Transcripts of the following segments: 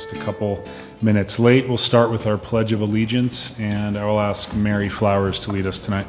just a couple minutes late. We'll start with our Pledge of Allegiance, and I will ask Mary Flowers to lead us tonight.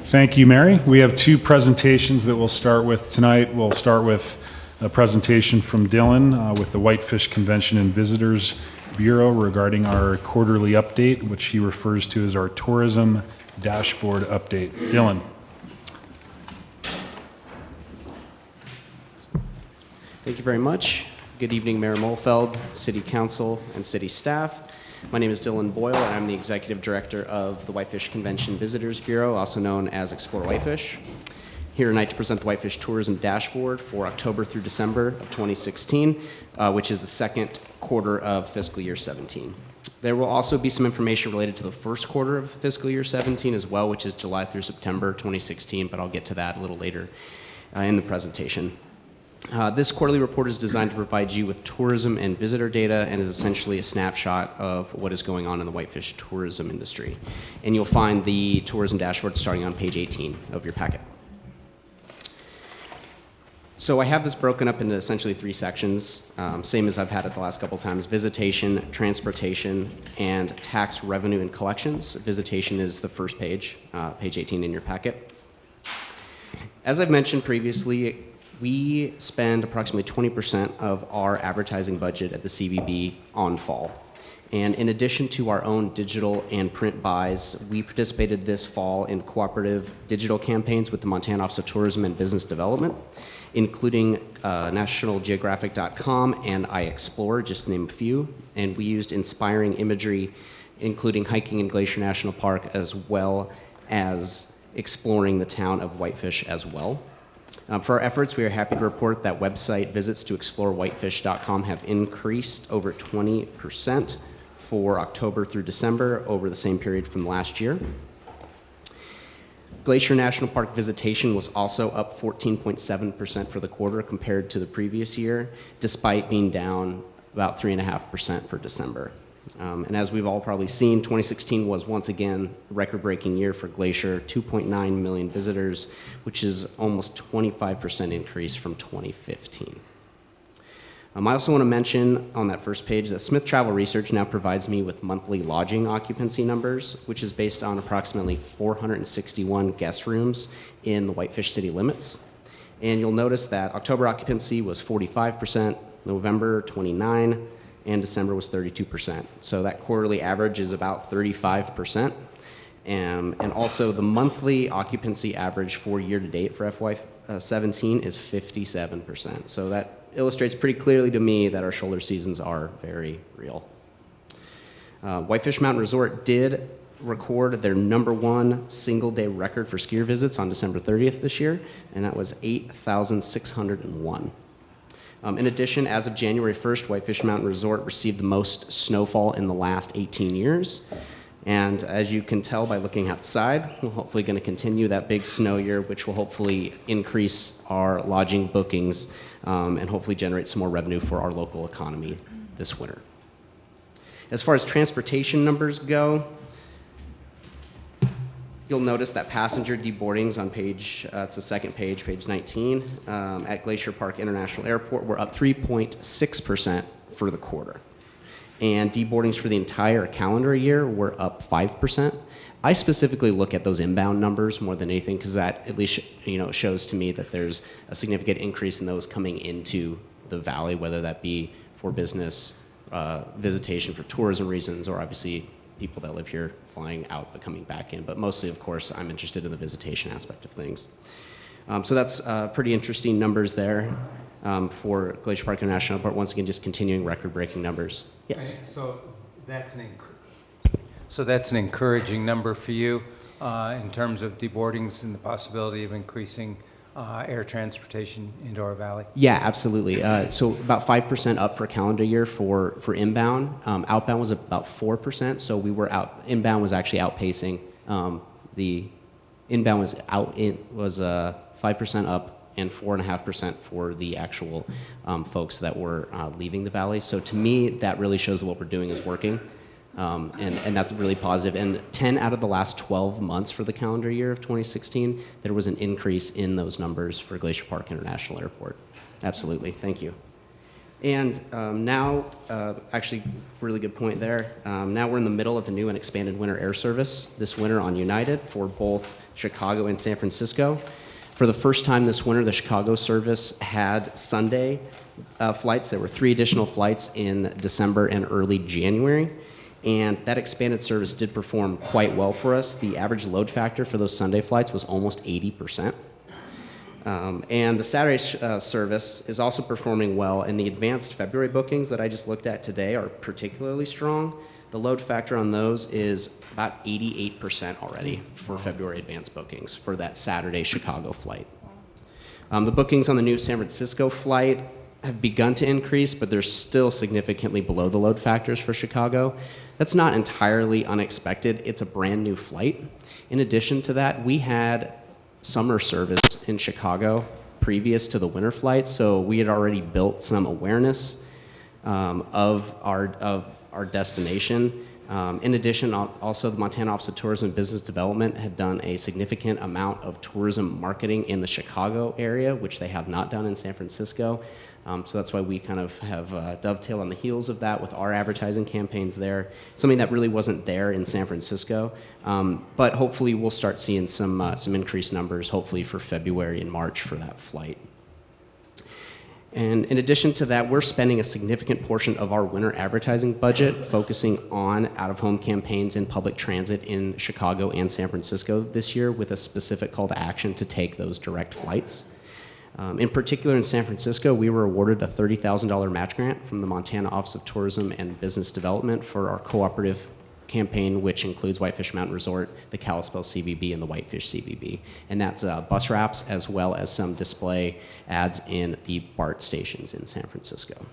Thank you, Mary. We have two presentations that we'll start with tonight. We'll start with a presentation from Dylan with the Whitefish Convention and Visitors Bureau regarding our quarterly update, which he refers to as our tourism dashboard update. Dylan. Thank you very much. Good evening, Mayor Mohlfeld, City Council, and City staff. My name is Dylan Boyle, and I'm the Executive Director of the Whitefish Convention Visitors Bureau, also known as Explore Whitefish. Here tonight to present the Whitefish Tourism Dashboard for October through December of 2016, which is the second quarter of fiscal year 17. There will also be some information related to the first quarter of fiscal year 17 as well, which is July through September 2016, but I'll get to that a little later in the presentation. This quarterly report is designed to provide you with tourism and visitor data and is essentially a snapshot of what is going on in the whitefish tourism industry. And you'll find the tourism dashboard starting on page 18 of your packet. So I have this broken up into essentially three sections, same as I've had it the last couple times: visitation, transportation, and tax revenue and collections. Visitation is the first page, page 18 in your packet. As I've mentioned previously, we spend approximately 20% of our advertising budget at the CVB on fall. And in addition to our own digital and print buys, we participated this fall in cooperative digital campaigns with the Montana Office of Tourism and Business Development, including nationalgeographic.com and iExplore, just to name a few. And we used inspiring imagery, including hiking in Glacier National Park, as well as exploring the town of Whitefish as well. For our efforts, we are happy to report that website visits to explorewhitefish.com have increased over 20% for October through December over the same period from last year. Glacier National Park visitation was also up 14.7% for the quarter compared to the previous year, despite being down about 3.5% for December. And as we've all probably seen, 2016 was once again a record-breaking year for Glacier, 2.9 million visitors, which is almost 25% increase from 2015. I also want to mention on that first page that Smith Travel Research now provides me with monthly lodging occupancy numbers, which is based on approximately 461 guest rooms in the Whitefish city limits. And you'll notice that October occupancy was 45%, November 29%, and December was 32%. So that quarterly average is about 35%. And also the monthly occupancy average for year-to-date for FY17 is 57%. So that illustrates pretty clearly to me that our shoulder seasons are very real. Whitefish Mountain Resort did record their #1 single-day record for skier visits on December 30th this year, and that was 8,601. In addition, as of January 1st, Whitefish Mountain Resort received the most snowfall in the last 18 years. And as you can tell by looking outside, we're hopefully going to continue that big snow year, which will hopefully increase our lodging bookings and hopefully generate some more revenue for our local economy this winter. As far as transportation numbers go, you'll notice that passenger deboardings on page, it's the second page, page 19, at Glacier Park International Airport were up 3.6% for the quarter. And deboardings for the entire calendar year were up 5%. I specifically look at those inbound numbers more than anything because that at least shows to me that there's a significant increase in those coming into the valley, whether that be for business, visitation for tourism reasons, or obviously people that live here flying out but coming back in. But mostly, of course, I'm interested in the visitation aspect of things. So that's pretty interesting numbers there for Glacier Park International Airport. Once again, just continuing record-breaking numbers. Yes. So that's an encouraging number for you in terms of deboardings and the possibility of increasing air transportation into our valley? Yeah, absolutely. So about 5% up for calendar year for inbound. Outbound was about 4%. So inbound was actually outpacing the inbound was 5% up and 4.5% for the actual folks that were leaving the valley. So to me, that really shows that what we're doing is working. And that's really positive. And 10 out of the last 12 months for the calendar year of 2016, there was an increase in those numbers for Glacier Park International Airport. Absolutely. Thank you. And now, actually, really good point there. Now we're in the middle of the new and expanded winter air service this winter on United for both Chicago and San Francisco. For the first time this winter, the Chicago service had Sunday flights. There were 3 additional flights in December and early January. And that expanded service did perform quite well for us. The average load factor for those Sunday flights was almost 80%. And the Saturday service is also performing well, and the advanced February bookings that I just looked at today are particularly strong. The load factor on those is about 88% already for February advanced bookings for that Saturday Chicago flight. The bookings on the new San Francisco flight have begun to increase, but they're still significantly below the load factors for Chicago. That's not entirely unexpected. It's a brand new flight. In addition to that, we had summer service in Chicago previous to the winter flight, so we had already built some awareness of our destination. In addition, also the Montana Office of Tourism and Business Development had done a significant amount of tourism marketing in the Chicago area, which they have not done in San Francisco. So that's why we kind of have dovetailed on the heels of that with our advertising campaigns there, something that really wasn't there in San Francisco. But hopefully we'll start seeing some increased numbers, hopefully for February and March for that flight. And in addition to that, we're spending a significant portion of our winter advertising budget focusing on out-of-home campaigns in public transit in Chicago and San Francisco this year with a specific call to action to take those direct flights. In particular, in San Francisco, we were awarded a $30,000 match grant from the Montana Office of Tourism and Business Development for our cooperative campaign, which includes Whitefish Mountain Resort, the Kalispell CVB, and the Whitefish CVB. And that's bus wraps as well as some display ads in the BART stations in San Francisco.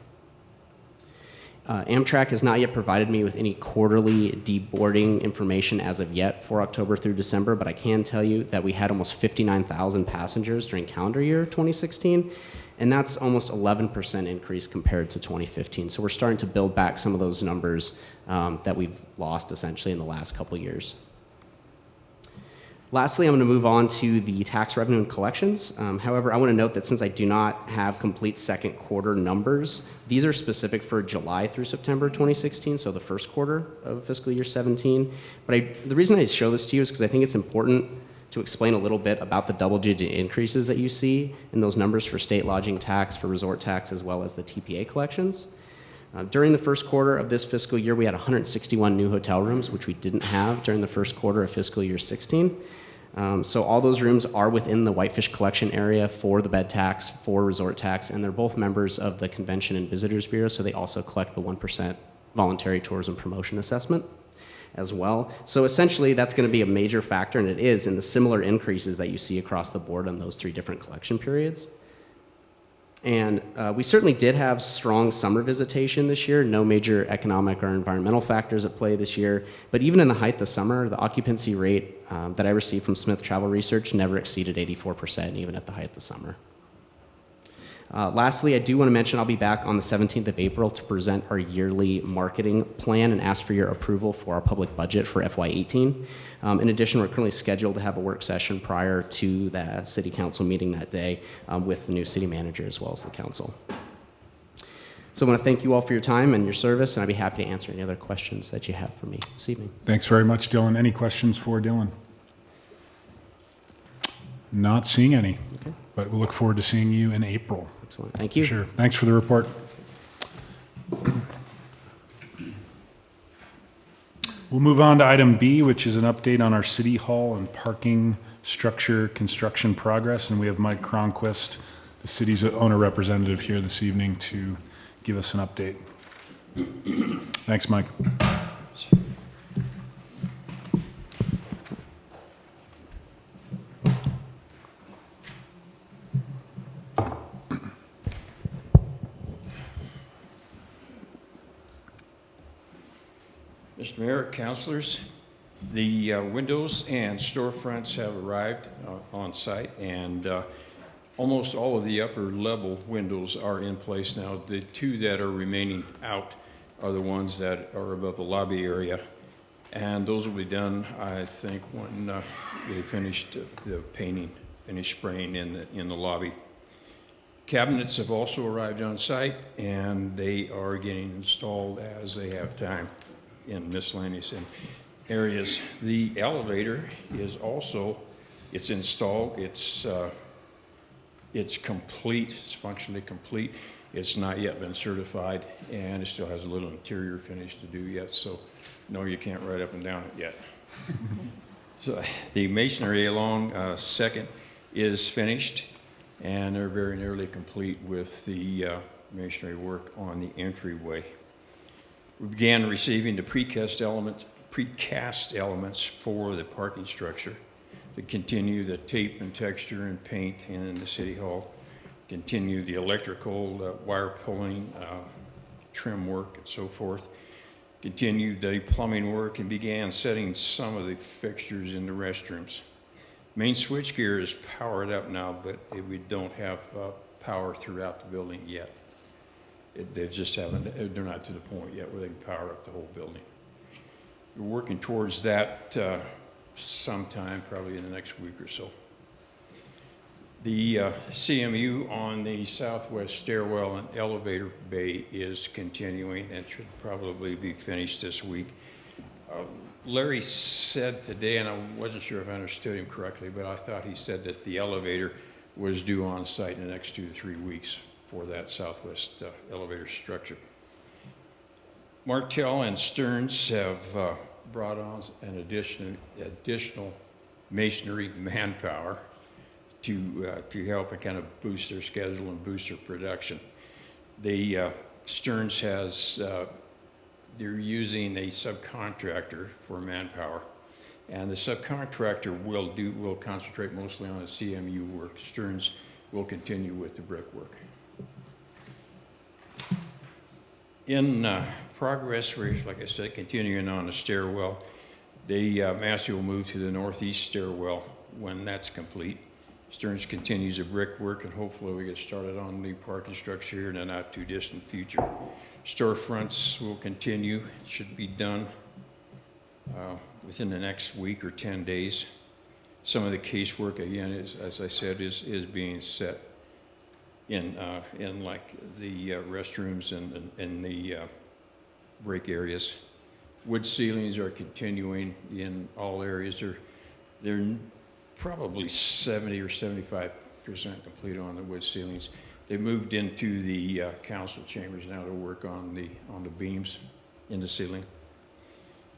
Amtrak has not yet provided me with any quarterly deboarding information as of yet for October through December, but I can tell you that we had almost 59,000 passengers during calendar year 2016, and that's almost 11% increase compared to 2015. So we're starting to build back some of those numbers that we've lost essentially in the last couple years. Lastly, I'm going to move on to the tax revenue and collections. However, I want to note that since I do not have complete second quarter numbers, these are specific for July through September 2016, so the first quarter of fiscal year 17. But the reason I show this to you is because I think it's important to explain a little bit about the double-digit increases that you see in those numbers for state lodging tax, for resort tax, as well as the TPA collections. During the first quarter of this fiscal year, we had 161 new hotel rooms, which we didn't have during the first quarter of fiscal year 16. So all those rooms are within the Whitefish collection area for the bed tax, for resort tax, and they're both members of the Convention and Visitors Bureau, so they also collect the 1% voluntary tourism promotion assessment as well. So essentially, that's going to be a major factor, and it is, in the similar increases that you see across the board on those 3 different collection periods. And we certainly did have strong summer visitation this year, no major economic or environmental factors at play this year. But even in the height of summer, the occupancy rate that I received from Smith Travel Research never exceeded 84%, even at the height of the summer. Lastly, I do want to mention I'll be back on the 17th of April to present our yearly marketing plan and ask for your approval for our public budget for FY18. In addition, we're currently scheduled to have a work session prior to the city council meeting that day with the new city manager as well as the council. So I want to thank you all for your time and your service, and I'd be happy to answer any other questions that you have for me this evening. Thanks very much, Dylan. Any questions for Dylan? Not seeing any, Okay. but we'll look forward to seeing you in April. Excellent. Thank you. Sure. Thanks for the report. We'll move on to item B, which is an update on our city hall and parking structure construction progress. And we have Mike Cronquist, the city's owner representative, here this evening to give us an update. Thanks, Mike. Mr. Mayor, councilors, the windows and storefronts have arrived on site, and Almost all of the upper level windows are in place now. The two that are remaining out are the ones that are above the lobby area. And those will be done, I think, when they finished the painting, finished spraying in the lobby. Cabinets have also arrived on site, and they are getting installed as they have time in miscellaneous areas. The elevator is also, it's installed, it's complete, it's functionally complete. It's not yet been certified, and it still has a little interior finish to do yet, so no, you can't ride up and down it yet. So the masonry along Second is finished, and they're very nearly complete with the masonry work on the entryway. We began receiving the precast elements for the parking structure to continue the tape and texture and paint in the City Hall, continue the electrical wire pulling, trim work, and so forth, continued the plumbing work, and began setting some of the fixtures in the restrooms. Main switchgear is powered up now, but we don't have power throughout the building yet. They just haven't, they're not to the point yet where they can power up the whole building. We're working towards that sometime, probably in the next week or so. The CMU on the southwest stairwell and elevator bay is continuing and should probably be finished this week. Larry said today, and I wasn't sure if I understood him correctly, but I thought he said that the elevator was due on site in the next 2 to 3 weeks for that southwest elevator structure. Martell and Stearns have brought on an additional masonry manpower to help and kind of boost their schedule and boost their production. Stearns has, they're using a subcontractor for manpower, and the subcontractor will concentrate mostly on the CMU work. Stearns will continue with the brickwork. In progress, we're, like I said, continuing on the stairwell. Massey will move to the northeast stairwell when that's complete. Stearns continues the brickwork, and hopefully we get started on the parking structure here in the not too distant future. Storefronts will continue, it should be done within the next week or 10 days. Some of the casework, again, as I said, is being set in like the restrooms and the break areas. Wood ceilings are continuing in all areas. They're probably 70 or 75% complete on the wood ceilings. They moved into the council chambers now to work on the beams in the ceiling.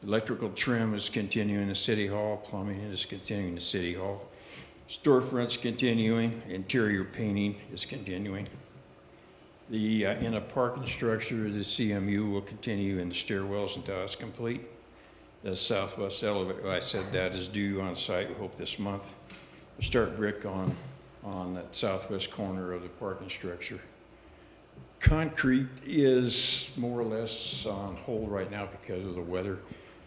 Electrical trim is continuing in the City Hall. Plumbing is continuing in the City Hall. Storefronts continuing. Interior painting is continuing. In a parking structure, the CMU will continue in the stairwells until it's complete. The southwest elevator, I said that is due on site, we hope this month. We'll start brick on that southwest corner of the parking structure. Concrete is more or less on hold right now because of the weather.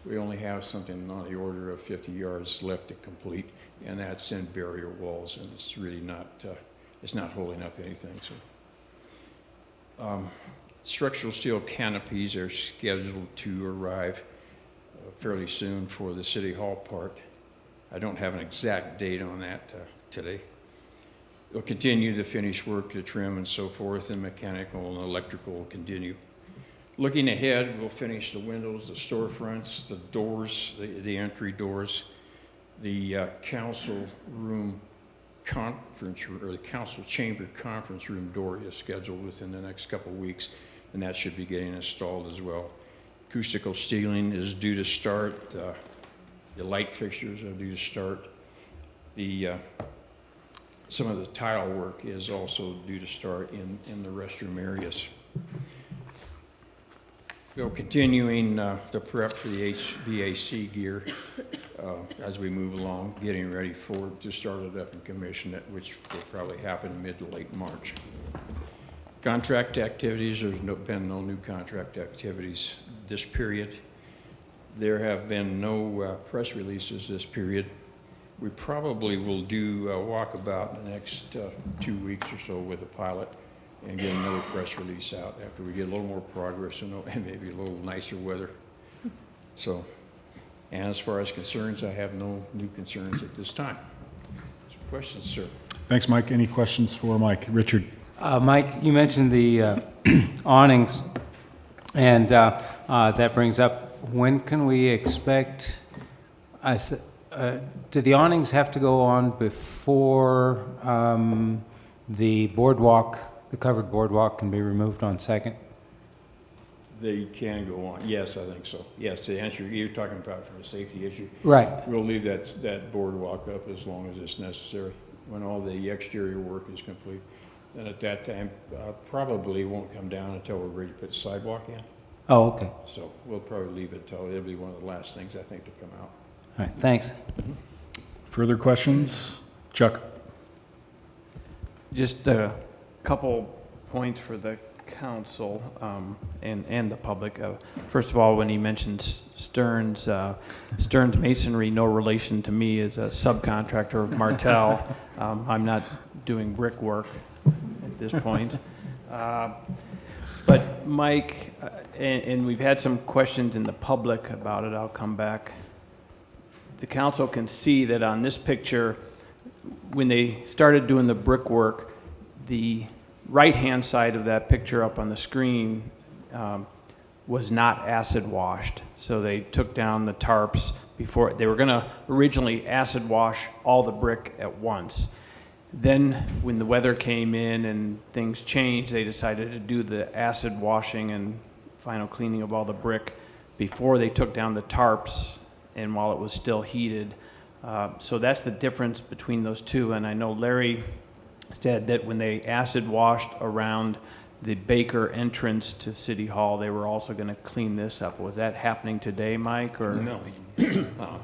We only have something on the order of 50 yards left to complete, and that's in barrier walls, and it's really not, it's not holding up anything. So, structural steel canopies are scheduled to arrive fairly soon for the City Hall part. I don't have an exact date on that today. We'll continue the finish work, the trim and so forth, and mechanical and electrical will continue. Looking ahead, we'll finish the windows, the storefronts, the doors, the entry doors, the council room conference, or the council chamber conference room door is scheduled within the next couple of weeks, and that should be getting installed as well. Acoustical ceiling is due to start. The light fixtures are due to start. Some of the tile work is also due to start in the restroom areas. We're continuing the prep for the HVAC gear as we move along, getting ready to start it up and commission it, which will probably happen mid to late March. Contract activities, there's been no new contract activities this period. There have been no press releases this period. We probably will do a walkabout in the next 2 weeks or so with a pilot and get another press release out after we get a little more progress and maybe a little nicer weather. So, and as far as concerns, I have no new concerns at this time. So questions, sir? Thanks, Mike. Any questions for Mike? Richard? Mike, you mentioned the awnings, and that brings up, when can we expect, do the awnings have to go on before the boardwalk, the covered boardwalk can be removed on Second? They can go on. Yes, I think so. Yes, to answer, you're talking about from a safety issue. Right. We'll leave that boardwalk up as long as it's necessary. When all the exterior work is complete, then at that time, probably won't come down until we're ready to put the sidewalk in. Oh, okay. So we'll probably leave it till, it'll be one of the last things I think to come out. All right, thanks. Further questions? Chuck? Just a couple points for the council and the public. First of all, when he mentioned Stearns, Stearns Masonry, no relation to me, is a subcontractor of Martel. I'm not doing brickwork at this point. But Mike, and we've had some questions in the public about it, I'll come back. The council can see that on this picture, when they started doing the brickwork, the right-hand side of that picture up on the screen was not acid washed. So they took down the tarps before. They were going to originally acid wash all the brick at once. Then when the weather came in and things changed, they decided to do the acid washing and final cleaning of all the brick before they took down the tarps and while it was still heated. So that's the difference between those two. And I know Larry said that when they acid washed around the Baker entrance to City Hall, they were also going to clean this up. Was that happening today, Mike? Or No, no.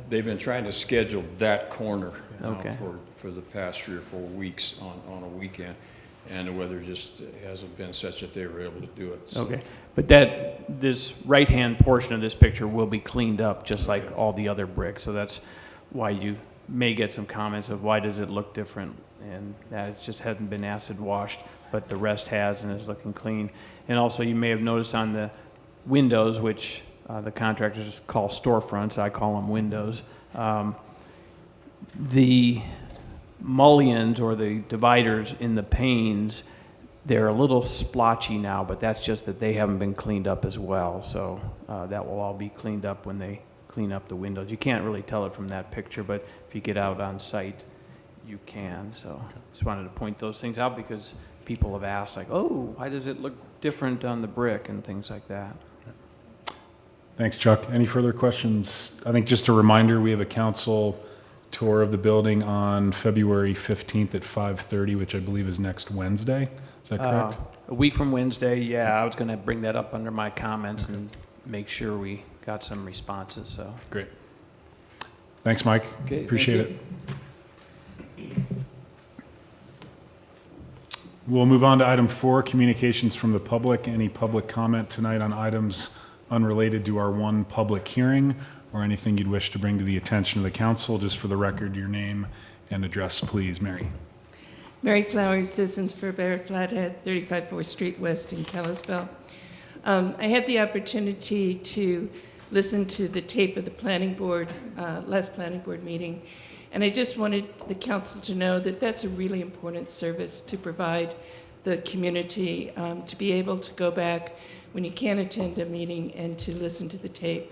They've been trying to schedule that corner Okay. for the past 3 or 4 weeks on a weekend, and the weather just hasn't been such that they were able to do it. So. Okay, but this right-hand portion of this picture will be cleaned up just like all the other bricks. So that's why you may get some comments of why does it look different, and that it just hasn't been acid washed, but the rest has and is looking clean. And also you may have noticed on the windows, which the contractors call storefronts, I call them windows, the mullions or the dividers in the panes, they're a little splotchy now, but that's just that they haven't been cleaned up as well. So that will all be cleaned up when they clean up the windows. You can't really tell it from that picture, but if you get out on site, you can. So just wanted to point those things out because people have asked, like, oh, why does it look different on the brick and things like that. Thanks, Chuck. Any further questions? I think just a reminder, we have a council tour of the building on February 15th at 5:30, which I believe is next Wednesday. Is that correct? A week from Wednesday, yeah. I was going to bring that up under my comments and make sure we got some responses. So Great. Thanks, Mike. Okay, Appreciate thank it. We'll move on to item 4, communications from the public. Any public comment tonight on items unrelated to our one public hearing or anything you'd wish to bring to the attention of the council? Just for the record, your name and address, please. Mary. Mary Flowers, Citizens for a Better Flathead, 35 4th Street West in Kalispell. I had the opportunity to listen to the tape of the planning board, last planning board meeting, and I just wanted the council to know that that's a really important service to provide the community, to be able to go back when you can't attend a meeting and to listen to the tape.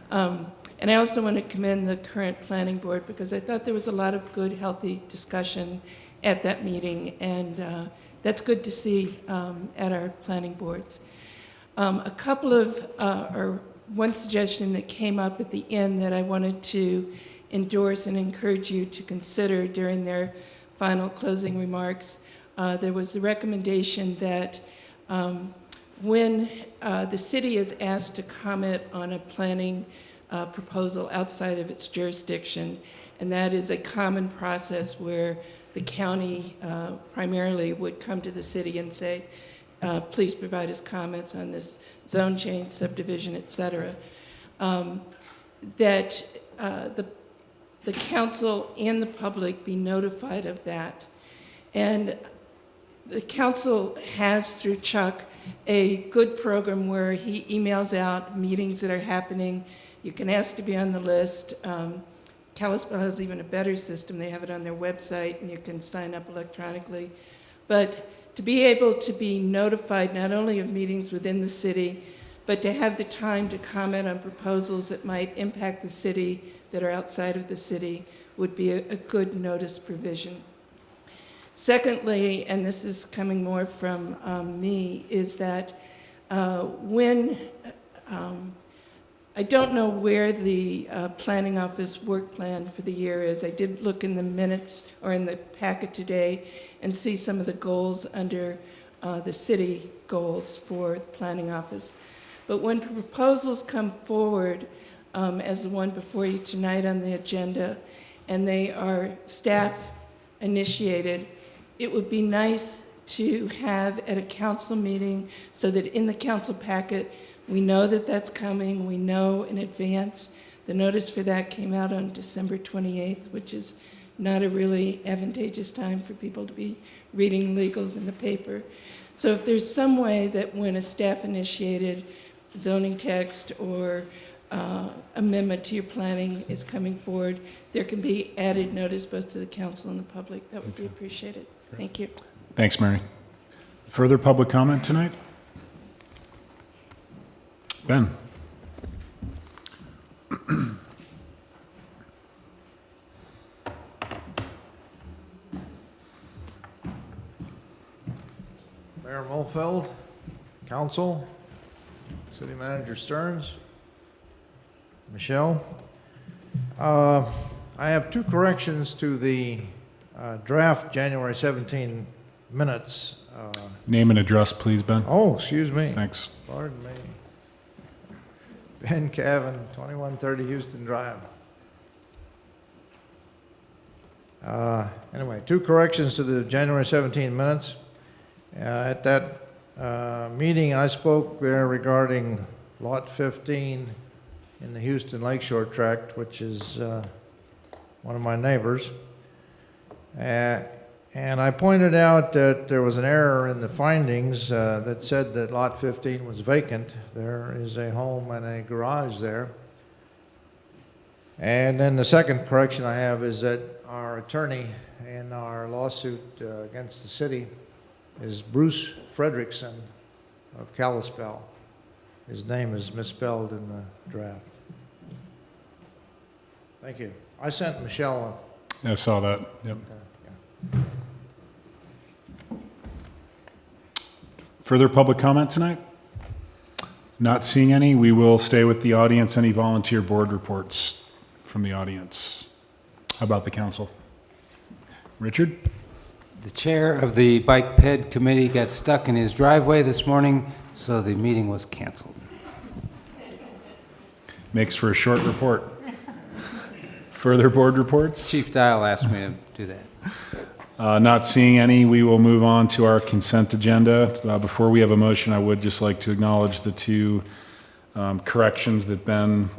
And I also want to commend the current planning board because I thought there was a lot of good, healthy discussion at that meeting, and that's good to see at our planning boards. A couple of, or one suggestion that came up at the end that I wanted to endorse and encourage you to consider during their final closing remarks. There was the recommendation that when the city is asked to comment on a planning proposal outside of its jurisdiction, and that is a common process where the county primarily would come to the city and say, please provide us comments on this zone change, subdivision, et cetera. That the council and the public be notified of that. And the council has, through Chuck, a good program where he emails out meetings that are happening. You can ask to be on the list. Kalispell has even a better system. They have it on their website, and you can sign up electronically. But to be able to be notified not only of meetings within the city, but to have the time to comment on proposals that might impact the city that are outside of the city would be a good notice provision. Secondly, and this is coming more from me, is that when I don't know where the planning office work plan for the year is. I did look in the minutes or in the packet today and see some of the goals under the city goals for the planning office. But when proposals come forward, as the one before you tonight on the agenda, and they are staff initiated, it would be nice to have at a council meeting so that in the council packet, we know that that's coming, we know in advance. The notice for that came out on December 28th, which is not a really advantageous time for people to be reading legals in the paper. So if there's some way that when a staff-initiated zoning text or amendment to your planning is coming forward, there can be added notice both to the council and the public, that would be appreciated. Thank you. Thanks, Mary. Further public comment tonight? Ben? Mayor Mulfeld, Council, City Manager Stearns, Michelle. I have two corrections to the draft January 17 minutes. Name and address, please, Ben. Oh, excuse me. Thanks. Pardon me. Ben Cavan, 2130 Houston Drive. Anyway, two corrections to the January 17 minutes. At that meeting, I spoke there regarding Lot 15 in the Houston Lakeshore Tract, which is one of my neighbors. And I pointed out that there was an error in the findings that said that Lot 15 was vacant. There is a home and a garage there. And then the second correction I have is that our attorney in our lawsuit against the city is Bruce Fredrickson of Kalispell. His name is misspelled in the draft. Thank you. I sent Michelle I saw that. Yep. yeah. Further public comment tonight? Not seeing any. We will stay with the audience. Any volunteer board reports from the audience? How about the council? Richard? The chair of the Bike Ped Committee got stuck in his driveway this morning, so the meeting was canceled. Makes for a short report. Further board reports? Chief Dial asked me to do that. Not seeing any, we will move on to our consent agenda. Before we have a motion, I would just like to acknowledge the two corrections that Ben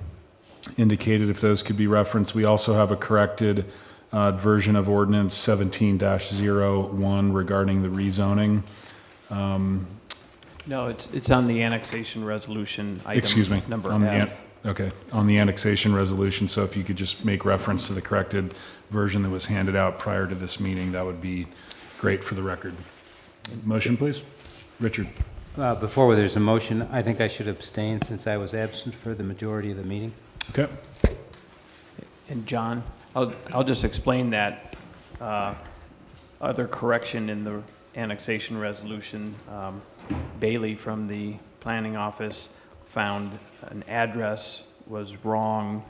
indicated, if those could be referenced. We also have a corrected version of ordinance 17-01 regarding the rezoning. No, it's on the annexation resolution item. Excuse me. Number on F. Okay, on the annexation resolution, so if you could just make reference to the corrected version that was handed out prior to this meeting, that would be great for the record. Motion, please. Richard. Before there's a motion, I think I should abstain since I was absent for the majority of the meeting. Okay. And John, I'll just explain that other correction in the annexation resolution. Bailey from the planning office found an address was wrong.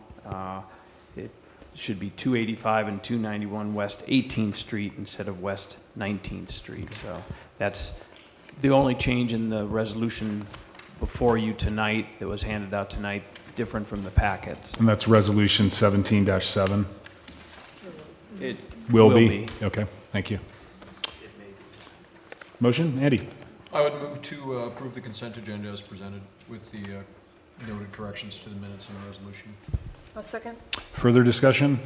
It should be 285 and 291 West 18th Street instead of West 19th Street. So that's the only change in the resolution before you tonight that was handed out tonight, different from the packets. And that's resolution 17-7? It Will be. Okay, thank you. Motion, Andy. I would move to approve the consent agenda as presented with the noted corrections to the minutes and the resolution. I'll second. Further discussion?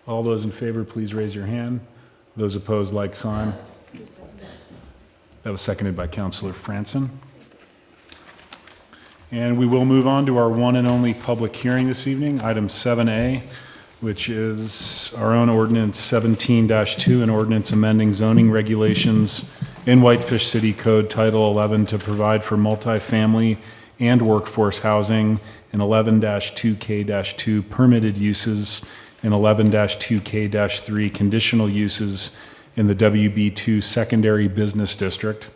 All those in favor, please raise your hand. Those opposed, like sign. That was seconded by Councilor Franson. And we will move on to our one and only public hearing this evening, item 7A, which is our own ordinance 17-2, an ordinance amending zoning regulations in Whitefish City Code Title 11 to provide for multifamily and workforce housing, and 11-2K-2 permitted uses, and 11-2K-3 conditional uses in the WB2 Secondary Business District,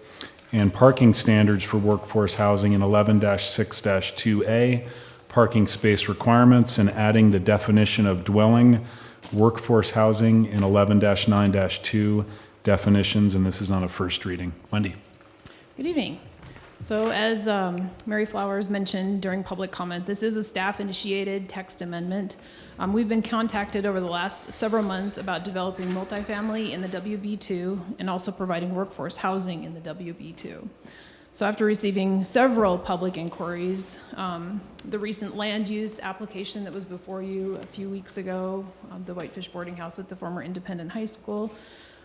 and parking standards for workforce housing in 11-6-2A, parking space requirements, and adding the definition of dwelling, workforce housing in 11-9-2 definitions, and this is on a first reading. Wendy. Good evening. So as Mary Flowers mentioned during public comment, this is a staff-initiated text amendment. We've been contacted over the last several months about developing multifamily in the WB2 and also providing workforce housing in the WB2. So after receiving several public inquiries, the recent land use application that was before you a few weeks ago, the Whitefish boarding house at the former Independent High School,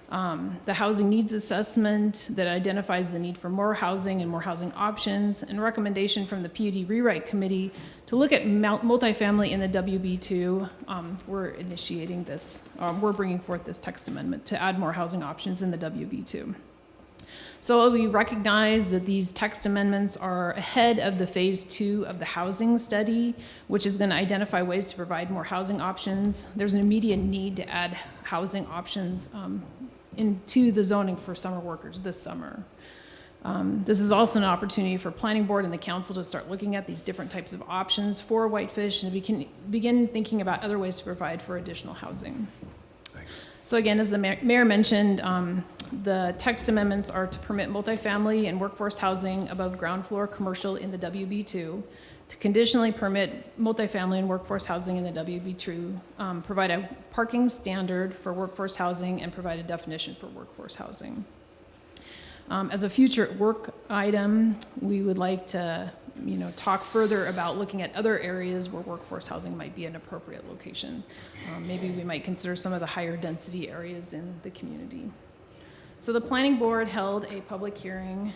the housing needs assessment that identifies the need for more housing and more housing options, and recommendation from the PUD rewrite committee to look at multifamily in the WB2, we're initiating this, we're bringing forth this text amendment to add more housing options in the WB2. So we recognize that these text amendments are ahead of the phase 2 of the housing study, which is going to identify ways to provide more housing options. There's an immediate need to add housing options into the zoning for summer workers this summer. This is also an opportunity for planning board and the council to start looking at these different types of options for Whitefish, and we can begin thinking about other ways to provide for additional housing. Thanks. So again, as the mayor mentioned, the text amendments are to permit multifamily and workforce housing above ground floor commercial in the WB2, to conditionally permit multifamily and workforce housing in the WB2, provide a parking standard for workforce housing, and provide a definition for workforce housing. As a future work item, we would like to talk further about looking at other areas where workforce housing might be an appropriate location. Maybe we might consider some of the higher density areas in the community. So the planning board held a public hearing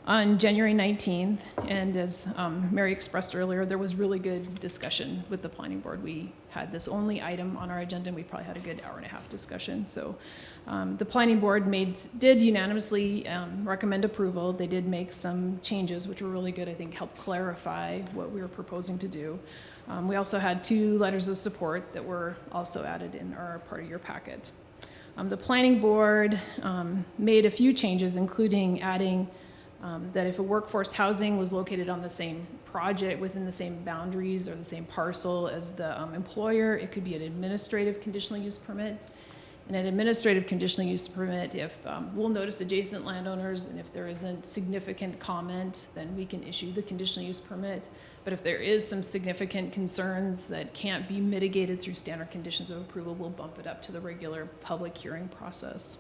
on January 19th, and as Mary expressed earlier, there was really good discussion with the planning board. We had this only item on our agenda, and we probably had a good hour-and-a-half discussion. So the planning board did unanimously recommend approval. They did make some changes, which were really good, I think helped clarify what we were proposing to do. We also had 2 letters of support that were also added in our part of your packet. The planning board made a few changes, including adding that if a workforce housing was located on the same project within the same boundaries or the same parcel as the employer, it could be an administrative conditional use permit. And an administrative conditional use permit, if we'll notice adjacent landowners, and if there isn't significant comment, then we can issue the conditional use permit. But if there is some significant concerns that can't be mitigated through standard conditions of approval, we'll bump it up to the regular public hearing process.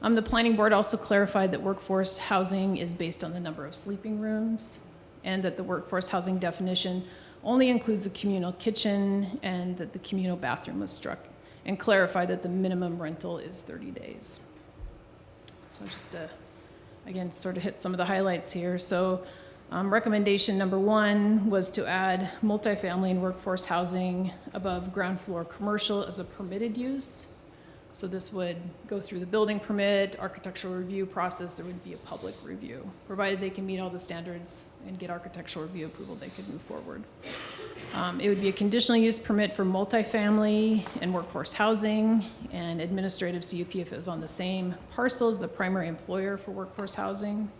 The planning board also clarified that workforce housing is based on the number of sleeping rooms, and that the workforce housing definition only includes a communal kitchen, and that the communal bathroom was struck, and clarified that the minimum rental is 30 days. So just to, again, sort of hit some of the highlights here. So recommendation number 1 was to add multifamily and workforce housing above ground floor commercial as a permitted use. So this would go through the building permit, architectural review process. There would be a public review. Provided they can meet all the standards and get architectural review approval, they could move forward. It would be a conditional use permit for multifamily and workforce housing, and administrative CUP if it was on the same parcel as the primary employer for workforce housing.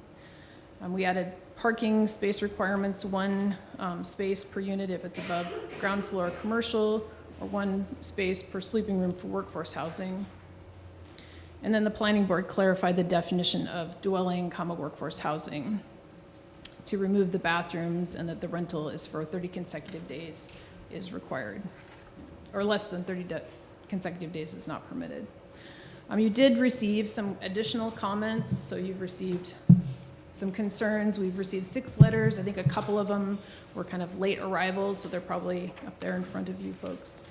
We added parking space requirements, 1 space per unit if it's above ground floor commercial, or 1 space per sleeping room for workforce housing. And then the planning board clarified the definition of dwelling, workforce housing to remove the bathrooms, and that the rental is for 30 consecutive days is required, or less than 30 consecutive days is not permitted. You did receive some additional comments, so you've received some concerns. We've received 6 letters. I think a couple of them were kind of late arrivals, so they're probably up there in front of you folks.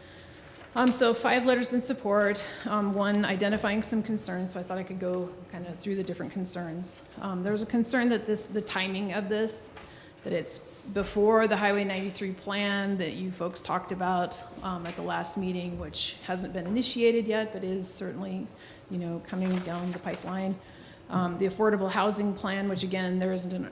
So 5 letters in support, 1 identifying some concerns, so I thought I could go kind of through the different concerns. There was a concern that the timing of this, that it's before the Highway 93 plan that you folks talked about at the last meeting, which hasn't been initiated yet, but is certainly, coming down the pipeline. The affordable housing plan, which again, there isn't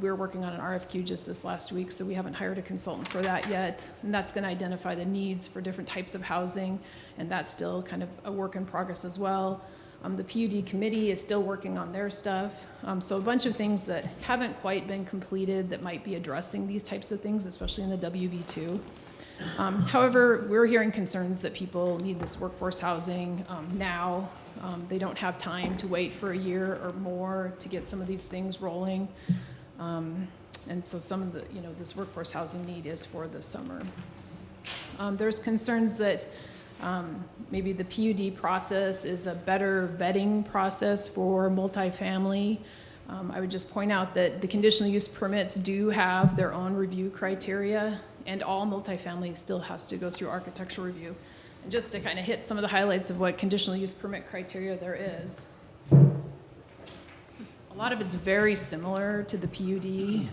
we're working on an RFQ just this last week, so we haven't hired a consultant for that yet. And that's going to identify the needs for different types of housing, and that's still kind of a work in progress as well. The PUD committee is still working on their stuff. So a bunch of things that haven't quite been completed that might be addressing these types of things, especially in the WV2. However, we're hearing concerns that people need this workforce housing now. They don't have time to wait for a year or more to get some of these things rolling. And so some of the, this workforce housing need is for the summer. There's concerns that maybe the PUD process is a better vetting process for multifamily. I would just point out that the conditional use permits do have their own review criteria, and all multifamily still has to go through architectural review. And just to kind of hit some of the highlights of what conditional use permit criteria there is, a lot of it's very similar to the PUD.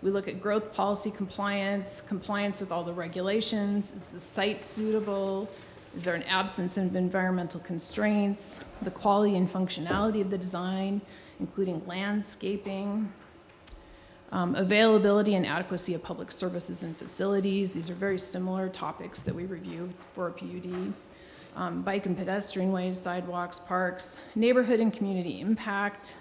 We look at growth policy compliance, compliance with all the regulations, is the site suitable, is there an absence of environmental constraints, the quality and functionality of the design, including landscaping, availability and adequacy of public services and facilities. These are very similar topics that we review for a PUD. Bike and pedestrian ways, sidewalks, parks, neighborhood and community impact.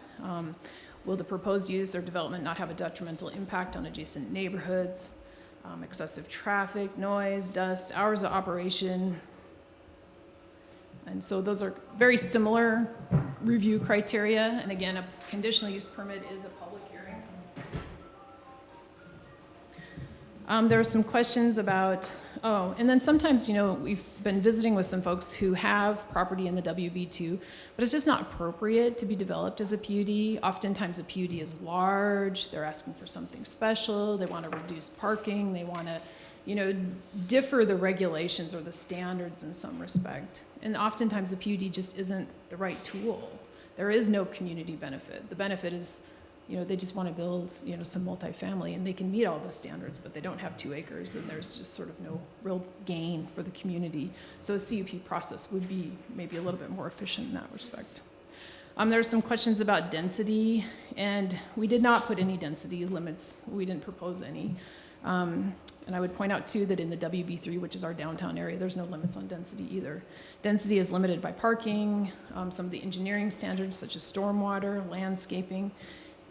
Will the proposed use or development not have a detrimental impact on adjacent neighborhoods? Excessive traffic, noise, dust, hours of operation. And so those are very similar review criteria. And again, a conditional use permit is a public hearing. There are some questions about, and then sometimes, we've been visiting with some folks who have property in the WB2, but it's just not appropriate to be developed as a PUD. Oftentimes a PUD is large, they're asking for something special, they want to reduce parking, they want to, differ the regulations or the standards in some respect. And oftentimes a PUD just isn't the right tool. There is no community benefit. The benefit is, they just want to build, some multifamily, and they can meet all the standards, but they don't have 2 acres, and there's just sort of no real gain for the community. So a CUP process would be maybe a little bit more efficient in that respect. There are some questions about density, and we did not put any density limits. We didn't propose any. And I would point out, too, that in the WB3, which is our downtown area, there's no limits on density either. Density is limited by parking, some of the engineering standards, such as stormwater, landscaping.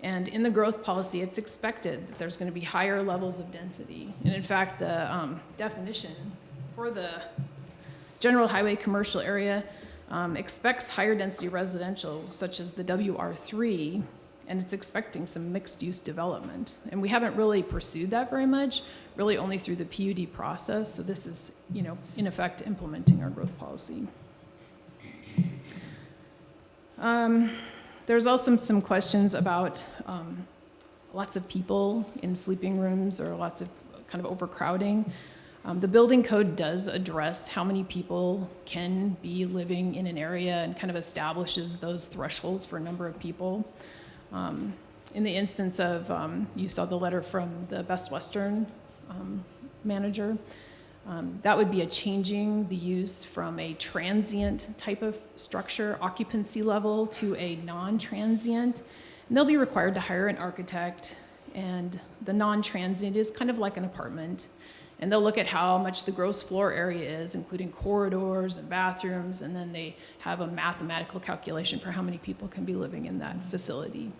And in the growth policy, it's expected that there's going to be higher levels of density. And in fact, the definition for the general highway commercial area expects higher density residential, such as the WR3, and it's expecting some mixed use development. And we haven't really pursued that very much, really only through the PUD process. So this is, in effect, implementing our growth policy. There's also some questions about lots of people in sleeping rooms or lots of kind of overcrowding. The building code does address how many people can be living in an area and kind of establishes those thresholds for a number of people. In the instance of, you saw the letter from the Best Western manager, that would be a changing the use from a transient type of structure, occupancy level, to a non-transient. And they'll be required to hire an architect, and the non-transient is kind of like an apartment. And they'll look at how much the gross floor area is, including corridors and bathrooms, and then they have a mathematical calculation for how many people can be living in that facility.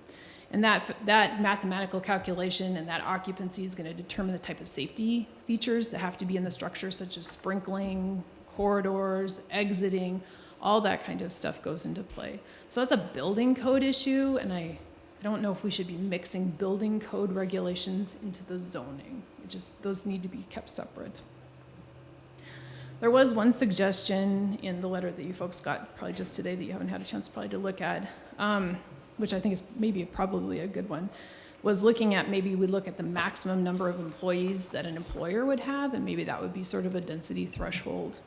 And that mathematical calculation and that occupancy is going to determine the type of safety features that have to be in the structure, such as sprinkling, corridors, exiting, all that kind of stuff goes into play. So that's a building code issue, and I don't know if we should be mixing building code regulations into the zoning. Those need to be kept separate. There was one suggestion in the letter that you folks got probably just today that you haven't had a chance probably to look at. which I think is maybe probably a good one, was looking at maybe we look at the maximum number of employees that an employer would have, and maybe that would be sort of a density threshold.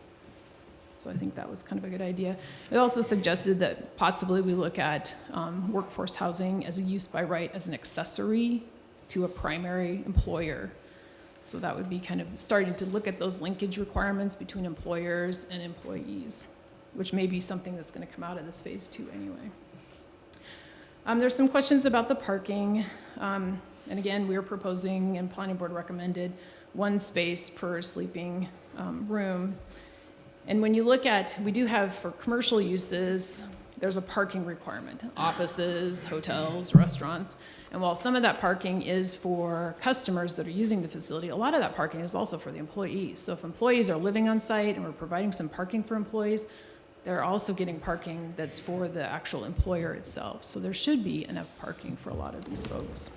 So I think that was kind of a good idea. It also suggested that possibly we look at workforce housing as a use by right as an accessory to a primary employer. So that would be kind of starting to look at those linkage requirements between employers and employees, which may be something that's going to come out of this phase 2 anyway. There's some questions about the parking. And again, we are proposing, and Planning Board recommended, 1 space per sleeping room. And when you look at, we do have for commercial uses, there's a parking requirement, offices, hotels, restaurants. And while some of that parking is for customers that are using the facility, a lot of that parking is also for the employees. So if employees are living on site and we're providing some parking for employees, they're also getting parking that's for the actual employer itself. So there should be enough parking for a lot of these folks.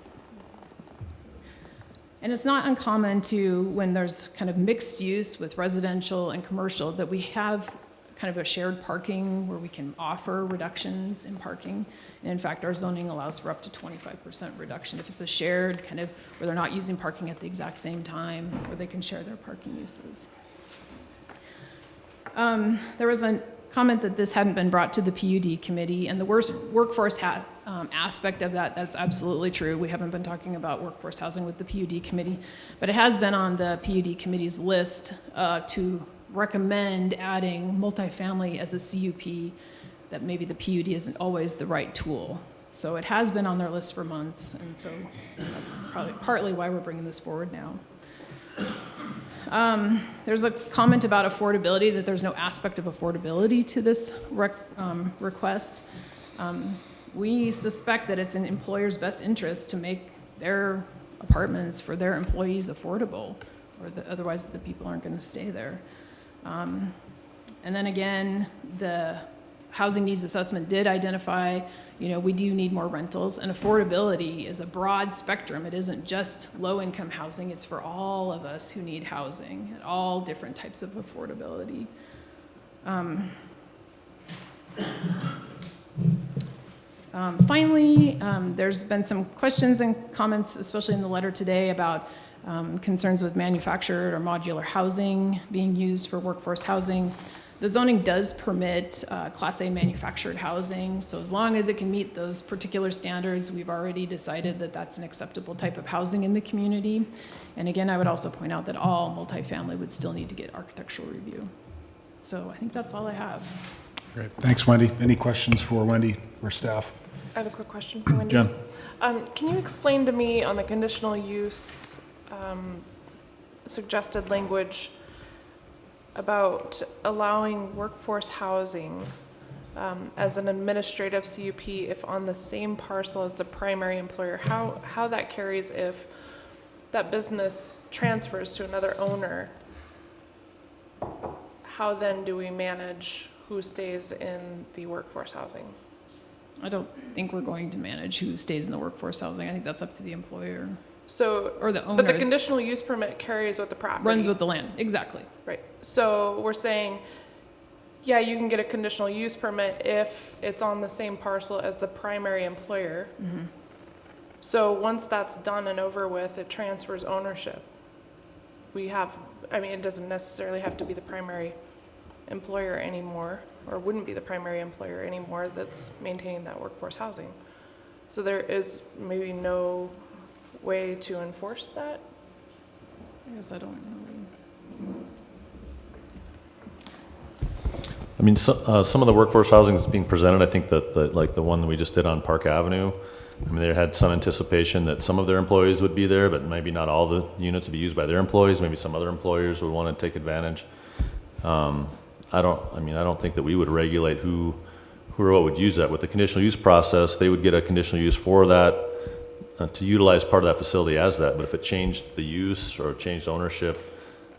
And it's not uncommon to, when there's kind of mixed use with residential and commercial, that we have kind of a shared parking where we can offer reductions in parking. And in fact, our zoning allows for up to 25% reduction if it's a shared kind of, where they're not using parking at the exact same time, where they can share their parking uses. There was a comment that this hadn't been brought to the PUD committee, and the workforce aspect of that, that's absolutely true. We haven't been talking about workforce housing with the PUD committee, but it has been on the PUD committee's list to recommend adding multifamily as a CUP, that maybe the PUD isn't always the right tool. So it has been on their list for months, and so that's probably partly why we're bringing this forward now. There's a comment about affordability, that there's no aspect of affordability to this request. We suspect that it's in employers' best interest to make their apartments for their employees affordable, or otherwise the people aren't going to stay there. And then again, the housing needs assessment did identify, we do need more rentals, and affordability is a broad spectrum. It isn't just low-income housing, it's for all of us who need housing, at all different types of affordability. Finally, there's been some questions and comments, especially in the letter today, about concerns with manufactured or modular housing being used for workforce housing. The zoning does permit Class A manufactured housing, so as long as it can meet those particular standards, we've already decided that that's an acceptable type of housing in the community. And again, I would also point out that all multifamily would still need to get architectural review. So I think that's all I have. Great. Thanks, Wendy. Any questions for Wendy or staff? I have a quick question for Wendy. Jen? Can you explain to me on the conditional use suggested language about allowing workforce housing as an administrative CUP if on the same parcel as the primary employer, how that carries if that business transfers to another owner? How then do we manage who stays in the workforce housing? I don't think we're going to manage who stays in the workforce housing. I think that's up to the employer. So, or the owner. But the conditional use permit carries with the property. Runs with the land, exactly. Right. So we're saying, yeah, you can get a conditional use permit if it's on the same parcel as the primary employer. Mm-hmm. So once that's done and over with, it transfers ownership. It doesn't necessarily have to be the primary employer anymore, or wouldn't be the primary employer anymore that's maintaining that workforce housing. So there is maybe no way to enforce that? I guess I don't know. I mean, some of the workforce housing that's being presented, I think that like the one that we just did on Park Avenue, I mean, they had some anticipation that some of their employees would be there, but maybe not all the units would be used by their employees. Maybe some other employers would want to take advantage. I don't think that we would regulate who or what would use that. With the conditional use process, they would get a conditional use for that, to utilize part of that facility as that. But if it changed the use or changed ownership,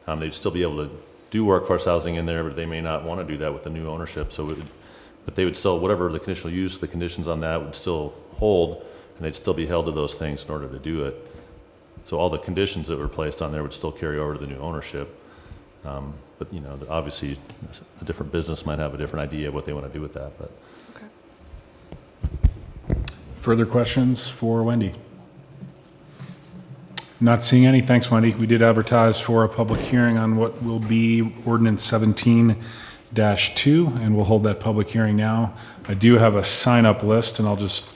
they'd still be able to do workforce housing in there, but they may not want to do that with the new ownership. But they would still, whatever the conditional use, the conditions on that would still hold, and they'd still be held to those things in order to do it. So all the conditions that were placed on there would still carry over to the new ownership. But obviously, a different business might have a different idea of what they want to do with that. But okay. Further questions for Wendy? Not seeing any. Thanks, Wendy. We did advertise for a public hearing on what will be ordinance 17-2, and we'll hold that public hearing now. I do have a sign-up list, and I'll just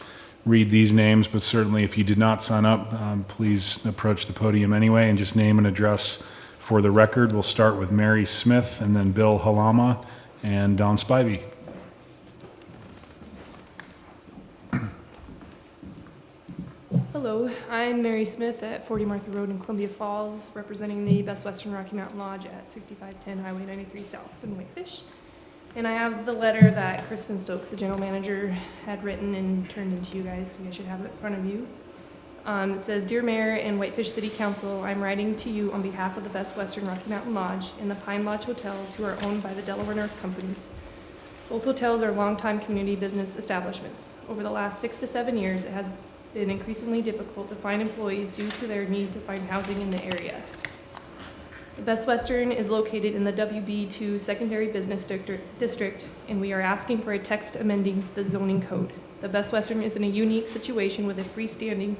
read these names, but certainly if you did not sign up, please approach the podium anyway and just name and address for the record. We'll start with Mary Smith, and then Bill Halama, and Don Spivey. Hello, I'm Mary Smith at 40 Martha Road in Columbia Falls, representing the Best Western Rocky Mountain Lodge at 6510 Highway 93 South in Whitefish. And I have the letter that Kristen Stokes, the general manager, had written and turned into you guys, so you guys should have it in front of you. It says, Dear Mayor and Whitefish City Council, I'm writing to you on behalf of the Best Western Rocky Mountain Lodge and the Pine Lodge Hotels, who are owned by the Delaware North Companies. Both hotels are longtime community business establishments. Over the last 6 to 7 years, it has been increasingly difficult to find employees due to their need to find housing in the area. The Best Western is located in the WB2 Secondary Business District, and we are asking for a text amending the zoning code. The Best Western is in a unique situation with a freestanding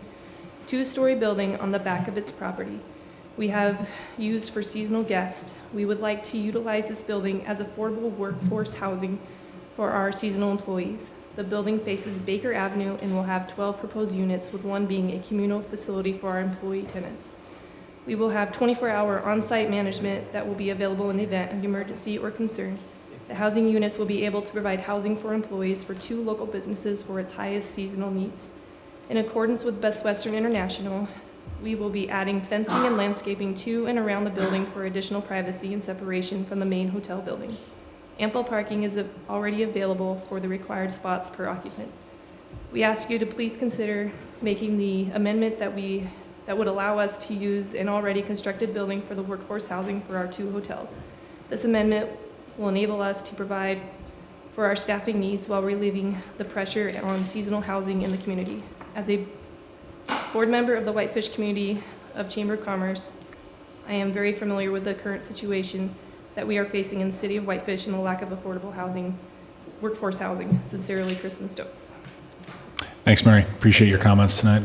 2-story building on the back of its property. We have used for seasonal guests. We would like to utilize this building as affordable workforce housing for our seasonal employees. The building faces Baker Avenue and will have 12 proposed units, with one being a communal facility for our employee tenants. We will have 24-hour on-site management that will be available in the event of emergency or concern. The housing units will be able to provide housing for employees for 2 local businesses for its highest seasonal needs. In accordance with Best Western International, we will be adding fencing and landscaping to and around the building for additional privacy and separation from the main hotel building. Ample parking is already available for the required spots per occupant. We ask you to please consider making the amendment that would allow us to use an already constructed building for the workforce housing for our 2 hotels. This amendment will enable us to provide for our staffing needs while relieving the pressure on seasonal housing in the community. As a board member of the Whitefish community of Chamber of Commerce, I am very familiar with the current situation that we are facing in the city of Whitefish and the lack of affordable housing, workforce housing. Sincerely, Kristen Stokes. Thanks, Mary. Appreciate your comments tonight.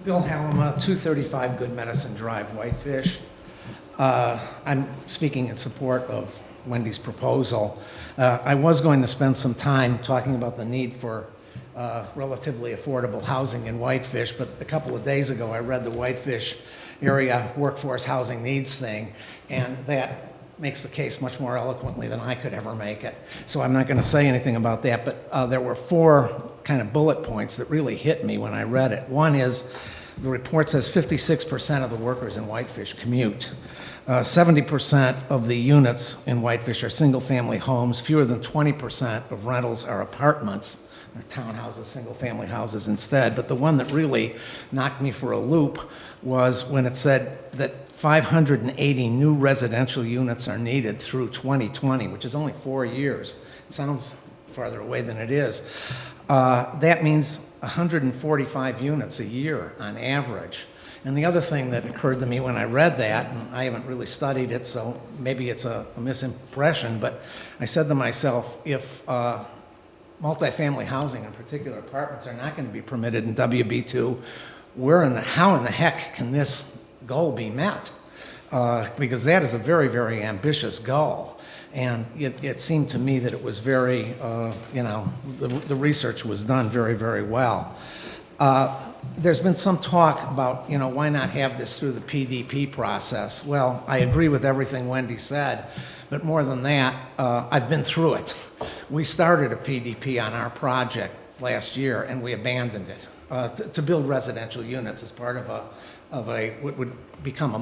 Bill Halama, 235 Good Medicine Drive, Whitefish. I'm speaking in support of Wendy's proposal. I was going to spend some time talking about the need for relatively affordable housing in Whitefish, but a couple of days ago I read the Whitefish area workforce housing needs thing, and that makes the case much more eloquently than I could ever make it. So I'm not going to say anything about that, but there were 4 kind of bullet points that really hit me when I read it. One is the report says 56% of the workers in Whitefish commute. 70% of the units in Whitefish are single-family homes. Fewer than 20% of rentals are apartments. They're townhouses, single-family houses instead. But the one that really knocked me for a loop was when it said that 580 new residential units are needed through 2020, which is only 4 years. It sounds farther away than it is. That means 145 units a year on average. And the other thing that occurred to me when I read that, and I haven't really studied it, so maybe it's a misimpression, but I said to myself, if multifamily housing, in particular apartments, are not going to be permitted in WB2, how in the heck can this goal be met? Because that is a very, very ambitious goal. And it seemed to me that it was very, the research was done very, very well. There's been some talk about, why not have this through the PDP process? Well, I agree with everything Wendy said, but more than that, I've been through it. We started a PDP on our project last year, and we abandoned it to build residential units as part of what would become a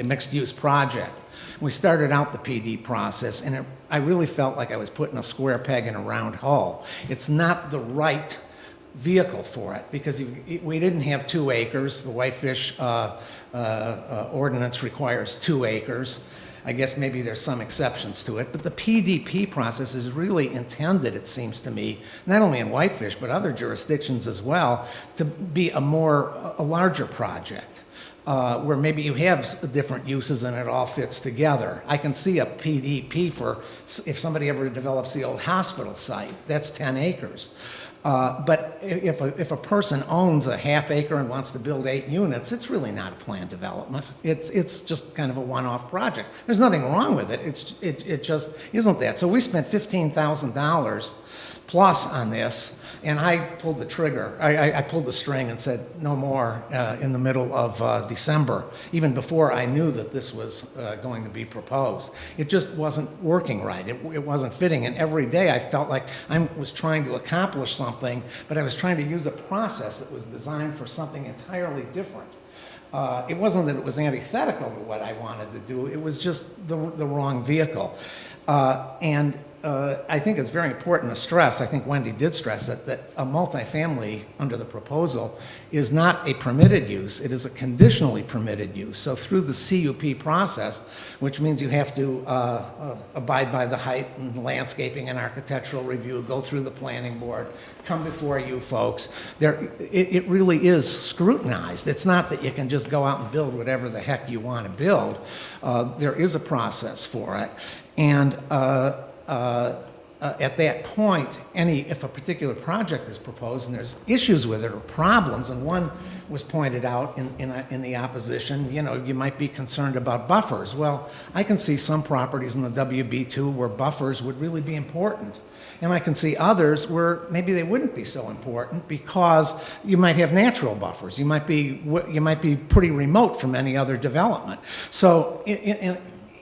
mixed-use project. We started out the PD process, and I really felt like I was putting a square peg in a round hole. It's not the right vehicle for it, because we didn't have 2 acres. The Whitefish ordinance requires 2 acres. I guess maybe there's some exceptions to it, but the PDP process is really intended, it seems to me, not only in Whitefish, but other jurisdictions as well, to be a larger project. where maybe you have different uses and it all fits together. I can see a PDP for if somebody ever develops the old hospital site, that's 10 acres. But if a person owns a half acre and wants to build 8 units, it's really not a planned development. It's just kind of a one-off project. There's nothing wrong with it. It just isn't that. So we spent $15,000 plus on this, and I pulled the trigger. I pulled the string and said no more in the middle of December, even before I knew that this was going to be proposed. It just wasn't working right. It wasn't fitting, and every day I felt like I was trying to accomplish something, but I was trying to use a process that was designed for something entirely different. It wasn't that it was antithetical to what I wanted to do. It was just the wrong vehicle. I think it's very important to stress, I think Wendy did stress it, that a multifamily under the proposal is not a permitted use, it is a conditionally permitted use. So through the CUP process, which means you have to abide by the height and landscaping and architectural review, go through the planning board, come before you folks, it really is scrutinized. It's not that you can just go out and build whatever the heck you want to build. There is a process for it. And at that point, if a particular project is proposed and there's issues with it or problems, and one was pointed out in the opposition, you might be concerned about buffers. Well, I can see some properties in the WB2 where buffers would really be important. And I can see others where maybe they wouldn't be so important because you might have natural buffers. You might be pretty remote from any other development. So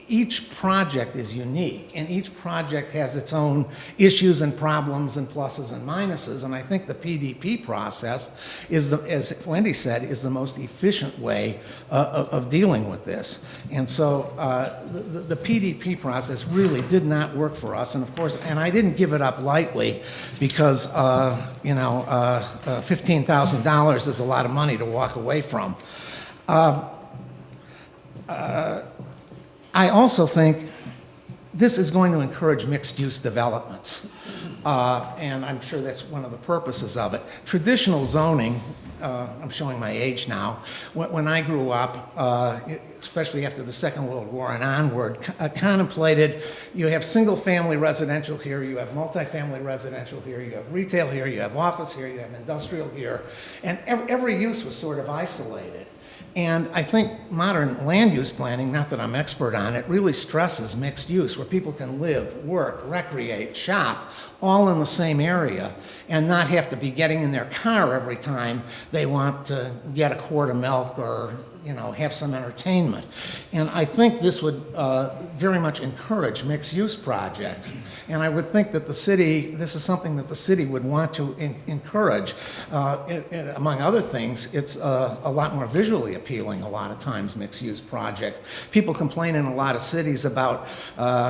each project is unique, and each project has its own issues and problems and pluses and minuses, and I think the PDP process is, as Wendy said, is the most efficient way of dealing with this. And so the PDP process really did not work for us, and of course, and I didn't give it up lightly because, $15,000 is a lot of money to walk away from. I also think this is going to encourage mixed-use developments, and I'm sure that's one of the purposes of it. Traditional zoning, I'm showing my age now, when I grew up, especially after the Second World War and onward, contemplated you have single-family residential here, you have multifamily residential here, you have retail here, you have office here, you have industrial here, and every use was sort of isolated. And I think modern land use planning, not that I'm expert on it, really stresses mixed use, where people can live, work, recreate, shop, all in the same area, and not have to be getting in their car every time they want to get a quart of milk or have some entertainment. And I think this would very much encourage mixed-use projects. And I would think that this is something that the city would want to encourage. Among other things, it's a lot more visually appealing a lot of times, mixed-use projects. People complain in a lot of cities about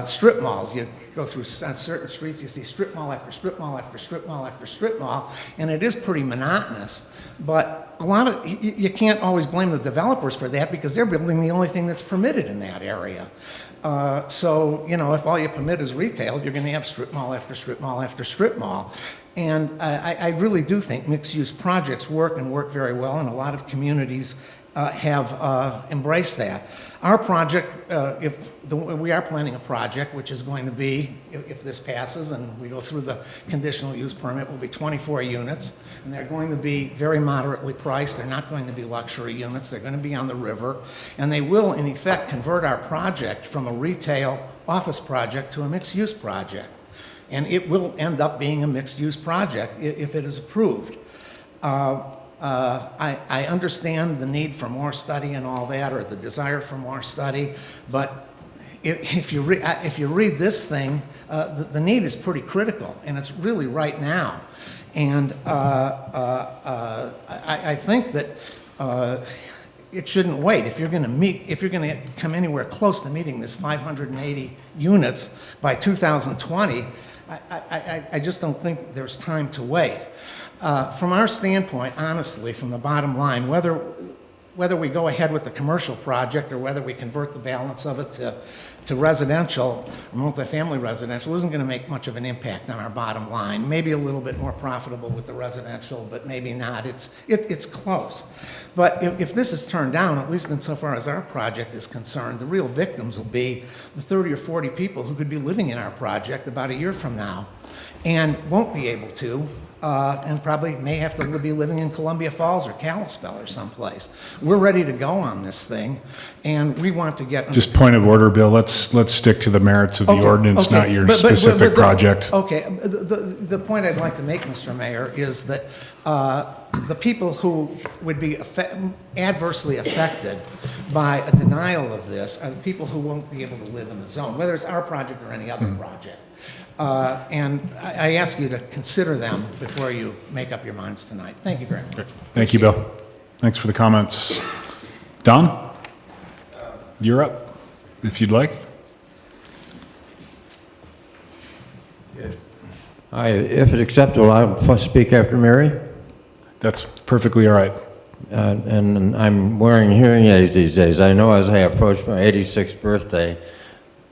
strip malls. You go through on certain streets, you see strip mall after strip mall after strip mall after strip mall, and it is pretty monotonous. But you can't always blame the developers for that because they're building the only thing that's permitted in that area. So, if all you permit is retail, you're going to have strip mall after strip mall after strip mall. And I really do think mixed-use projects work and work very well, and a lot of communities have embraced that. Our project, we are planning a project which is going to be, if this passes and we go through the conditional use permit, will be 24 units, and they're going to be very moderately priced. They're not going to be luxury units. They're going to be on the river, and they will, in effect, convert our project from a retail office project to a mixed-use project, and it will end up being a mixed-use project if it is approved. I understand the need for more study and all that, or the desire for more study, but if you read this thing, the need is pretty critical, and it's really right now. And I think that it shouldn't wait. If you're going to come anywhere close to meeting this 580 units by 2020, I just don't think there's time to wait. From our standpoint, honestly, from the bottom line, whether whether we go ahead with the commercial project or whether we convert the balance of it to residential, multifamily residential, isn't going to make much of an impact on our bottom line. Maybe a little bit more profitable with the residential, but maybe not. It's close. But if this is turned down, at least insofar as our project is concerned, the real victims will be the 30 or 40 people who could be living in our project about a year from now and won't be able to, and probably may have to be living in Columbia Falls or Kalispell or someplace. We're ready to go on this thing, and we want to get... Just point of order, Bill, let's stick to the merits of the ordinance, not your specific project. Okay, the point I'd like to make, Mr. Mayor, is that the people who would be adversely affected by a denial of this are the people who won't be able to live in the zone, whether it's our project or any other project. And I ask you to consider them before you make up your minds tonight. Thank you very much. Thank you, Bill. Thanks for the comments. Don, you're up, if you'd like. If it's acceptable, I'll speak after Mary. That's perfectly all right. And I'm wearing hearing aids these days. I know as I approach my 86th birthday,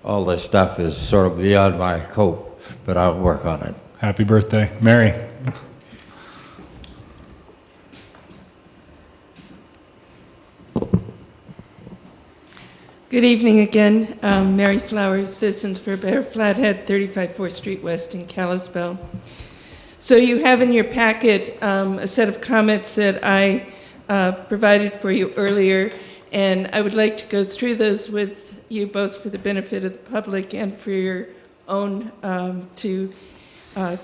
all this stuff is sort of beyond my cope, but I'll work on it. Happy birthday. Mary. Good evening again. Mary Flowers, Citizens for Bear Flathead, 35 4th Street West in Kalispell. So you have in your packet a set of comments that I provided for you earlier, and I would like to go through those with you both for the benefit of the public and for your own to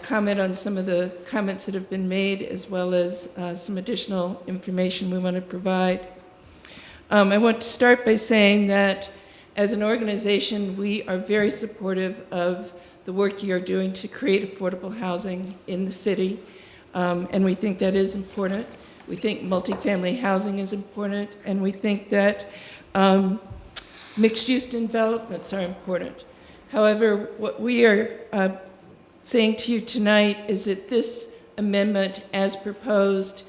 comment on some of the comments that have been made, as well as some additional information we want to provide. I want to start by saying that as an organization, we are very supportive of the work you are doing to create affordable housing in the city, and we think that is important. We think multifamily housing is important, and we think that mixed-use developments are important. However, what we are saying to you tonight is that this amendment, as proposed,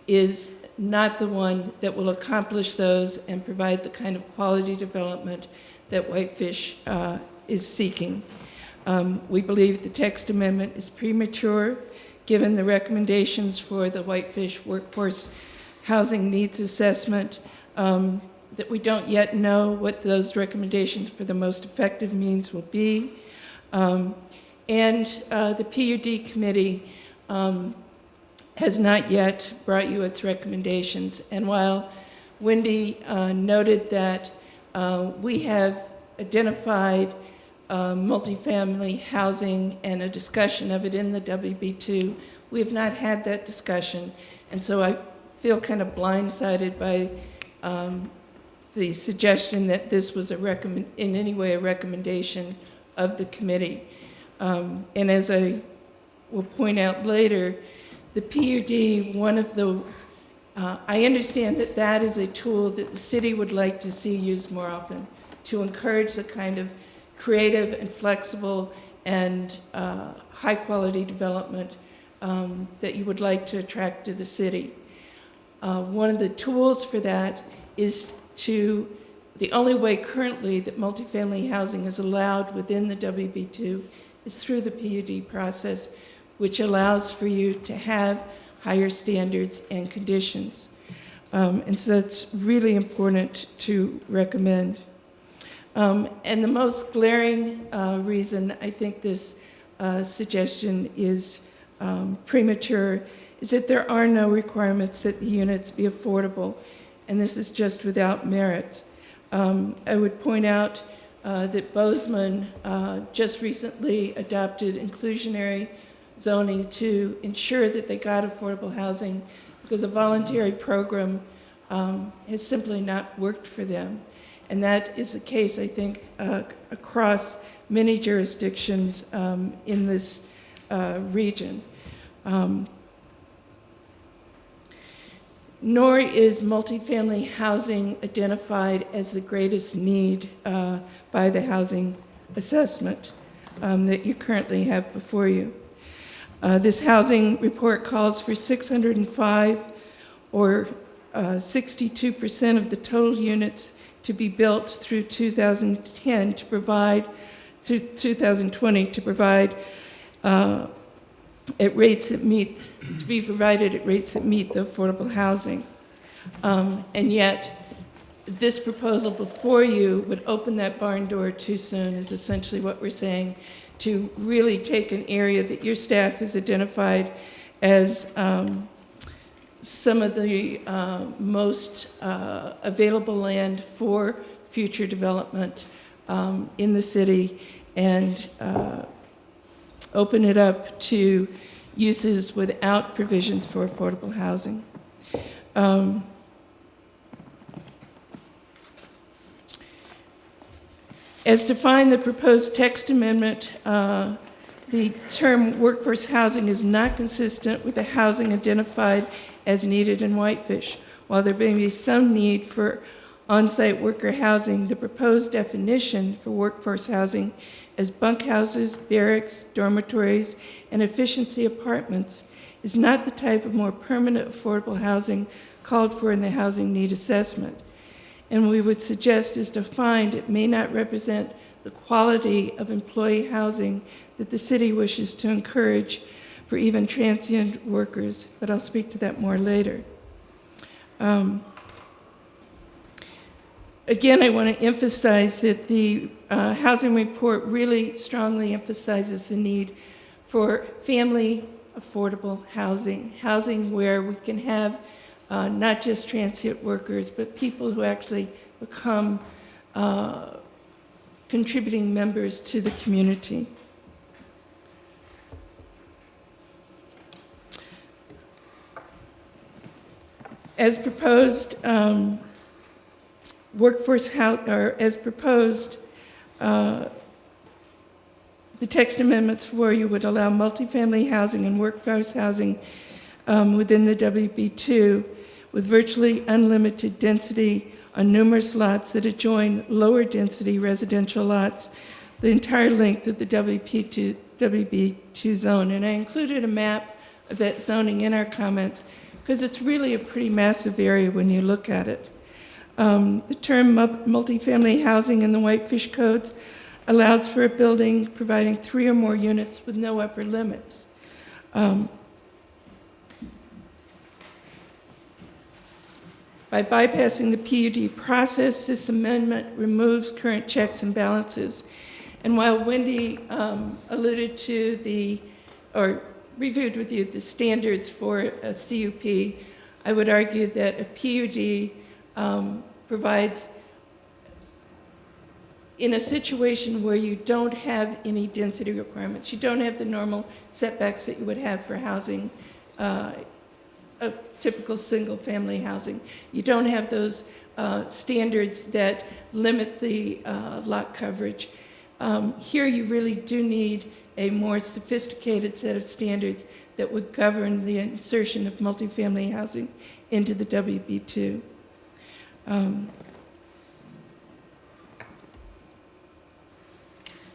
is not the one that will accomplish those and provide the kind of quality development that Whitefish is seeking. We believe the text amendment is premature, given the recommendations for the Whitefish Workforce Housing Needs Assessment, that we don't yet know what those recommendations for the most effective means will be. And the PUD committee has not yet brought you its recommendations. And while Wendy noted that we have identified multifamily housing and a discussion of it in the WB2, we have not had that discussion. And so I feel kind of blindsided by the suggestion that this was in any way a recommendation of the committee. And as I will point out later, the PUD, one of the, I understand that that is a tool that the city would like to see used more often to encourage the kind of creative and flexible and high-quality development that you would like to attract to the city. One of the tools for that is the only way currently that multifamily housing is allowed within the WB2 is through the PUD process, which allows for you to have higher standards and conditions. And so that's really important to recommend. And the most glaring reason I think this suggestion is premature is that there are no requirements that the units be affordable, and this is just without merit. I would point out that Bozeman just recently adopted inclusionary zoning to ensure that they got affordable housing because a voluntary program has simply not worked for them. And that is the case, I think, across many jurisdictions in this region. Nor is multifamily housing identified as the greatest need by the housing assessment that you currently have before you. This housing report calls for 605 or 62% of the total units to be built through 2010 to provide, through 2020 to provide at rates that meet, to be provided at rates that meet the affordable housing. And yet, this proposal before you would open that barn door too soon is essentially what we're saying, to really take an area that your staff has identified as some of the most available land for future development in the city, and open it up to uses without provisions for affordable housing. As defined in the proposed text amendment, the term workforce housing is not consistent with the housing identified as needed in Whitefish. While there may be some need for on-site worker housing, the proposed definition for workforce housing as bunkhouses, barracks, dormitories, and efficiency apartments is not the type of more permanent affordable housing called for in the housing need assessment. And we would suggest, as defined, it may not represent the quality of employee housing that the city wishes to encourage for even transient workers, but I'll speak to that more later. Again, I want to emphasize that the housing report really strongly emphasizes the need for family affordable housing, housing where we can have not just transient workers, but people who actually become contributing members to the community. As proposed, the text amendments for you would allow multifamily housing and workforce housing within the WB2 with virtually unlimited density on numerous lots that adjoin lower density residential lots, the entire length of the WB2 zone. And I included a map of that zoning in our comments because it's really a pretty massive area when you look at it. The term multifamily housing in the Whitefish codes allows for a building providing 3 or more units with no upper limits. By bypassing the PUD process, this amendment removes current checks and balances. And while Wendy alluded to or reviewed with you the standards for a CUP, I would argue that a PUD provides, in a situation where you don't have any density requirements, you don't have the normal setbacks that you would have for housing, a typical single-family housing. You don't have those standards that limit the lot coverage. Here you really do need a more sophisticated set of standards that would govern the insertion of multifamily housing into the WB2.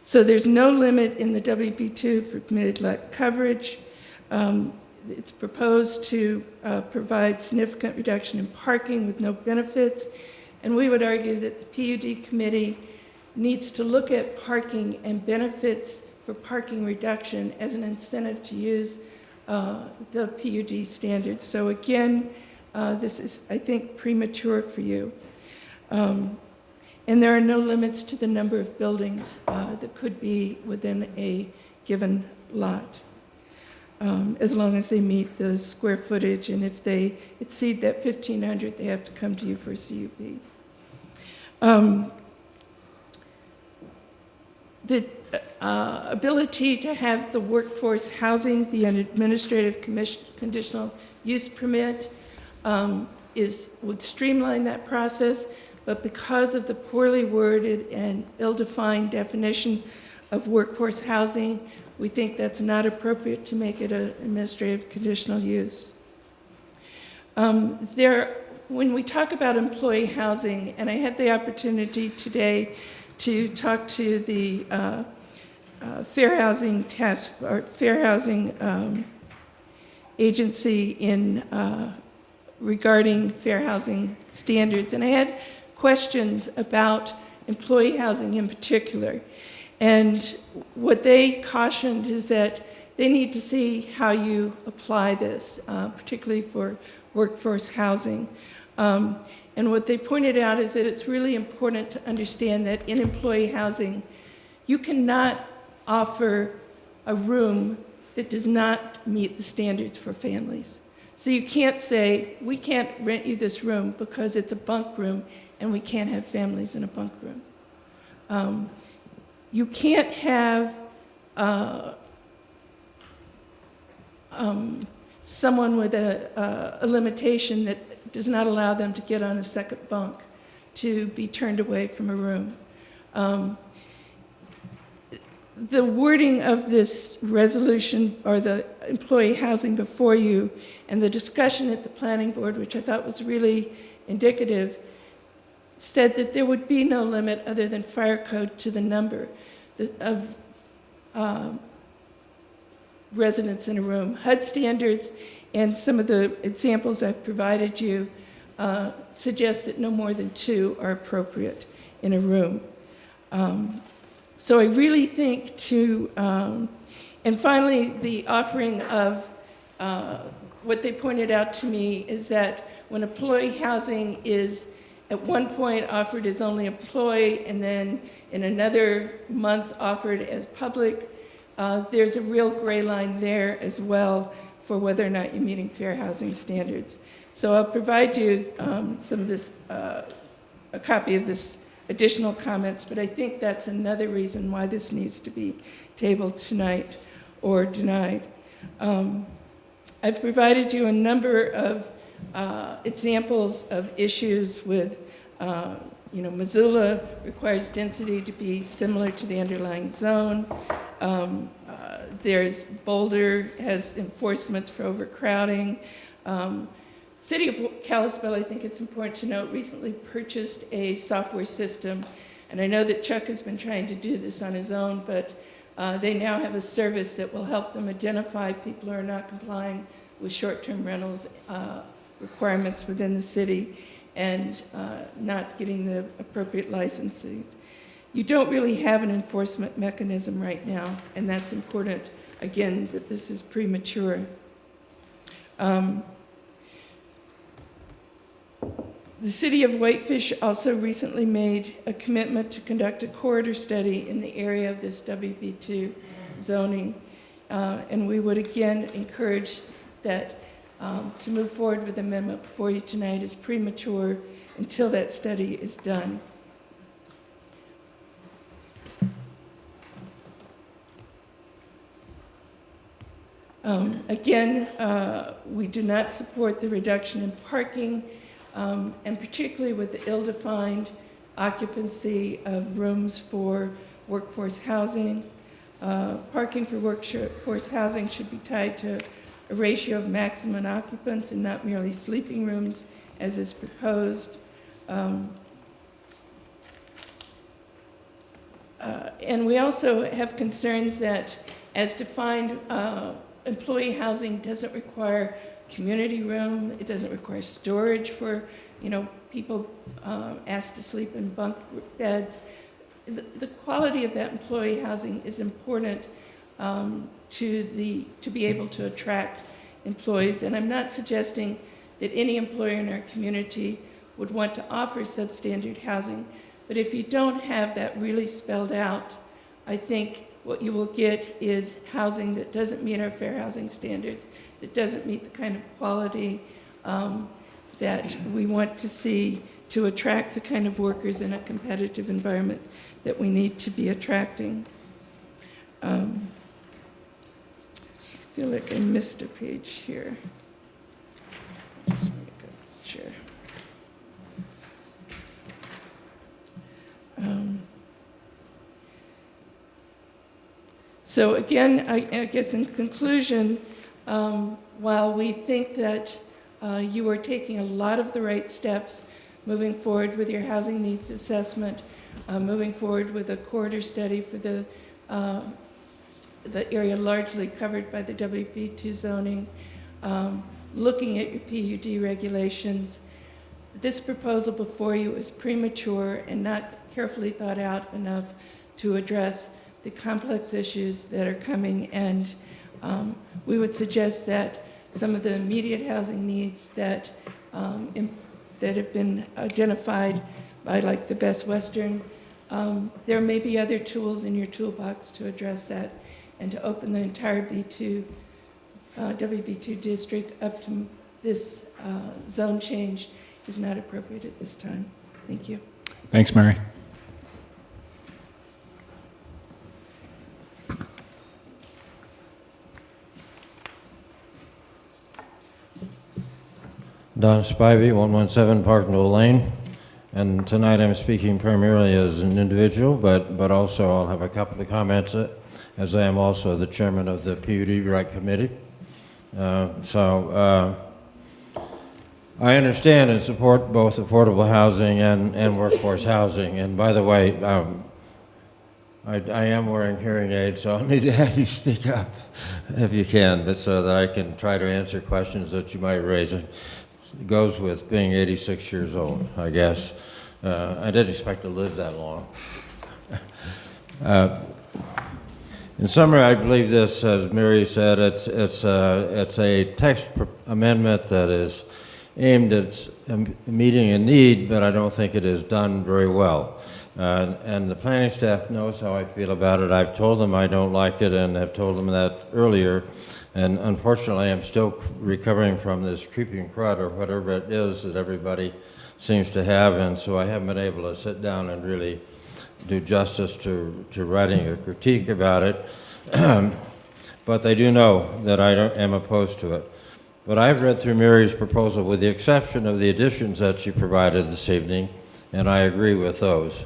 So there's no limit in the WB2 for permitted lot coverage. It's proposed to provide significant reduction in parking with no benefits. And we would argue that the PUD committee needs to look at parking and benefits for parking reduction as an incentive to use the PUD standards. So again, this is, I think, premature for you. And there are no limits to the number of buildings that could be within a given lot, as long as they meet the square footage, and if they exceed that 1,500, they have to come to you for a CUP. The ability to have the workforce housing be an administrative conditional use permit would streamline that process, but because of the poorly worded and ill-defined definition of workforce housing, we think that's not appropriate to make it an administrative conditional use. When we talk about employee housing, and I had the opportunity today to talk to the Fair Housing Agency in regarding fair housing standards. And I had questions about employee housing in particular. And what they cautioned is that they need to see how you apply this, particularly for workforce housing. And what they pointed out is that it's really important to understand that in employee housing, you cannot offer a room that does not meet the standards for families. So you can't say, we can't rent you this room because it's a bunk room and we can't have families in a bunk room. You can't have someone with a limitation that does not allow them to get on a second bunk to be turned away from a room. The wording of this resolution, or the employee housing before you, and the discussion at the planning board, which I thought was really indicative, said that there would be no limit other than fire code to the number of residents in a room. HUD standards and some of the examples I've provided you suggest that no more than 2 are appropriate in a room. So I really think and finally, the offering of what they pointed out to me is that when employee housing is at one point offered as only employee and then in another month offered as public, there's a real gray line there as well for whether or not you're meeting fair housing standards. So I'll provide you some of this, a copy of this additional comments, but I think that's another reason why this needs to be tabled tonight or denied. I've provided you a number of examples of issues with, Missoula requires density to be similar to the underlying zone. There's Boulder has enforcement for overcrowding. City of Kalispell, I think it's important to note, recently purchased a software system, and I know that Chuck has been trying to do this on his own, but they now have a service that will help them identify people who are not complying with short-term rentals requirements within the city and not getting the appropriate licenses. You don't really have an enforcement mechanism right now, and that's important, again, that this is premature. The city of Whitefish also recently made a commitment to conduct a corridor study in the area of this WB2 zoning. And we would again encourage that to move forward with the amendment before you tonight is premature until that study is done. Again, we do not support the reduction in parking, and particularly with the ill-defined occupancy of rooms for workforce housing. Parking for workforce housing should be tied to a ratio of maximum occupants and not merely sleeping rooms, as is proposed. And we also have concerns that, as defined, employee housing doesn't require community room. It doesn't require storage for, people asked to sleep in bunk beds. The quality of that employee housing is important to be able to attract employees. And I'm not suggesting that any employer in our community would want to offer substandard housing. But if you don't have that really spelled out, I think what you will get is housing that doesn't meet our fair housing standards, that doesn't meet the kind of quality that we want to see to attract the kind of workers in a competitive environment that we need to be attracting. I feel like I missed a page here. Just make sure. So again, I guess in conclusion, while we think that you are taking a lot of the right steps moving forward with your housing needs assessment, moving forward with a corridor study for the area largely covered by the WB2 zoning, looking at your PUD regulations, this proposal before you is premature and not carefully thought out enough to address the complex issues that are coming, and we would suggest that some of the immediate housing needs that that have been identified by like the Best Western, there may be other tools in your toolbox to address that, and to open the entire WB2 district up to this zone change is not appropriate at this time. Thank you. Thanks, Mary. Don Spivey, 117 Parkville Lane. And tonight I'm speaking primarily as an individual, but also I'll have a couple of comments as I am also the chairman of the PUD Right Committee. I understand and support both affordable housing and workforce housing. And by the way, I am wearing hearing aids, so I'll need to have you speak up if you can, but so that I can try to answer questions that you might raise. It goes with being 86 years old, I guess. I didn't expect to live that long. In summary, I believe this, as Mary said, it's a text amendment that is aimed at meeting a need, but I don't think it is done very well. And the planning staff knows how I feel about it. I've told them I don't like it, and have told them that earlier. And unfortunately, I'm still recovering from this creeping crud or whatever it is that everybody seems to have, and so I haven't been able to sit down and really do justice to writing a critique about it. But they do know that I am opposed to it. But I've read through Mary's proposal with the exception of the additions that she provided this evening, and I agree with those.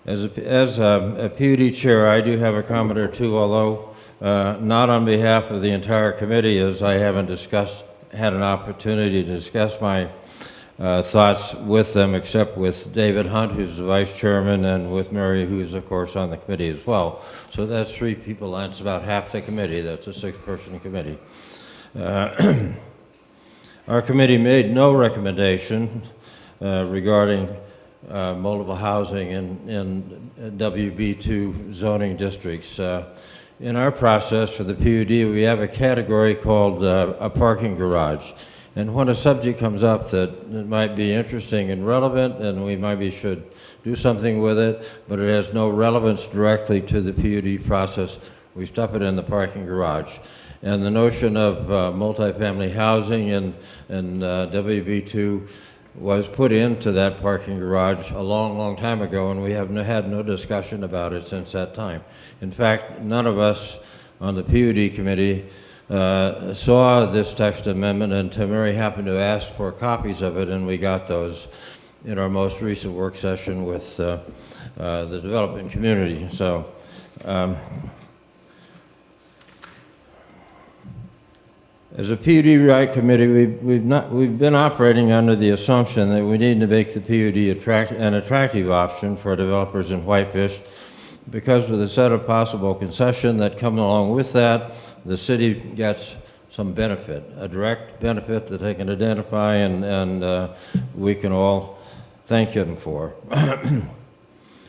As a PUD chair, I do have a comment or two, although not on behalf of the entire committee, as I haven't had an opportunity to discuss my thoughts with them, except with David Hunt, who's the vice chairman, and with Mary, who's of course on the committee as well. So that's 3 people, that's about half the committee. That's a 6-person committee. Our committee made no recommendation regarding multiple housing in WB2 zoning districts. In our process for the PUD, we have a category called a parking garage. And when a subject comes up that might be interesting and relevant, and we maybe should do something with it, but it has no relevance directly to the PUD process, we stuff it in the parking garage. And the notion of multifamily housing in WB2 was put into that parking garage a long, long time ago, and we have had no discussion about it since that time. In fact, none of us on the PUD committee saw this text amendment until Mary happened to ask for copies of it, and we got those in our most recent work session with the development community. So, as a PUD Right Committee, we've been operating under the assumption that we need to make the PUD an attractive option for developers in Whitefish, because with a set of possible concessions that come along with that, the city gets some benefit, a direct benefit that they can identify, and we can all thank them for.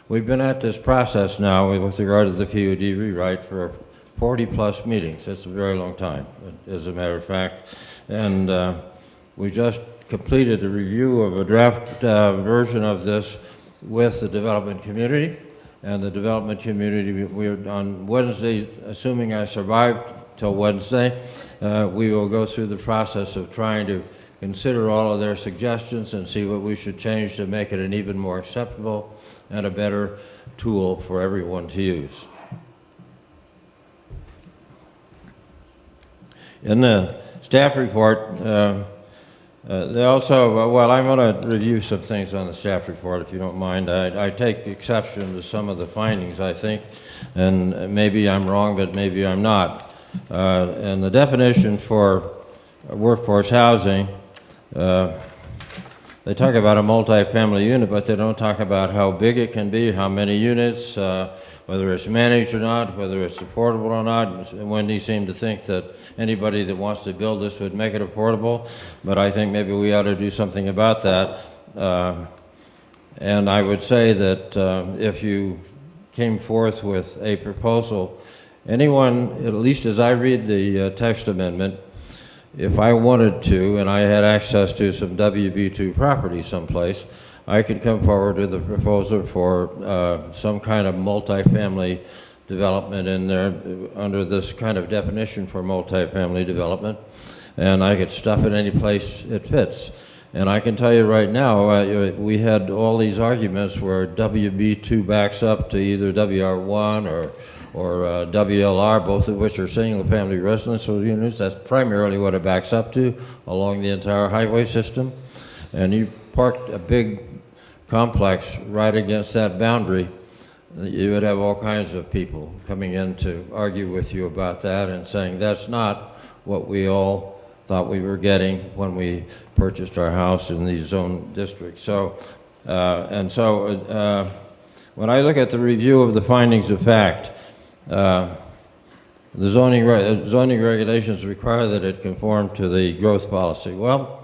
We've been at this process now with regard to the PUD rewrite for 40-plus meetings. That's a very long time, as a matter of fact. And we just completed a review of a draft version of this with the development community. And the development community, we're on Wednesday, assuming I survived till Wednesday, we will go through the process of trying to consider all of their suggestions and see what we should change to make it an even more acceptable and a better tool for everyone to use. In the staff report, they also, well, I'm going to review some things on the staff report, if you don't mind. I take exception to some of the findings, I think, and maybe I'm wrong, but maybe I'm not. And the definition for workforce housing, they talk about a multifamily unit, but they don't talk about how big it can be, how many units, whether it's managed or not, whether it's affordable or not. Wendy seemed to think that anybody that wants to build this would make it affordable, but I think maybe we ought to do something about that. And I would say that if you came forth with a proposal, anyone, at least as I read the text amendment, if I wanted to, and I had access to some WB2 property someplace, I could come forward with a proposal for some kind of multifamily development in there under this kind of definition for multifamily development, and I could stuff it any place it fits. And I can tell you right now, we had all these arguments where WB2 backs up to either WR1 or WLR, both of which are single-family residential units. That's primarily what it backs up to along the entire highway system. And you parked a big complex right against that boundary, you would have all kinds of people coming in to argue with you about that and saying that's not what we all thought we were getting when we purchased our house in these zone districts. So, when I look at the review of the findings of fact, the zoning regulations require that it conform to the growth policy. Well,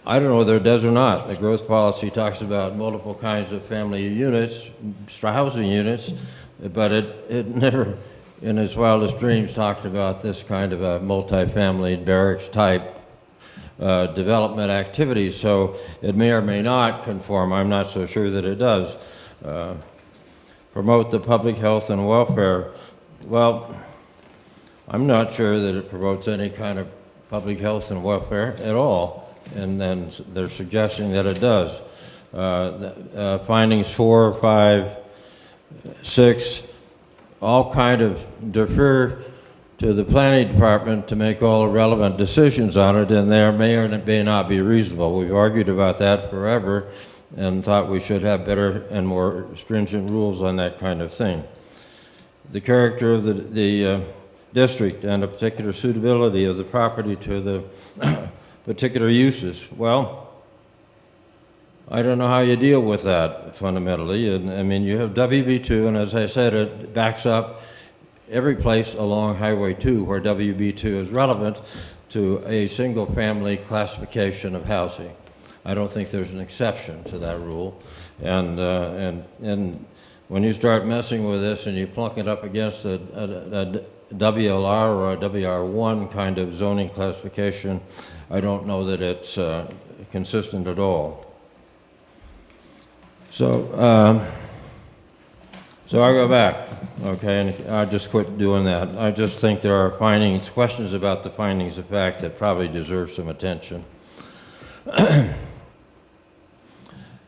I don't know whether it does or not. The growth policy talks about multiple kinds of family units, housing units, but it never, in its wildest dreams, talked about this kind of a multifamily barracks type development activity. So it may or may not conform. I'm not so sure that it does. Promote the public health and welfare. Well, I'm not sure that it promotes any kind of public health and welfare at all, and then they're suggesting that it does. Findings 4, 5, 6, all kind of defer to the planning department to make all the relevant decisions on it, and they may or may not be reasonable. We've argued about that forever and thought we should have better and more stringent rules on that kind of thing. The character of the district and the particular suitability of the property to the particular uses. Well, I don't know how you deal with that fundamentally. And I mean, you have WB2, and as I said, it backs up every place along Highway 2 where WB2 is relevant to a single family classification of housing. I don't think there's an exception to that rule. And when you start messing with this and you plunk it up against a WLR or a WR1 kind of zoning classification, I don't know that it's consistent at all. So I go back, okay, and I just quit doing that. I just think there are questions about the findings of fact that probably deserve some attention.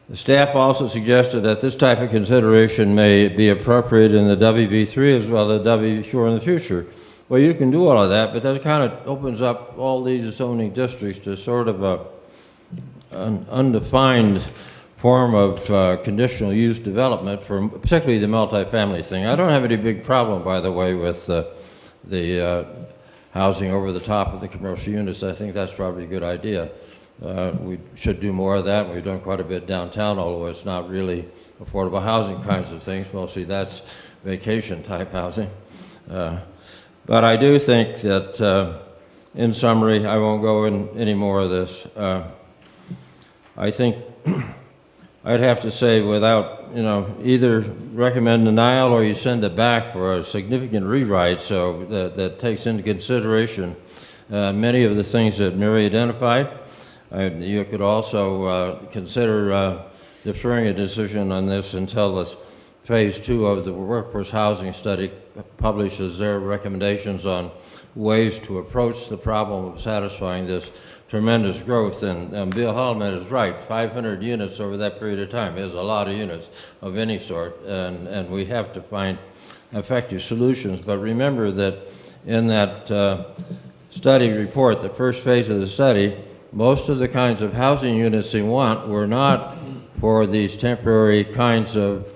The staff also suggested that this type of consideration may be appropriate in the WB3 as well as WB4 in the future. Well, you can do all of that, but that kind of opens up all these zoning districts to sort of an undefined form of conditional use development for particularly the multifamily thing. I don't have any big problem, by the way, with the housing over the top of the commercial units. I think that's probably a good idea. We should do more of that. We've done quite a bit downtown, although it's not really affordable housing kinds of things. Mostly that's vacation type housing. But I do think that, in summary, I won't go in any more of this. I think I'd have to say without, either recommend denial or you send it back for a significant rewrite so that takes into consideration many of the things that Mary identified. You could also consider deferring a decision on this until this phase 2 of the workforce housing study publishes their recommendations on ways to approach the problem of satisfying this tremendous growth. And Bill Holloman is right, 500 units over that period of time is a lot of units of any sort, and we have to find effective solutions. But remember that in that study report, the first phase of the study, most of the kinds of housing units they want were not for these temporary kinds of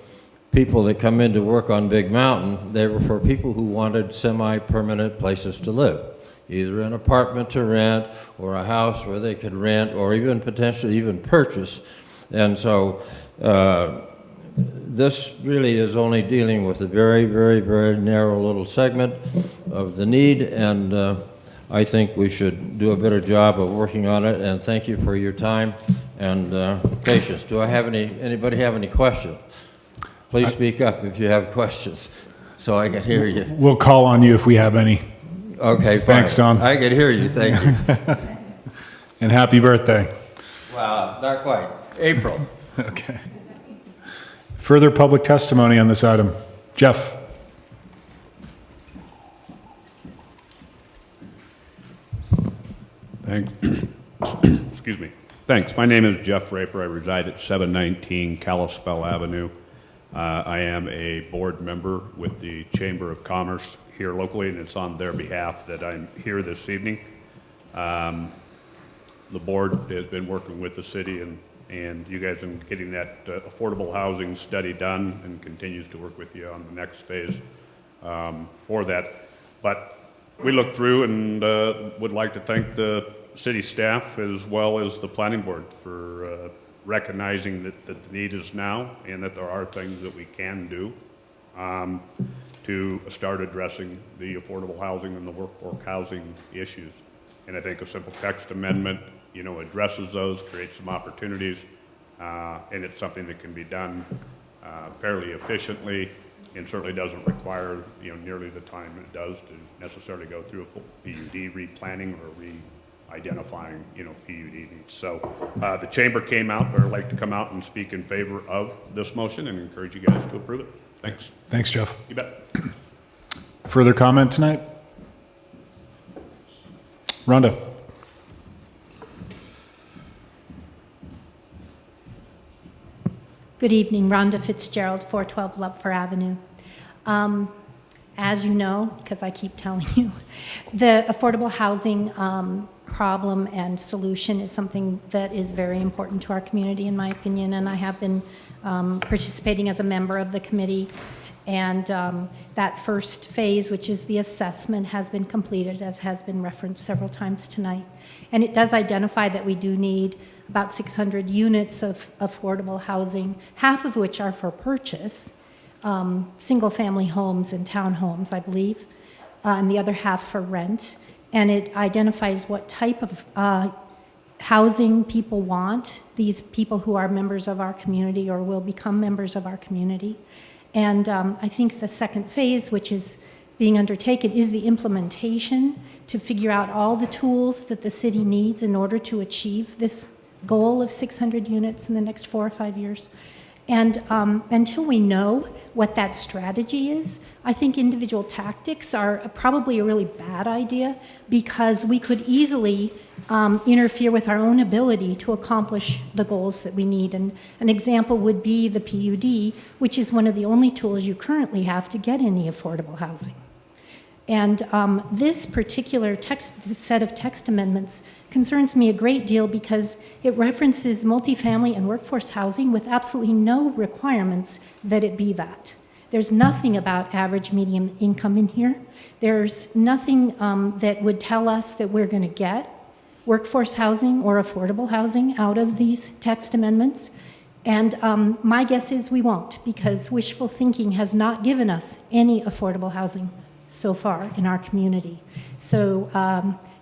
people that come in to work on Big Mountain. They were for people who wanted semi-permanent places to live, either an apartment to rent or a house where they could rent or even potentially even purchase. And so this really is only dealing with a very, very, very narrow little segment of the need, and I think we should do a better job of working on it, and thank you for your time and patience. Do I have anybody have any questions? Please speak up if you have questions, so I can hear you. We'll call on you if we have any. Okay, fine. Thanks, Don. I can hear you, thank you. And happy birthday. Well, not quite. April. Okay. Further public testimony on this item. Jeff. Thanks. Excuse me. Thanks. My name is Jeff Raper. I reside at 719 Kalispell Avenue. I am a board member with the Chamber of Commerce here locally, and it's on their behalf that I'm here this evening. The board has been working with the city and you guys in getting that affordable housing study done, and continues to work with you on the next phase for that. But we looked through and would like to thank the city staff as well as the planning board for recognizing that the need is now and that there are things that we can do to start addressing the affordable housing and the workforce housing issues. And I think a simple text amendment, you know, addresses those, creates some opportunities, and it's something that can be done fairly efficiently, and certainly doesn't require, you know, nearly the time it does to necessarily go through a full PUD replanning or re-identifying, you know, PUD needs. So the chamber came out, or like to come out and speak in favor of this motion, and encourage you guys to approve it. Thanks. Thanks, Jeff. You bet. Further comment tonight? Rhonda. Good evening, Rhonda Fitzgerald, 412 Lupfer Avenue. As you know, because I keep telling you, the affordable housing problem and solution is something that is very important to our community, in my opinion, and I have been participating as a member of the committee. And that first phase, which is the assessment, has been completed, as has been referenced several times tonight. And it does identify that we do need about 600 units of affordable housing, half of which are for purchase, single-family homes and townhomes, I believe, and the other half for rent. And it identifies what type of housing people want, these people who are members of our community or will become members of our community. And I think the second phase, which is being undertaken, is the implementation to figure out all the tools that the city needs in order to achieve this goal of 600 units in the next 4 or 5 years. And until we know what that strategy is, I think individual tactics are probably a really bad idea, because we could easily interfere with our own ability to accomplish the goals that we need. And an example would be the PUD, which is one of the only tools you currently have to get any affordable housing. And this particular set of text amendments concerns me a great deal, because it references multifamily and workforce housing with absolutely no requirements that it be that. There's nothing about average median income in here. There's nothing that would tell us that we're going to get workforce housing or affordable housing out of these text amendments. And my guess is we won't, because wishful thinking has not given us any affordable housing so far in our community. So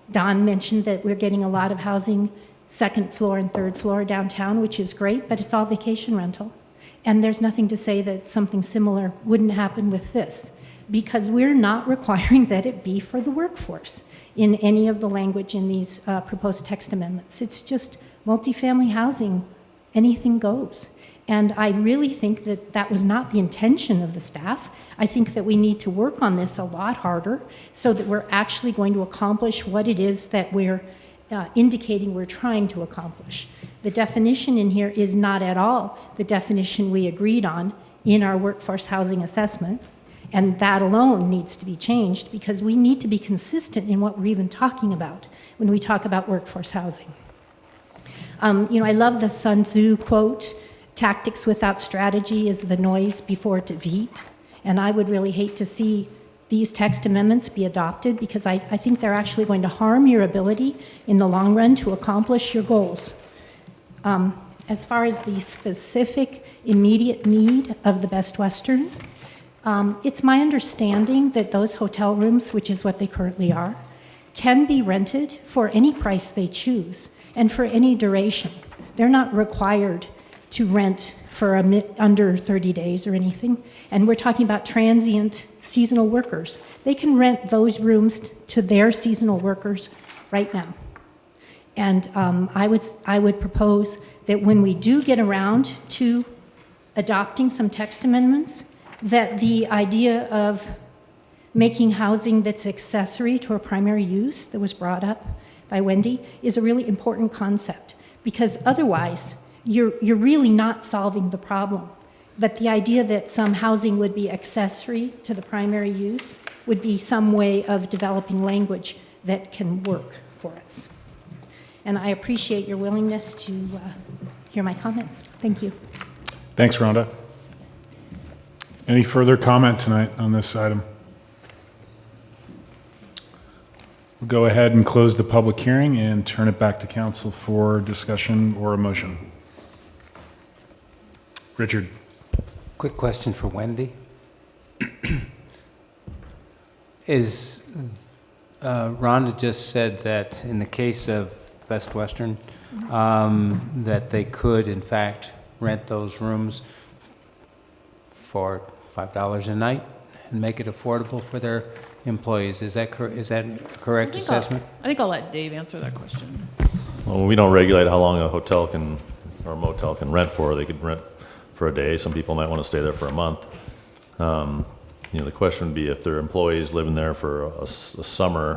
Don mentioned that we're getting a lot of housing, second floor and third floor downtown, which is great, but it's all vacation rental. And there's nothing to say that something similar wouldn't happen with this, because we're not requiring that it be for the workforce in any of the language in these proposed text amendments. It's just multifamily housing, anything goes. And I really think that that was not the intention of the staff. I think that we need to work on this a lot harder so that we're actually going to accomplish what it is that we're indicating we're trying to accomplish. The definition in here is not at all the definition we agreed on in our workforce housing assessment. And that alone needs to be changed, because we need to be consistent in what we're even talking about when we talk about workforce housing. You know, I love the Sun Tzu quote, "Tactics without strategy is the noise before defeat." And I would really hate to see these text amendments be adopted, because I think they're actually going to harm your ability in the long run to accomplish your goals. As far as the specific immediate need of the Best Western, it's my understanding that those hotel rooms, which is what they currently are, can be rented for any price they choose and for any duration. They're not required to rent for under 30 days or anything. And we're talking about transient seasonal workers. They can rent those rooms to their seasonal workers right now. And I would propose that when we do get around to adopting some text amendments, that the idea of making housing that's accessory to a primary use that was brought up by Wendy is a really important concept, because otherwise you're really not solving the problem. But the idea that some housing would be accessory to the primary use would be some way of developing language that can work for us. And I appreciate your willingness to hear my comments. Thank you. Thanks, Rhonda. Any further comment tonight on this item? We'll go ahead and close the public hearing and turn it back to council for discussion or a motion. Richard. Quick question for Wendy. Rhonda just said that in the case of Best Western, that they could, in fact, rent those rooms for $5 a night and make it affordable for their employees. Is that a correct assessment? I think I'll let Dave answer that question. Well, we don't regulate how long a hotel can, or a motel can rent for. They could rent for a day. Some people might want to stay there for a month. The question would be if their employees living there for a summer.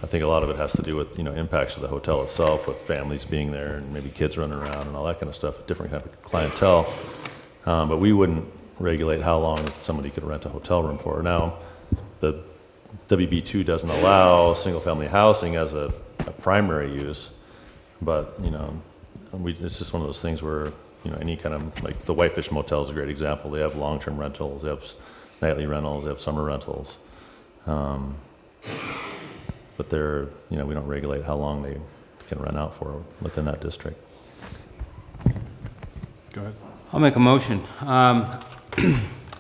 I think a lot of it has to do with, impacts of the hotel itself, with families being there and maybe kids running around and all that kind of stuff, different kind of clientele. But we wouldn't regulate how long somebody could rent a hotel room for. Now, the WB2 doesn't allow single-family housing as a primary use, but, it's just one of those things where, any kind of, like the Whitefish Motel is a great example. They have long-term rentals, they have nightly rentals, they have summer rentals. But they're, we don't regulate how long they can rent out for within that district. Go ahead. I'll make a motion. I'm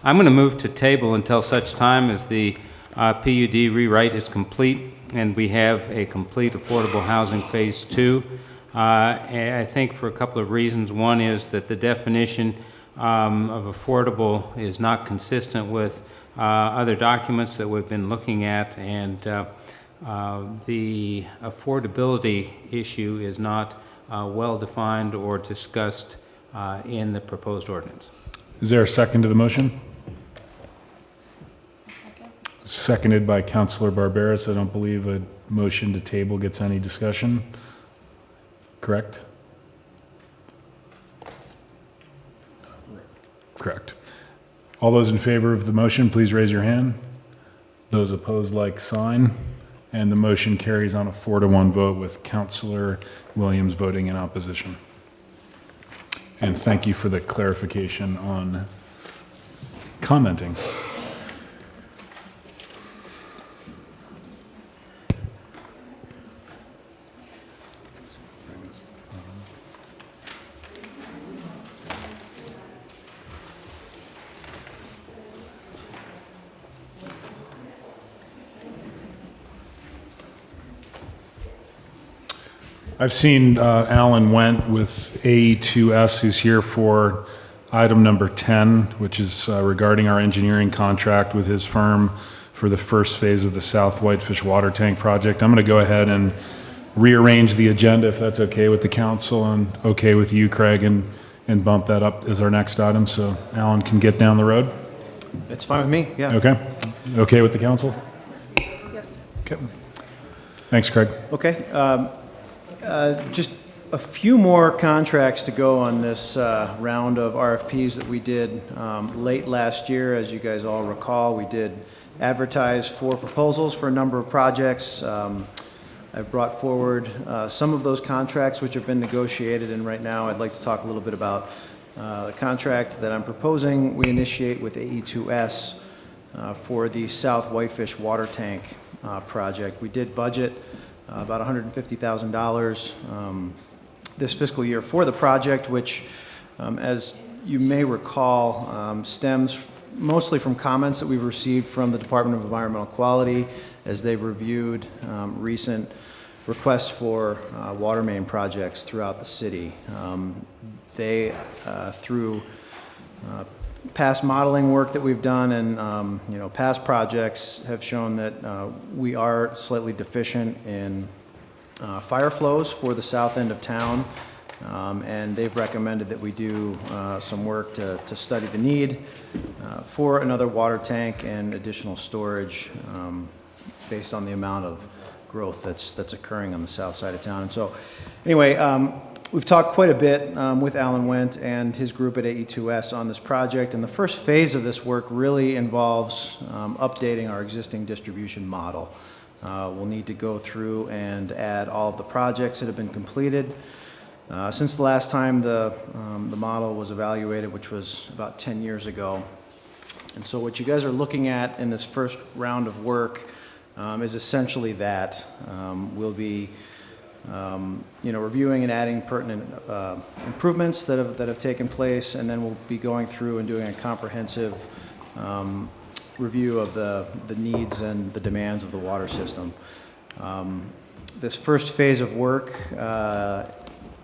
going to move to table until such time as the PUD rewrite is complete and we have a complete affordable housing phase 2. I think for a couple of reasons. One is that the definition of affordable is not consistent with other documents that we've been looking at, and the affordability issue is not well defined or discussed in the proposed ordinance. Is there a second to the motion? Second. Seconded by Councilor Barberis. I don't believe a motion to table gets any discussion. Correct? Correct. All those in favor of the motion, please raise your hand. Those opposed, like sign. And the motion carries on a 4-1 vote with Councilor Williams voting in opposition. And thank you for the clarification on commenting. I've seen Alan Went with AE2S, who's here for item number 10, which is regarding our engineering contract with his firm for the first phase of the South Whitefish water tank project. I'm going to go ahead and rearrange the agenda, if that's okay with the council and okay with you, Craig, and bump that up as our next item so Alan can get down the road. It's fine with me, yeah. Okay. Okay with the council? Yes. Okay. Thanks, Craig. Okay. Just a few more contracts to go on this round of RFPs that we did late last year. As you guys all recall, we did advertise for proposals for a number of projects. I've brought forward some of those contracts which have been negotiated, and right now I'd like to talk a little bit about the contract that I'm proposing we initiate with AE2S for the South Whitefish water tank project. We did budget about $150,000 this fiscal year for the project, which, as you may recall, stems mostly from comments that we've received from the Department of Environmental Quality as they've reviewed recent requests for water main projects throughout the city. They, through past modeling work that we've done and past projects, have shown that we are slightly deficient in fire flows for the south end of town. And they've recommended that we do some work to study the need for another water tank and additional storage based on the amount of growth that's occurring on the south side of town. And so, anyway, we've talked quite a bit with Alan Wendt and his group at AE2S on this project, and the first phase of this work really involves updating our existing distribution model. We'll need to go through and add all of the projects that have been completed since the last time the model was evaluated, which was about 10 years ago. And so what you guys are looking at in this first round of work is essentially that. We'll be reviewing and adding pertinent improvements that have taken place, and then we'll be going through and doing a comprehensive review of the needs and the demands of the water system. This first phase of work,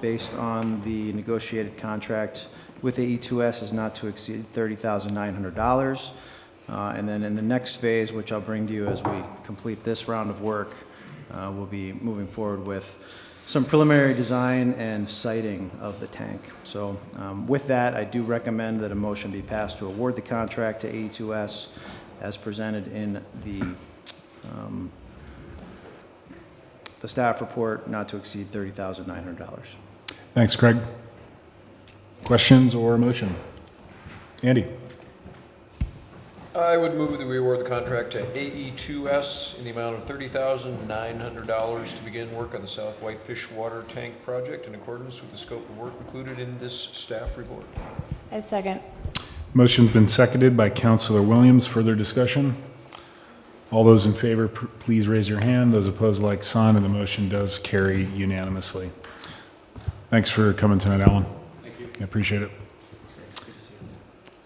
based on the negotiated contract with AE2S, is not to exceed $30,900. And then in the next phase, which I'll bring to you as we complete this round of work, we'll be moving forward with some preliminary design and siting of the tank. So with that, I do recommend that a motion be passed to award the contract to AE2S as presented in the staff report, not to exceed $30,900. Thanks, Craig. Questions or motion? Andy? I would move that we award the contract to AE2S in the amount of $30,900 to begin work on the South Whitefish Water Tank Project in accordance with the scope of work included in this staff report. I second. Motion's been seconded by Councilor Williams. Further discussion? All those in favor, please raise your hand. Those opposed, like sign, and the motion does carry unanimously. Thanks for coming tonight, Alan. Thank you. I appreciate it.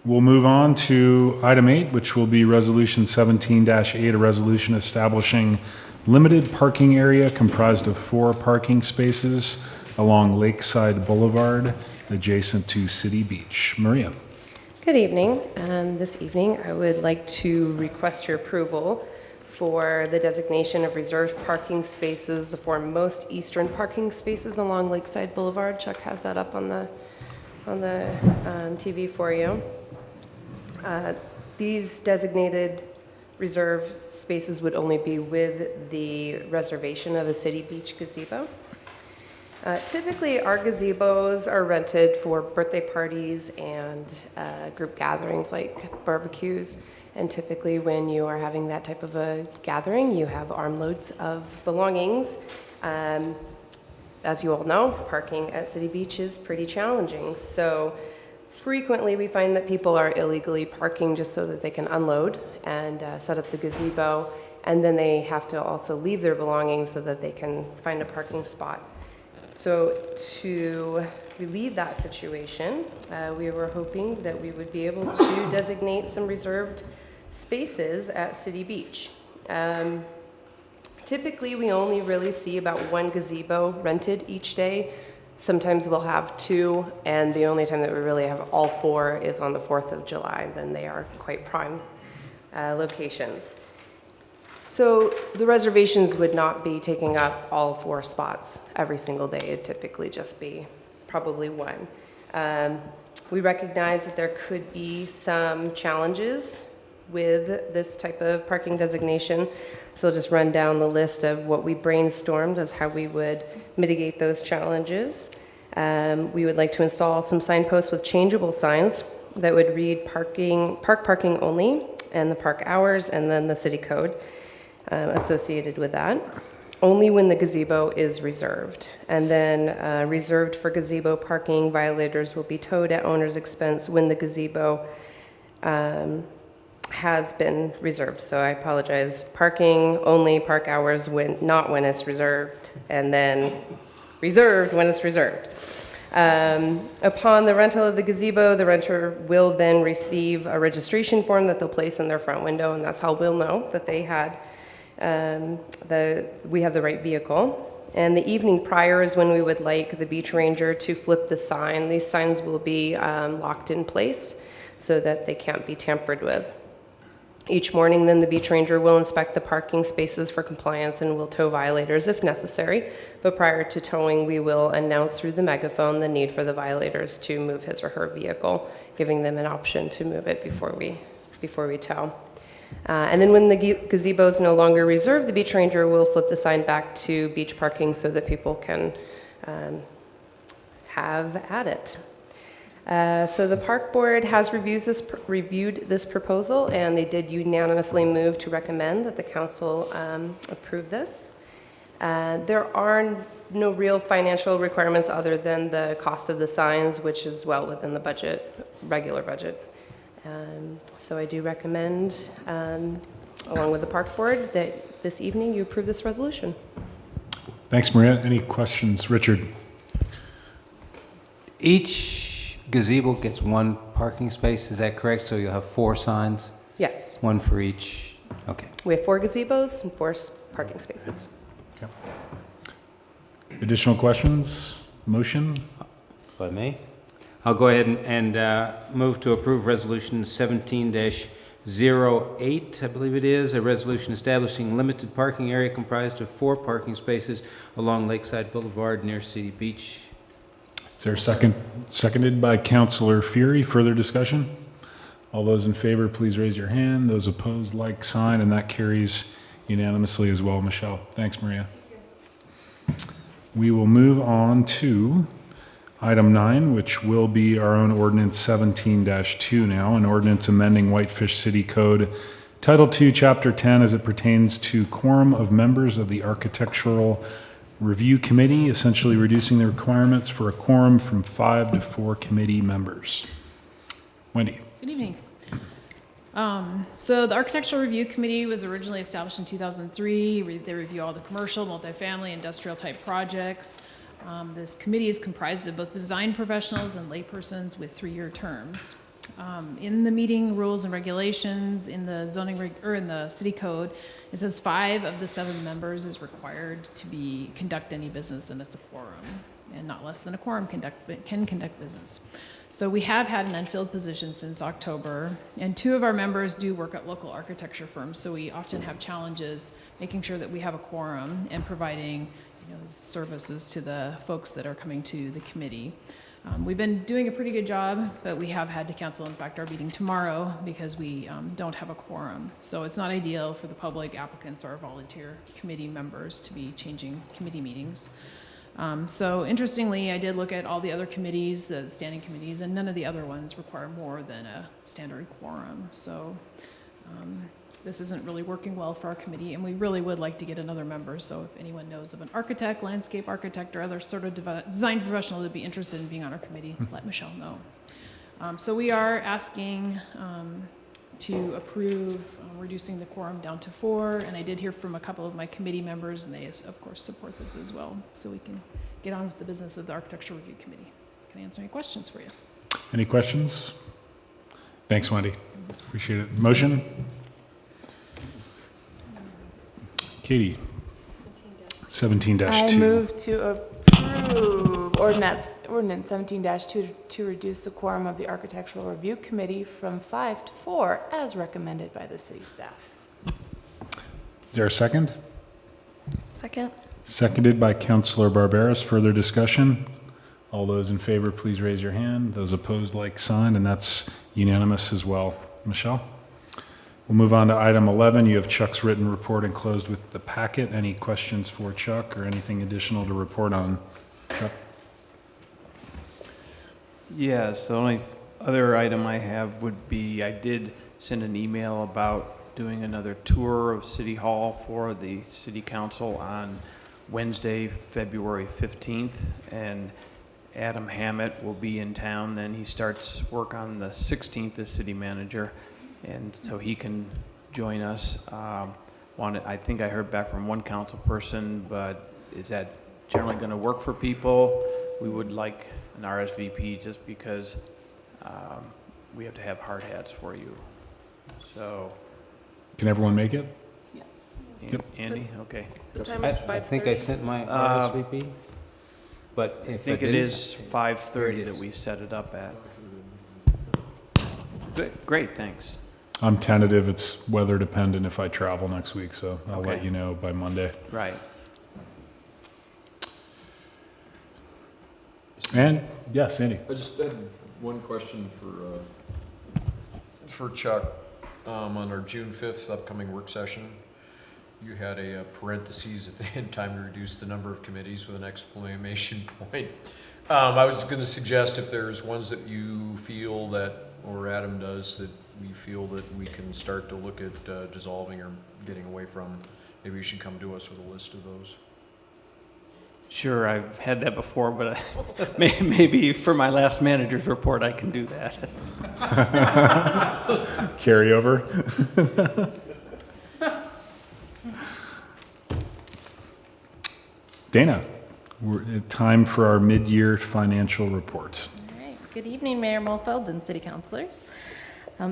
We'll move on to item 8, which will be Resolution 17-8, a resolution establishing limited parking area comprised of 4 parking spaces along Lakeside Boulevard adjacent to City Beach. Maria. Good evening. This evening, I would like to request your approval for the designation of reserved parking spaces for most eastern parking spaces along Lakeside Boulevard. Chuck has that up on the TV for you. These designated reserved spaces would only be with the reservation of a City Beach gazebo. Typically, our gazebos are rented for birthday parties and group gatherings like barbecues. And typically, when you are having that type of a gathering, you have armloads of belongings. As you all know, parking at City Beach is pretty challenging. So frequently, we find that people are illegally parking just so that they can unload and set up the gazebo. And then they have to also leave their belongings so that they can find a parking spot. So to relieve that situation, we were hoping that we would be able to designate some reserved spaces at City Beach. Typically, we only really see about 1 gazebo rented each day. Sometimes we'll have 2, and the only time that we really have all 4 is on the 4th of July. Then they are quite prime locations. So the reservations would not be taking up all 4 spots every single day. It'd typically just be probably 1. We recognize that there could be some challenges with this type of parking designation. So I'll just run down the list of what we brainstormed as how we would mitigate those challenges. We would like to install some signposts with changeable signs that would read park parking only, and the park hours, and then the city code associated with that. Only when the gazebo is reserved. And then reserved for gazebo parking, violators will be towed at owner's expense when the gazebo has been reserved. So I apologize. Parking only, park hours when not when it's reserved, and then reserved when it's reserved. Upon the rental of the gazebo, the renter will then receive a registration form that they'll place in their front window, and that's how we'll know that they had we have the right vehicle. And the evening prior is when we would like the beach ranger to flip the sign. These signs will be locked in place so that they can't be tampered with. Each morning, then, the beach ranger will inspect the parking spaces for compliance and will tow violators if necessary. But prior to towing, we will announce through the megaphone the need for the violators to move his or her vehicle, giving them an option to move it before we tow. And then when the gazebo is no longer reserved, the beach ranger will flip the sign back to beach parking so that people can have at it. So the park board has reviewed this proposal, and they did unanimously move to recommend that the council approve this. There are no real financial requirements other than the cost of the signs, which is well within the budget, regular budget. So I do recommend, along with the park board, that this evening you approve this resolution. Thanks, Maria. Any questions? Richard? Each gazebo gets one parking space, is that correct? So you'll have 4 signs? Yes. One for each, okay. We have 4 gazebos and 4 parking spaces. Okay. Additional questions? Motion? If I may? I'll go ahead and move to approve Resolution 17-08, I believe it is, a resolution establishing limited parking area comprised of 4 parking spaces along Lakeside Boulevard near City Beach. Is there a second? Seconded by Councilor Fury. Further discussion? All those in favor, please raise your hand. Those opposed, like sign, and that carries unanimously as well. Michelle. Thanks, Maria. We will move on to Item 9, which will be our own Ordinance 17-2 now, an ordinance amending Whitefish City Code, Title 2, Chapter 10, as it pertains to quorum of members of the Architectural Review Committee, essentially reducing the requirements for a quorum from 5 to 4 committee members. Wendy. Good evening. So the Architectural Review Committee was originally established in 2003. They review all the commercial, multifamily, industrial type projects. This committee is comprised of both design professionals and laypersons with 3-year terms. In the meeting rules and regulations, in the in the city code, it says 5 of the 7 members is required to conduct any business, and it's a quorum, and not less than a quorum can conduct business. So we have had an unfilled position since October, and 2 of our members do work at local architecture firms, so we often have challenges making sure that we have a quorum and providing services to the folks that are coming to the committee. We've been doing a pretty good job, but we have had to cancel, in fact, our meeting tomorrow because we don't have a quorum. So it's not ideal for the public, applicants, or volunteer committee members to be changing committee meetings. So interestingly, I did look at all the other committees, the standing committees, and none of the other ones require more than a standard quorum. So this isn't really working well for our committee, and we really would like to get another member. So if anyone knows of an architect, landscape architect, or other sort of design professional that'd be interested in being on our committee, let Michelle know. So we are asking to approve reducing the quorum down to 4, and I did hear from a couple of my committee members, and they, of course, support this as well, so we can get on with the business of the Architectural Review Committee. Can I answer any questions for you? Any questions? Thanks, Wendy. Appreciate it. Motion? Katie. 17-2. I move to approve ordinance 17-2 to reduce the quorum of the Architectural Review Committee from 5 to 4 as recommended by the city staff. Is there a second? Second. Seconded by Councilor Barberis. Further discussion? All those in favor, please raise your hand. Those opposed, like sign, and that's unanimous as well. Michelle? We'll move on to item 11. You have Chuck's written report enclosed with the packet. Any questions for Chuck or anything additional to report on? Chuck? Yes, the only other item I have would be, I did send an email about doing another tour of City Hall for the City Council on Wednesday, February 15th, and Adam Hammett will be in town. Then he starts work on the 16th as city manager, and so he can join us. I think I heard back from one council person, but is that generally going to work for people, we would like an RSVP just because we have to have hard hats for you. So, Can everyone make it? Yes. Yep. Andy, okay. The time is I think I sent my Uh, RSVP, but I if think I it didn't- is 5:30 that we set it up at. Good, great, thanks. I'm tentative. It's weather dependent if I travel next week, so I'll let Okay. you know by Monday. Right. And, yes, Andy. I just had one question for Chuck. On our June 5th upcoming work session, you had a parentheses at the end, time to reduce the number of committees with an exclamation point. I was going to suggest if there's ones that you feel that, or Adam does, that we feel that we can start to look at dissolving or getting away from, maybe you should come to us with a list of those. Sure, I've had that before, but maybe for my last manager's report, I can do that. Carryover. Dana, time for our mid-year financial report. All right. Good evening, Mayor Mulfeld and City Councilors.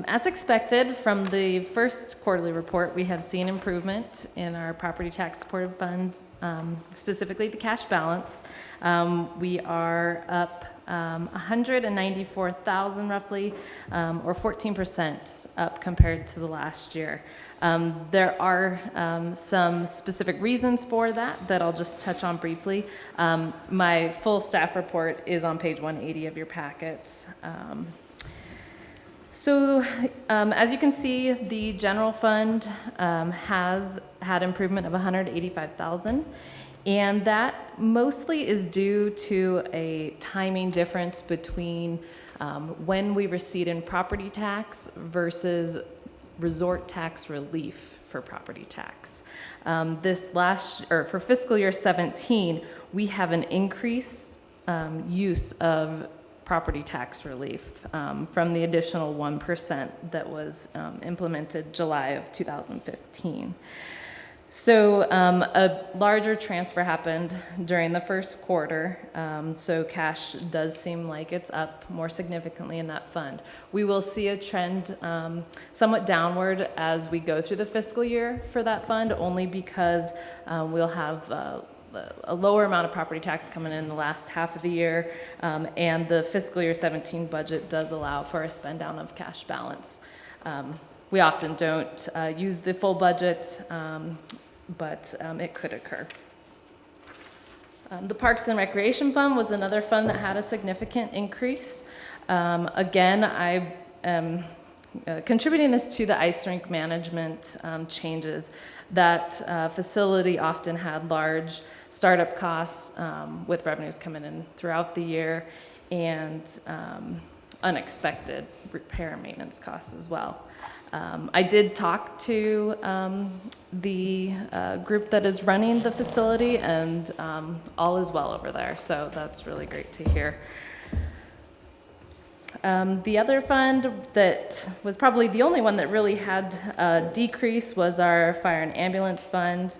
As expected, from the first quarterly report, we have seen improvement in our property tax supported funds, specifically the cash balance. We are up 194,000 roughly, or 14% up compared to the last year. There are some specific reasons for that I'll just touch on briefly. My full staff report is on page 180 of your packets. So as you can see, the general fund has had improvement of 185,000, and that mostly is due to a timing difference between when we receipt in property tax versus resort tax relief for property tax. For fiscal year 17, we have an increased use of property tax relief from the additional 1% that was implemented July of 2015. So a larger transfer happened during the first quarter, so cash does seem like it's up more significantly in that fund. We will see a trend somewhat downward as we go through the fiscal year for that fund, only because we'll have a lower amount of property tax coming in the last half of the year, and the fiscal year 17 budget does allow for a spend down of cash balance. We often don't use the full budget, but it could occur. The Parks and Recreation Fund was another fund that had a significant increase. Again, I am contributing this to the ice rink management changes. That facility often had large startup costs with revenues coming in throughout the year, and unexpected repair and maintenance costs as well. I did talk to the group that is running the facility, and all is well over there, so that's really great to hear. The other fund that was probably the only one that really had a decrease was our fire and ambulance fund.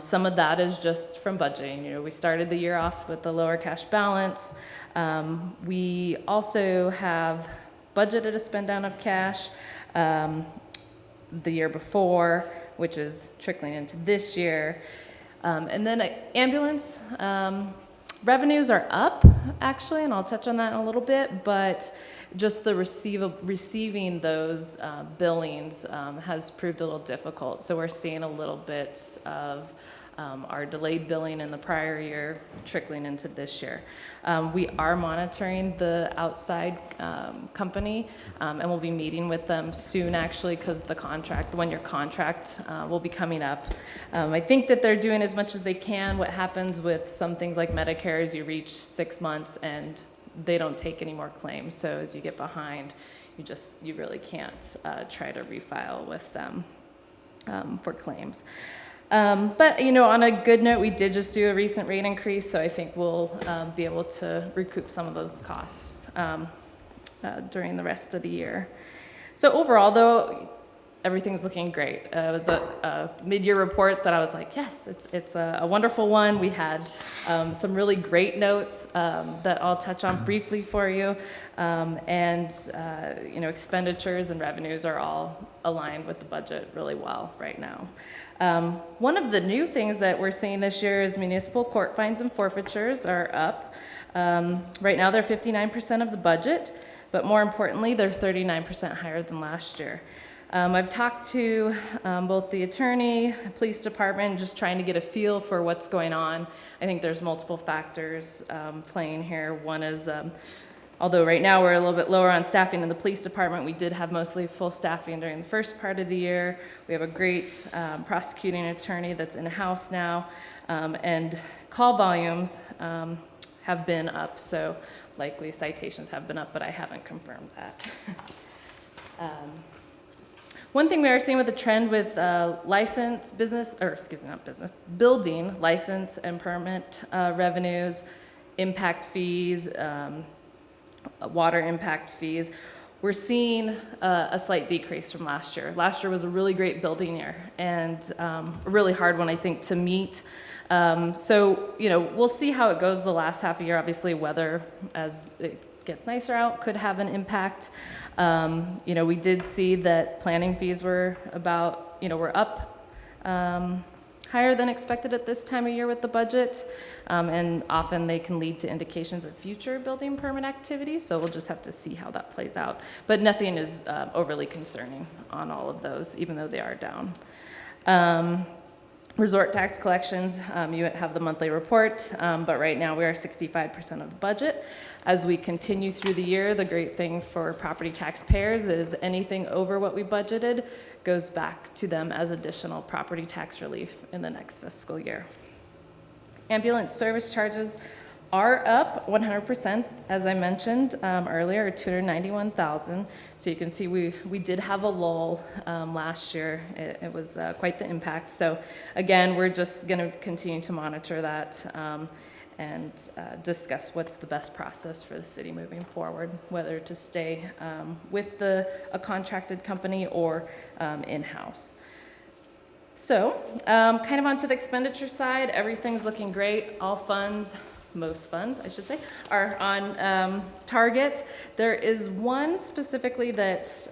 Some of that is just from budgeting. You know, we started the year off with a lower cash balance. We also have budgeted a spend down of cash the year before, which is trickling into this year. And then ambulance revenues are up, actually, and I'll touch on that in a little bit, but just the receiving those billings has proved a little difficult. So we're seeing a little bit of our delayed billing in the prior year trickling into this year. We are monitoring the outside company, and we'll be meeting with them soon, actually, because the one-year contract will be coming up. I think that they're doing as much as they can. What happens with some things like Medicare is you reach 6 months and they don't take any more claims. So as you get behind, you really can't try to refile with them for claims. But, you know, on a good note, we did just do a recent rate increase, so I think we'll be able to recoup some of those costs during the rest of the year. So overall, though, everything's looking great. It was a mid-year report that I was like, yes, it's a wonderful one. We had some really great notes that I'll touch on briefly for you. Expenditures and revenues are all aligned with the budget really well right now. One of the new things that we're seeing this year is municipal court fines and forfeitures are up. Right now they're 59% of the budget, but more importantly, they're 39% higher than last year. I've talked to both the attorney, police department, just trying to get a feel for what's going on. I think there's multiple factors playing here. One is, although right now we're a little bit lower on staffing in the police department, we did have mostly full staffing during the first part of the year. We have a great prosecuting attorney that's in-house now, and call volumes have been up, so likely citations have been up, but I haven't confirmed that. One thing we are seeing with the trend with building license and permit revenues, impact fees, water impact fees, we're seeing a slight decrease from last year. Last year was a really great building year and a really hard one, I think, to meet. We'll see how it goes the last half of the year. Obviously, weather, as it gets nicer out, could have an impact. We did see that planning fees were were up higher than expected at this time of year with the budget, and often they can lead to indications of future building permit activities, so we'll just have to see how that plays out. But nothing is overly concerning on all of those, even though they are down. Resort tax collections, you have the monthly report, but right now we are 65% of the budget. As we continue through the year, the great thing for property taxpayers is anything over what we budgeted goes back to them as additional property tax relief in the next fiscal year. Ambulance service charges are up 100%, as I mentioned earlier, $291,000. So you can see we did have a lull last year. It was quite the impact. So again, we're just going to continue to monitor that and discuss what's the best process for the city moving forward, whether to stay with a contracted company or in-house. So kind of onto the expenditure side, everything's looking great. All funds, most funds, I should say, are on target. There is one specifically that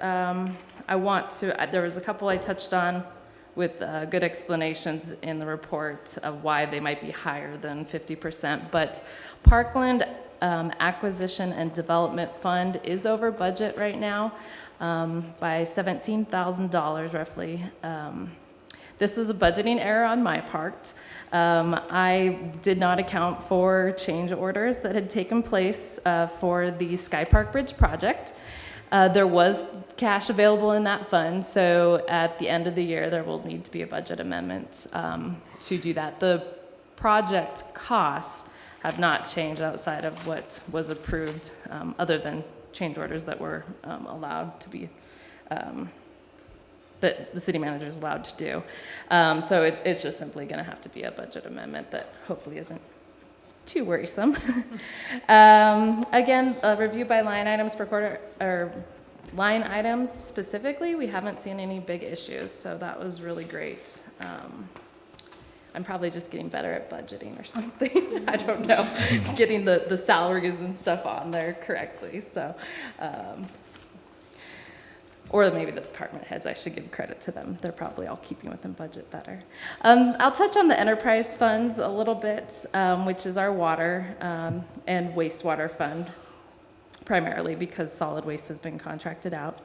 there was a couple I touched on with good explanations in the report of why they might be higher than 50%, but Parkland Acquisition and Development Fund is over budget right now by $17,000 roughly. This was a budgeting error on my part. I did not account for change orders that had taken place for the Sky Park Bridge project. There was cash available in that fund, so at the end of the year, there will need to be a budget amendment to do that. The project costs have not changed outside of what was approved, other than change orders that were allowed to be that the city manager is allowed to do. So it's just simply going to have to be a budget amendment that hopefully isn't too worrisome. Again, a review by line items per quarter, or line items specifically, we haven't seen any big issues, so that was really great. I'm probably just getting better at budgeting or something. I don't know, getting the salaries and stuff on there correctly. So. Or maybe the department heads, I should give credit to them. They're probably all keeping within budget better. I'll touch on the enterprise funds a little bit, which is our water and wastewater fund, primarily because solid waste has been contracted out.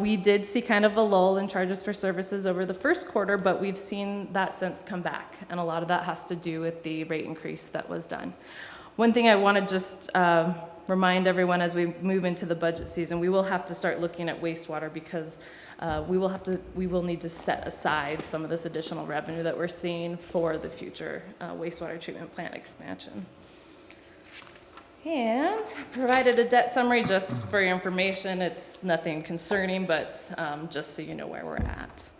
We did see kind of a lull in charges for services over the first quarter, but we've seen that since come back, and a lot of that has to do with the rate increase that was done. One thing I want to just remind everyone as we move into the budget season, we will have to start looking at wastewater because we will need to set aside some of this additional revenue that we're seeing for the future wastewater treatment plant expansion. And provided a debt summary just for your information. It's nothing concerning, but just so you know where we're at.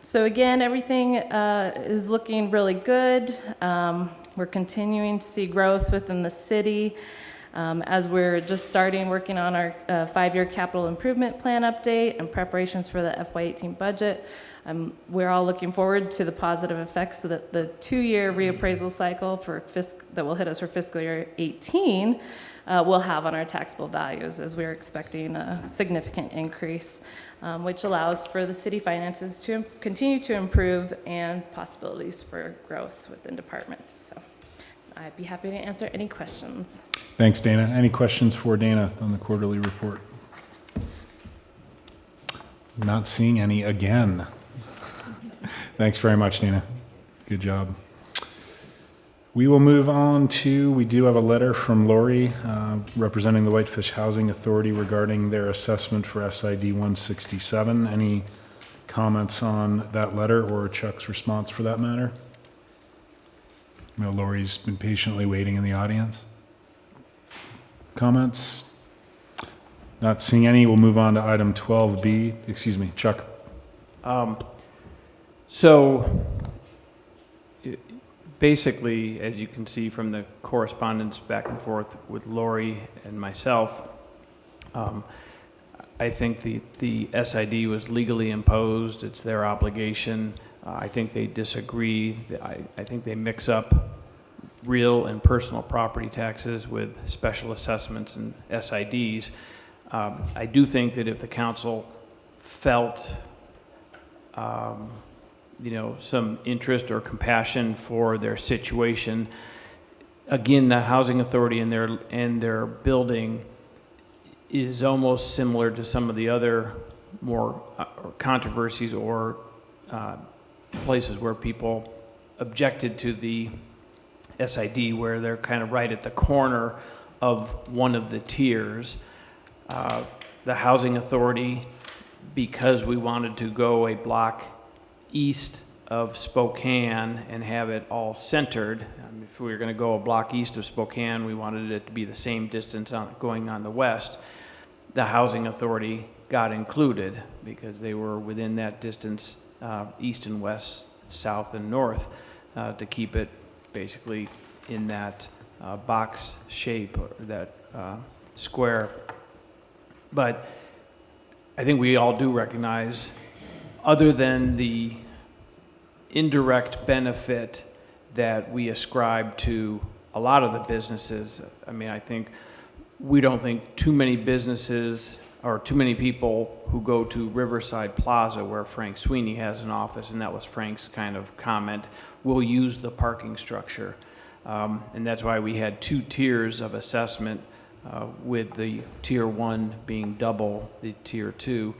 So again, everything is looking really good. We're continuing to see growth within the city. As we're just starting working on our 5-year capital improvement plan update and preparations for the FY18 budget, we're all looking forward to the positive effects that the 2-year reappraisal cycle that will hit us for fiscal year 18 will have on our taxable values, as we're expecting a significant increase, which allows for the city finances to continue to improve and possibilities for growth within departments. So I'd be happy to answer any questions. Thanks, Dana. Any questions for Dana on the quarterly report? Not seeing any again. Thanks very much, Dana. Good job. We will move on to, we do have a letter from Lori representing the Whitefish Housing Authority regarding their assessment for SID 167. Any comments on that letter or Chuck's response for that matter? I know Lori's been patiently waiting in the audience. Comments? Not seeing any. We'll move on to item 12B. Excuse me, Chuck. So basically, as you can see from the correspondence back and forth with Lori and myself, I think the SID was legally imposed. It's their obligation. I think they disagree. I think they mix up real and personal property taxes with special assessments and SIDs. I do think that if the council felt some interest or compassion for their situation, again, the housing authority and their building is almost similar to some of the other more controversies or places where people objected to the SID, where they're kind of right at the corner of one of the tiers. The housing authority, because we wanted to go a block east of Spokane and have it all centered. If we were going to go a block east of Spokane, we wanted it to be the same distance going on the west. The housing authority got included because they were within that distance, east and west, south and north, to keep it basically in that box shape, or that square. But I think we all do recognize, other than the indirect benefit that we ascribe to a lot of the businesses, I mean, we don't think too many businesses or too many people who go to Riverside Plaza, where Frank Sweeney has an office, and that was Frank's kind of comment, will use the parking structure. And that's why we had 2 tiers of assessment, with the tier 1 being double the tier 2,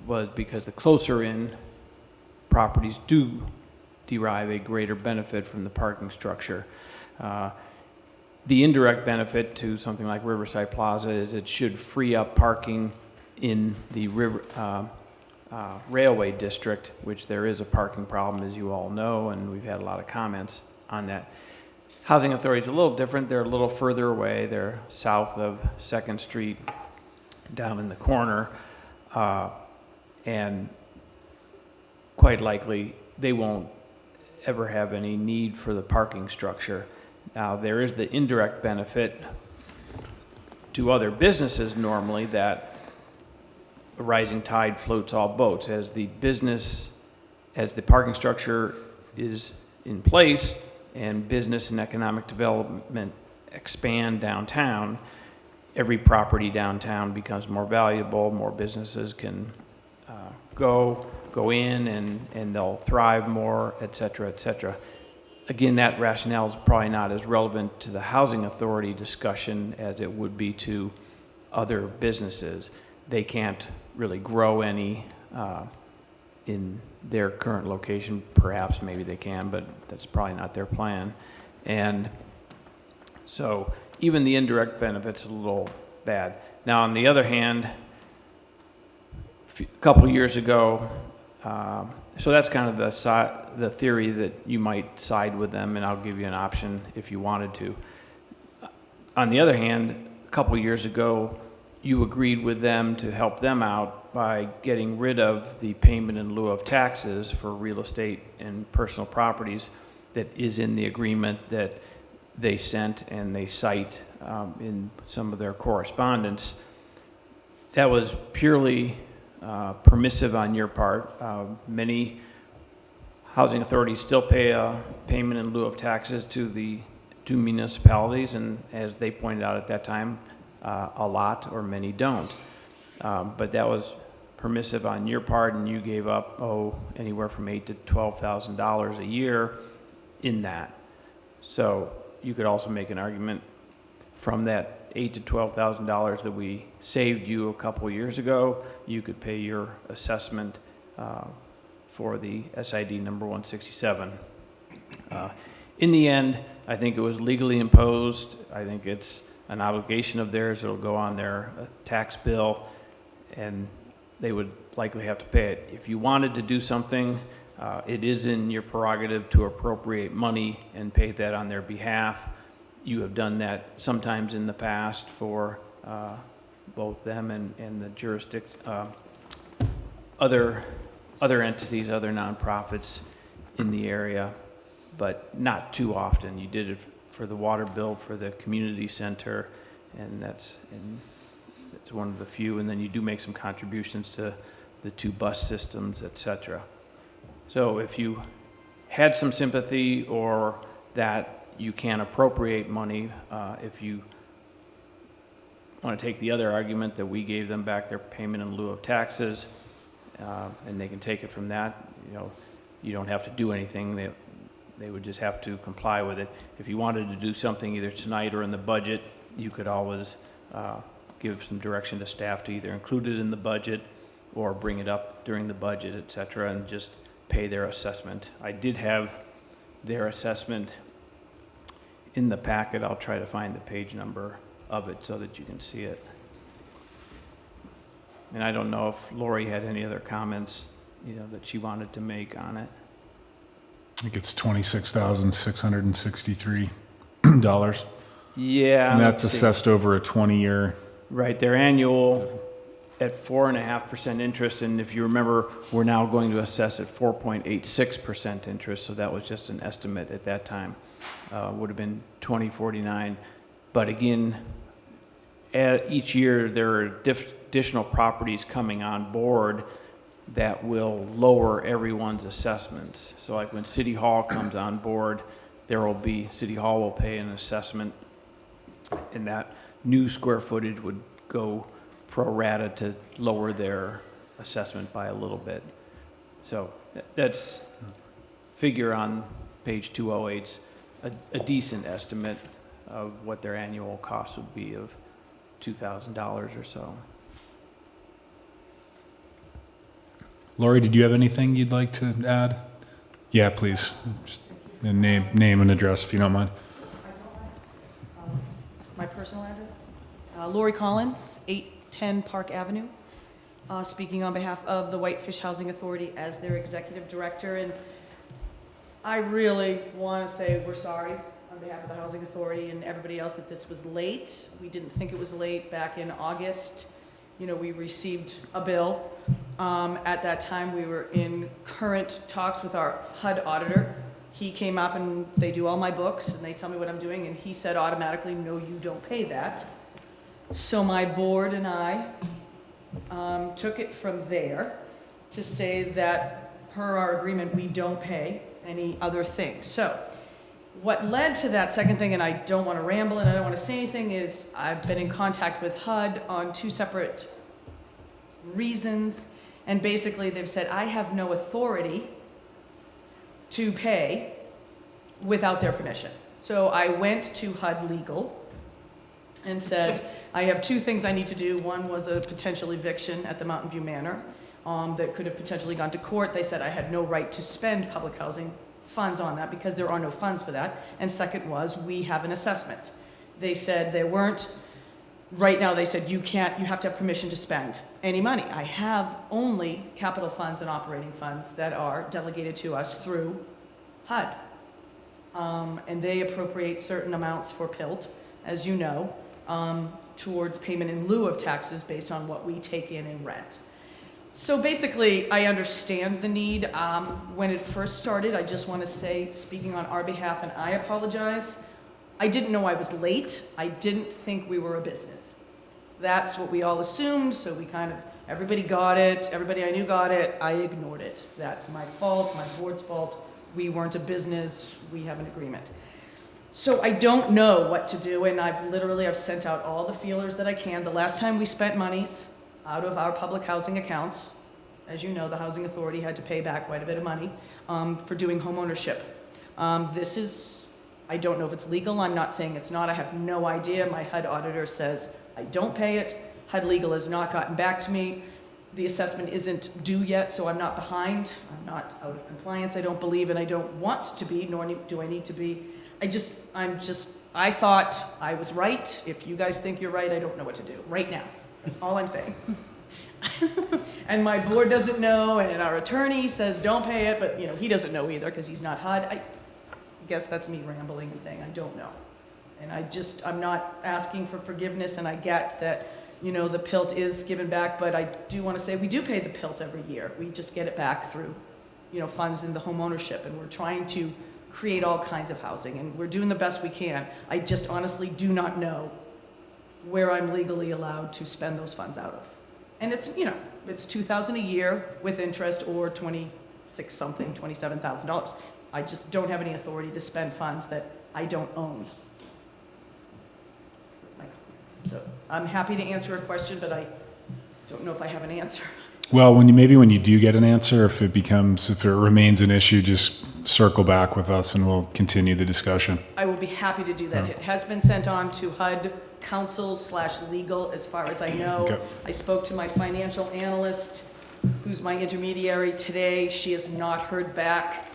was because the closer in properties do derive a greater benefit from the parking structure. The indirect benefit to something like Riverside Plaza is it should free up parking in the railway district, which there is a parking problem, as you all know, and we've had a lot of comments on that. Housing Authority is a little different. They're a little further away. They're south of 2nd Street, down in the corner, and quite likely they won't ever have any need for the parking structure. Now, there is the indirect benefit to other businesses normally that a rising tide floats all boats. As the parking structure is in place and business and economic development expand downtown, every property downtown becomes more valuable, more businesses can go in and they'll thrive more, et cetera, et cetera. Again, that rationale is probably not as relevant to the housing authority discussion as it would be to other businesses. They can't really grow any in their current location. Perhaps maybe they can, but that's probably not their plan. And so even the indirect benefit's a little bad. Now, on the other hand, a couple years ago, so that's kind of the theory that you might side with them, and I'll give you an option if you wanted to. On the other hand, a couple years ago, you agreed with them to help them out by getting rid of the payment in lieu of taxes for real estate and personal properties that is in the agreement that they sent and they cite in some of their correspondence. That was purely permissive on your part. Many housing authorities still pay a payment in lieu of taxes to the two municipalities, and as they pointed out at that time, a lot or many don't. But that was permissive on your part, and you gave up, anywhere from $8,000 to $12,000 a year in that. So you could also make an argument from that $8,000 to $12,000 that we saved you a couple years ago, you could pay your assessment for the SID number 167. In the end, I think it was legally imposed. I think it's an obligation of theirs. It'll go on their tax bill, and they would likely have to pay it. If you wanted to do something, it is in your prerogative to appropriate money and pay that on their behalf. You have done that sometimes in the past for both them and the jurisdiction, other entities, other nonprofits in the area, but not too often. You did it for the water bill, for the community center, and that's one of the few. And then you do make some contributions to the two bus systems, etc. So if you had some sympathy or that you can appropriate money, if you want to take the other argument that we gave them back their payment in lieu of taxes, and they can take it from that, you don't have to do anything. They would just have to comply with it. If you wanted to do something either tonight or in the budget, you could always give some direction to staff to either include it in the budget or bring it up during the budget, et cetera, and just pay their assessment. I did have their assessment in the packet. I'll try to find the page number of it so that you can see it. And I don't know if Lori had any other comments, that she wanted to make on it. I think it's $26,663. Yeah. And that's assessed over a 20-year. Right, their annual at 4.5% interest, and if you remember, we're now going to assess at 4.86% interest, so that was just an estimate at that time. Would have been 2049. But again, each year there are additional properties coming on board that will lower everyone's assessments. So like when City Hall comes on board, City Hall will pay an assessment, and that new square footage would go pro rata to lower their assessment by a little bit. So that's figure on page 208's a decent estimate of what their annual cost would be of $2,000 or so. Lori, did you have anything you'd like to add? Yeah, please. Just name and address if you don't mind. My personal address? Lori Collins, 810 Park Avenue, speaking on behalf of the Whitefish Housing Authority as their executive director. And I really want to say we're sorry on behalf of the Housing Authority and everybody else that this was late. We didn't think it was late back in August. We received a bill. At that time, we were in current talks with our HUD auditor. He came up and they do all my books and they tell me what I'm doing, and he said automatically, no, you don't pay that. So my board and I took it from there to say that per our agreement, we don't pay any other things. So what led to that second thing, and I don't want to ramble and I don't want to say anything, is I've been in contact with HUD on two separate reasons, and basically they've said I have no authority to pay without their permission. So I went to HUD Legal and said, I have two things I need to do. One was a potential eviction at the Mountain View Manor that could have potentially gone to court. They said I had no right to spend public housing funds on that because there are no funds for that. And second was, we have an assessment. They said there weren't, right now they said you have to have permission to spend any money. I have only capital funds and operating funds that are delegated to us through HUD. And they appropriate certain amounts for PILT, as you know, towards payment in lieu of taxes based on what we take in rent. So basically, I understand the need. When it first started, I just want to say, speaking on our behalf, and I apologize, I didn't know I was late. I didn't think we were a business. That's what we all assumed, so we kind of, everybody got it, everybody I knew got it, I ignored it. That's my fault, my board's fault. We weren't a business, we have an agreement. So I don't know what to do, and I've sent out all the feelers that I can. The last time we spent monies out of our public housing accounts, as you know, the Housing Authority had to pay back quite a bit of money for doing home ownership. This is, I don't know if it's legal, I'm not saying it's not, I have no idea. My HUD auditor says I don't pay it. HUD Legal has not gotten back to me. The assessment isn't due yet, so I'm not behind. I'm not out of compliance, I don't believe, and I don't want to be, nor do I need to be. I thought I was right. If you guys think you're right, I don't know what to do right now. That's all I'm saying. And my board doesn't know, and our attorney says don't pay it, but he doesn't know either because he's not HUD. I guess that's me rambling and saying I don't know. And I'm not asking for forgiveness, and I get that, the PILT is given back, but I do want to say we do pay the PILT every year. We just get it back through, funds in the home ownership, and we're trying to create all kinds of housing, and we're doing the best we can. I just honestly do not know where I'm legally allowed to spend those funds out of. And it's, it's $2,000 a year with interest, or $27,000. I just don't have any authority to spend funds that I don't own. So I'm happy to answer a question, but I don't know if I have an answer. Well, when you do get an answer, if it remains an issue, just circle back with us and we'll continue the discussion. I will be happy to do that. It has been sent on to HUD counsel/legal as far as I know. Okay. I spoke to my financial analyst, who's my intermediary today. She has not heard back.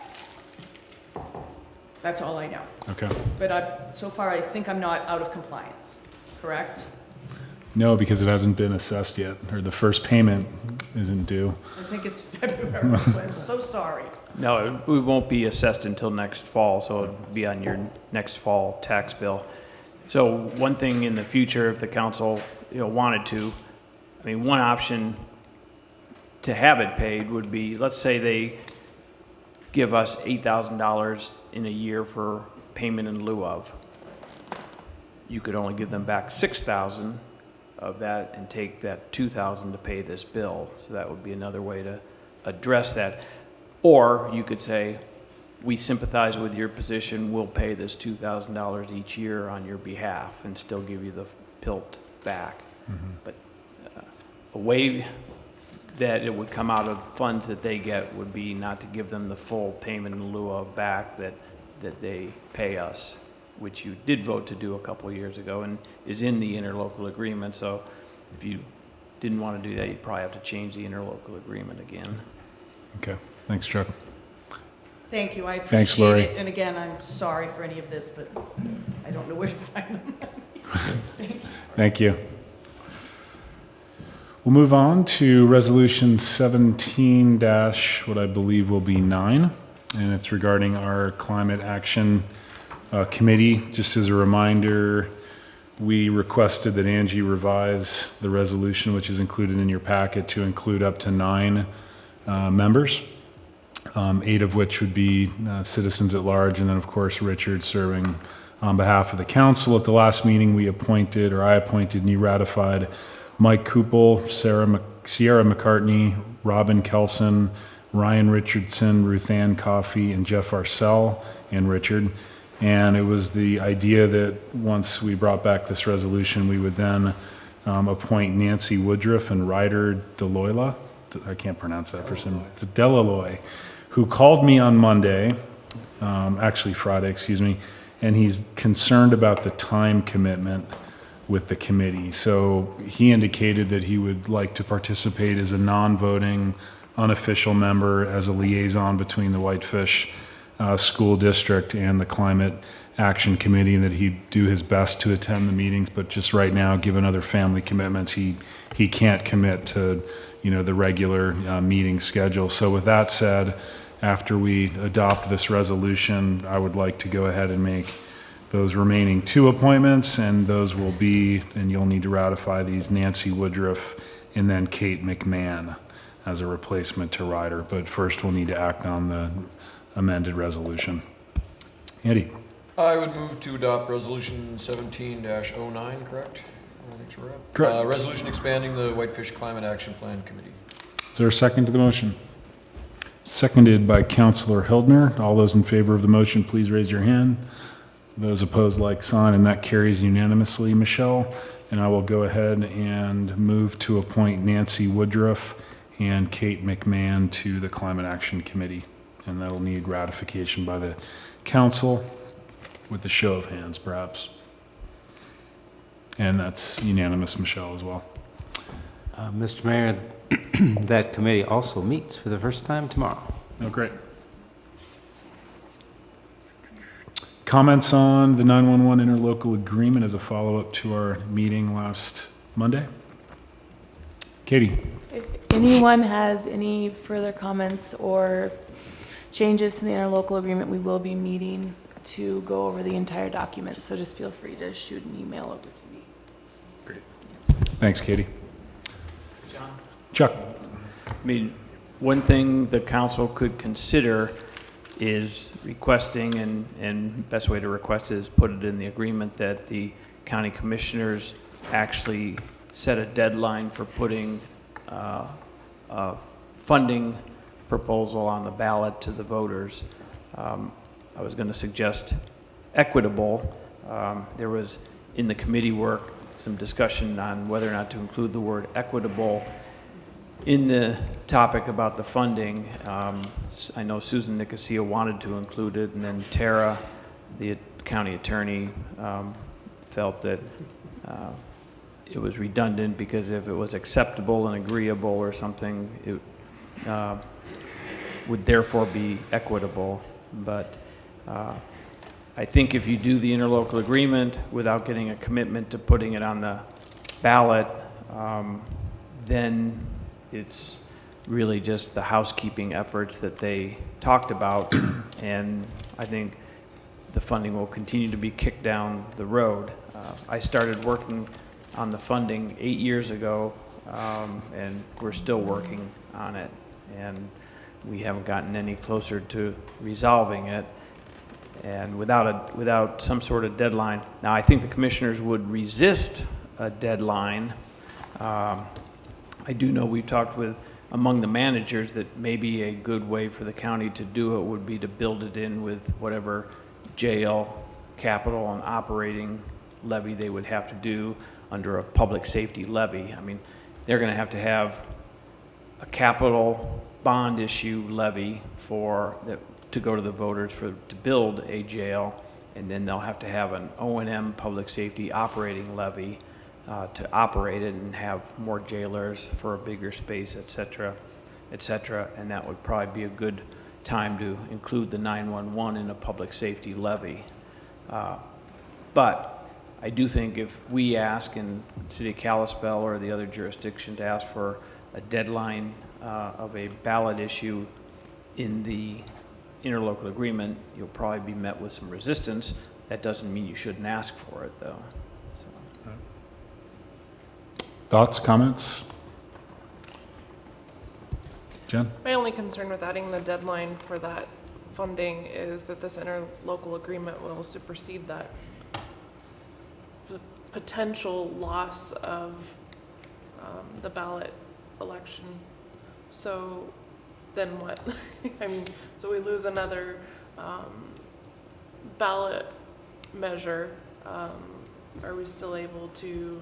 That's all I know. Okay. But so far, I think I'm not out of compliance, correct? No, because it hasn't been assessed yet, or the first payment isn't due. I think it's February, so I'm so sorry. No, it won't be assessed until next fall, so it'll be on your next fall tax bill. So one thing in the future, if the council, wanted to, one option to have it paid would be, let's say they give us $8,000 in a year for payment in lieu of. You could only give them back $6,000 of that and take that $2,000 to pay this bill. So that would be another way to address that. Or you could say, we sympathize with your position, we'll pay this $2,000 each year on your behalf and still give you the PILT back. Mm-hmm. But a way that it would come out of funds that they get would be not to give them the full payment in lieu of back that they pay us, which you did vote to do a couple of years ago and is in the interlocal agreement. So if you didn't want to do that, you'd probably have to change the interlocal agreement again. Okay. Thanks, Chuck. Thank you. I appreciate Thanks, Lori. it. And again, I'm sorry for any of this, but I don't know where to find them. Thank you. Thank you. We'll move on to Resolution 17 what I believe will be 9, and it's regarding our Climate Action Committee. Just as a reminder, we requested that Angie revise the resolution, which is included in your packet, to include up to 9 members, 8 of which would be citizens at large, and then of course Richard serving on behalf of the council. At the last meeting, I appointed and you ratified Mike Koupel, Sierra McCartney, Robin Kelson, Ryan Richardson, Ruth Ann Coffey, and Jeff Arcell, and Richard. And it was the idea that once we brought back this resolution, we would then appoint Nancy Woodruff and Ryder Deloila, I can't pronounce that for some, Delaloy, who called me on Monday, actually Friday, excuse me, and he's concerned about the time commitment with the committee. So he indicated that he would like to participate as a non-voting, unofficial member, as a liaison between the Whitefish School District and the Climate Action Committee, and that he'd do his best to attend the meetings, but just right now, given other family commitments, he can't commit to the regular meeting schedule. So with that said, after we adopt this resolution, I would like to go ahead and make those remaining 2 appointments, and those will be, and you'll need to ratify these, Nancy Woodruff and then Kate McMahon as a replacement to Ryder. But first we'll need to act on the amended resolution. Andy? I would move to adopt Resolution 17-09, correct? I think we're at. Correct. Resolution expanding the Whitefish Climate Action Plan Committee. Is there a second to the motion? Seconded by Councilor Hildner. All those in favor of the motion, please raise your hand. Those opposed, like sign, and that carries unanimously, Michelle. And I will go ahead and move to appoint Nancy Woodruff and Kate McMahon to the Climate Action Committee. And that'll need ratification by the council with a show of hands, perhaps. And that's unanimous, Michelle, as well. Mr. Mayor, that committee also meets for the first time tomorrow. Oh, great. Comments on the 911 interlocal agreement as a follow-up to our meeting last Monday? Katie? If anyone has any further comments or changes to the interlocal agreement, we will be meeting to go over the entire document, so just feel free to shoot an email over to me. Great. Thanks, Katie. John? Chuck? I mean, one thing the council could consider is requesting, and best way to request it is put it in the agreement that the county commissioners actually set a deadline for putting a funding proposal on the ballot to the voters. I was going to suggest equitable. There was, in the committee work, some discussion on whether or not to include the word equitable in the topic about the funding. I know Susan Nicosia wanted to include it, and then Tara, the county attorney, felt that it was redundant because if it was acceptable and agreeable or something, it would therefore be equitable. But I think if you do the interlocal agreement without getting a commitment to putting it on the ballot, then it's really just the housekeeping efforts that they talked about, and I think the funding will continue to be kicked down the road. I started working on the funding 8 years ago, and we're still working on it, and we haven't gotten any closer to resolving it. And without some sort of deadline, now I think the commissioners would resist a deadline. I do know we've talked with among the managers that maybe a good way for the county to do it would be to build it in with whatever jail, capital, and operating levy they would have to do under a public safety levy. I mean, they're going to have a capital bond issue levy for that to go to the voters to build a jail, and then they'll have to have an O&M public safety operating levy to operate it and have more jailers for a bigger space, et cetera, and that would probably be a good time to include the 911 in a public safety levy. But I do think if we ask in the city of Kalispell or the other jurisdictions to ask for a deadline of a ballot issue in the interlocal agreement, you'll probably be met with some resistance. That doesn't mean you shouldn't ask for it, though. So. Thoughts, comments? Jen? My only concern with adding the deadline for that funding is that this interlocal agreement will supersede that potential loss of the ballot election. So then what? I mean, so we lose another ballot measure. Are we still able to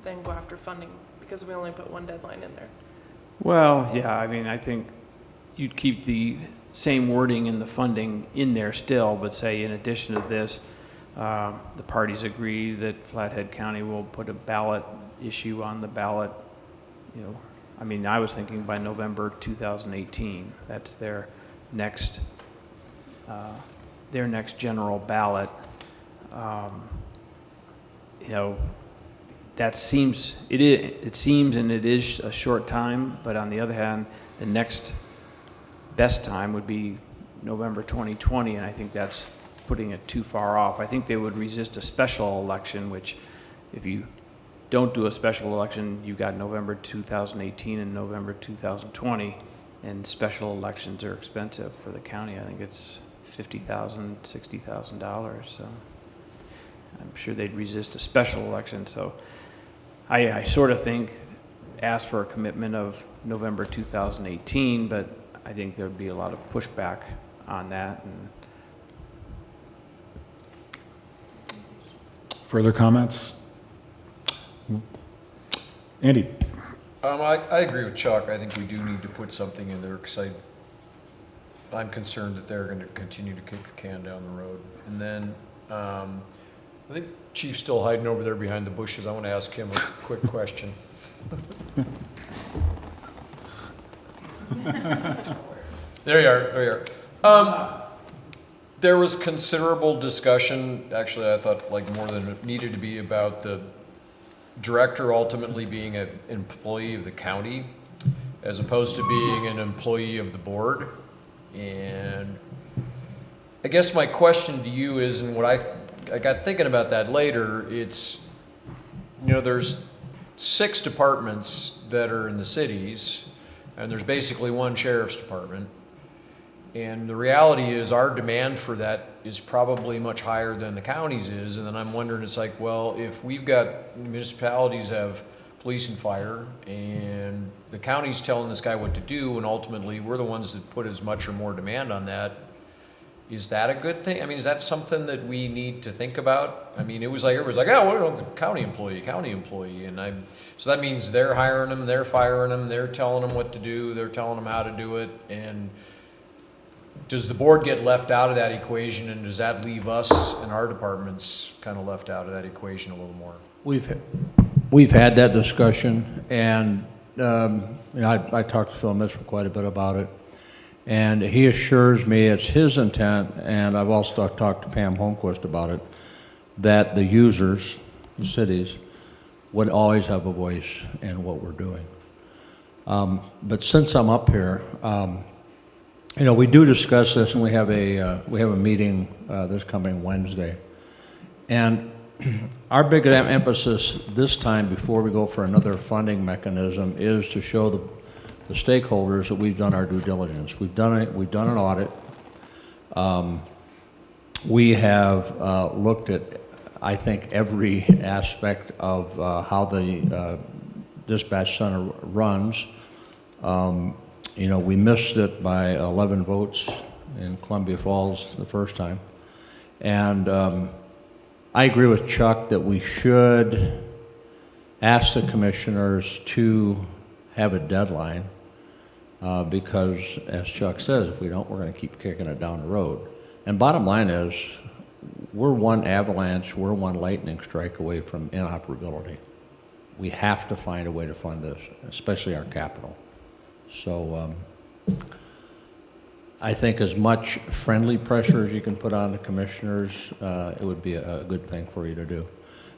then go after funding because we only put one deadline in there? Well, yeah, I mean, I think you'd keep the same wording in the funding in there still, but say in addition to this, the parties agree that Flathead County will put a ballot issue on the ballot. You know, I mean, I was thinking by November 2018. That's their next general ballot. You know, that seems it seems and it is a short time, but on the other hand, the next best time would be November 2020, and I think that's putting it too far off. I think they would resist a special election, which if you don't do a special election, you've got November 2018 and November 2020, and special elections are expensive for the county. I think it's $50,000, $60,000, so I'm sure they'd resist a special election. So I sort of think, ask for a commitment of November 2018, but I think there'd be a lot of pushback on that. And Further comments? Andy? I agree with Chuck. I think we do need to put something in there because I'm concerned that they're going to continue to kick the can down the road. And then I think Chief's still hiding over there behind the bushes. I want to ask him a quick question. There you are. There you are. There was considerable discussion, actually I thought like more than it needed to be, about the director ultimately being an employee of the county as opposed to being an employee of the board. And I guess my question to you is, and what I got thinking about that later, it's, you know, there's 6 departments that are in the cities, and there's basically 1 sheriff's department. And the reality is our demand for that is probably much higher than the county's is. And then I'm wondering, it's like, well, if we've got municipalities have police and fire, and the county's telling this guy what to do, and ultimately we're the ones that put as much or more demand on that, is that a good thing? I mean, is that something that we need to think about? I mean, it was like, everybody's like, oh, we're a county employee. And so that means they're hiring them, they're firing them, they're telling them what to do, they're telling them how to do it. And does the board get left out of that equation, and does that leave us and our departments kind of left out of that equation a little more? We've had that discussion, and you know, I talked to Phil Mitchell quite a bit about it, and he assures me it's his intent, and I've also talked to Pam Holmquist about it, that the users, the cities, would always have a voice in what we're doing. But since I'm up here, you know, we do discuss this, and we have a meeting this coming Wednesday, and our big emphasis this time, before we go for another funding mechanism, is to show the stakeholders that we've done our due diligence. We've done an audit. We have looked at, I think, every aspect of how the dispatch center runs. You know, we missed it by 11 votes in Columbia Falls the first time. And I agree with Chuck that we should ask the commissioners to have a deadline because, as Chuck says, if we don't, we're going to keep kicking it down the road. And bottom line is, we're one avalanche, we're one lightning strike away from inoperability. We have to find a way to fund this, especially our capital. So I think as much friendly pressure as you can put on the commissioners, it would be a good thing for you to do.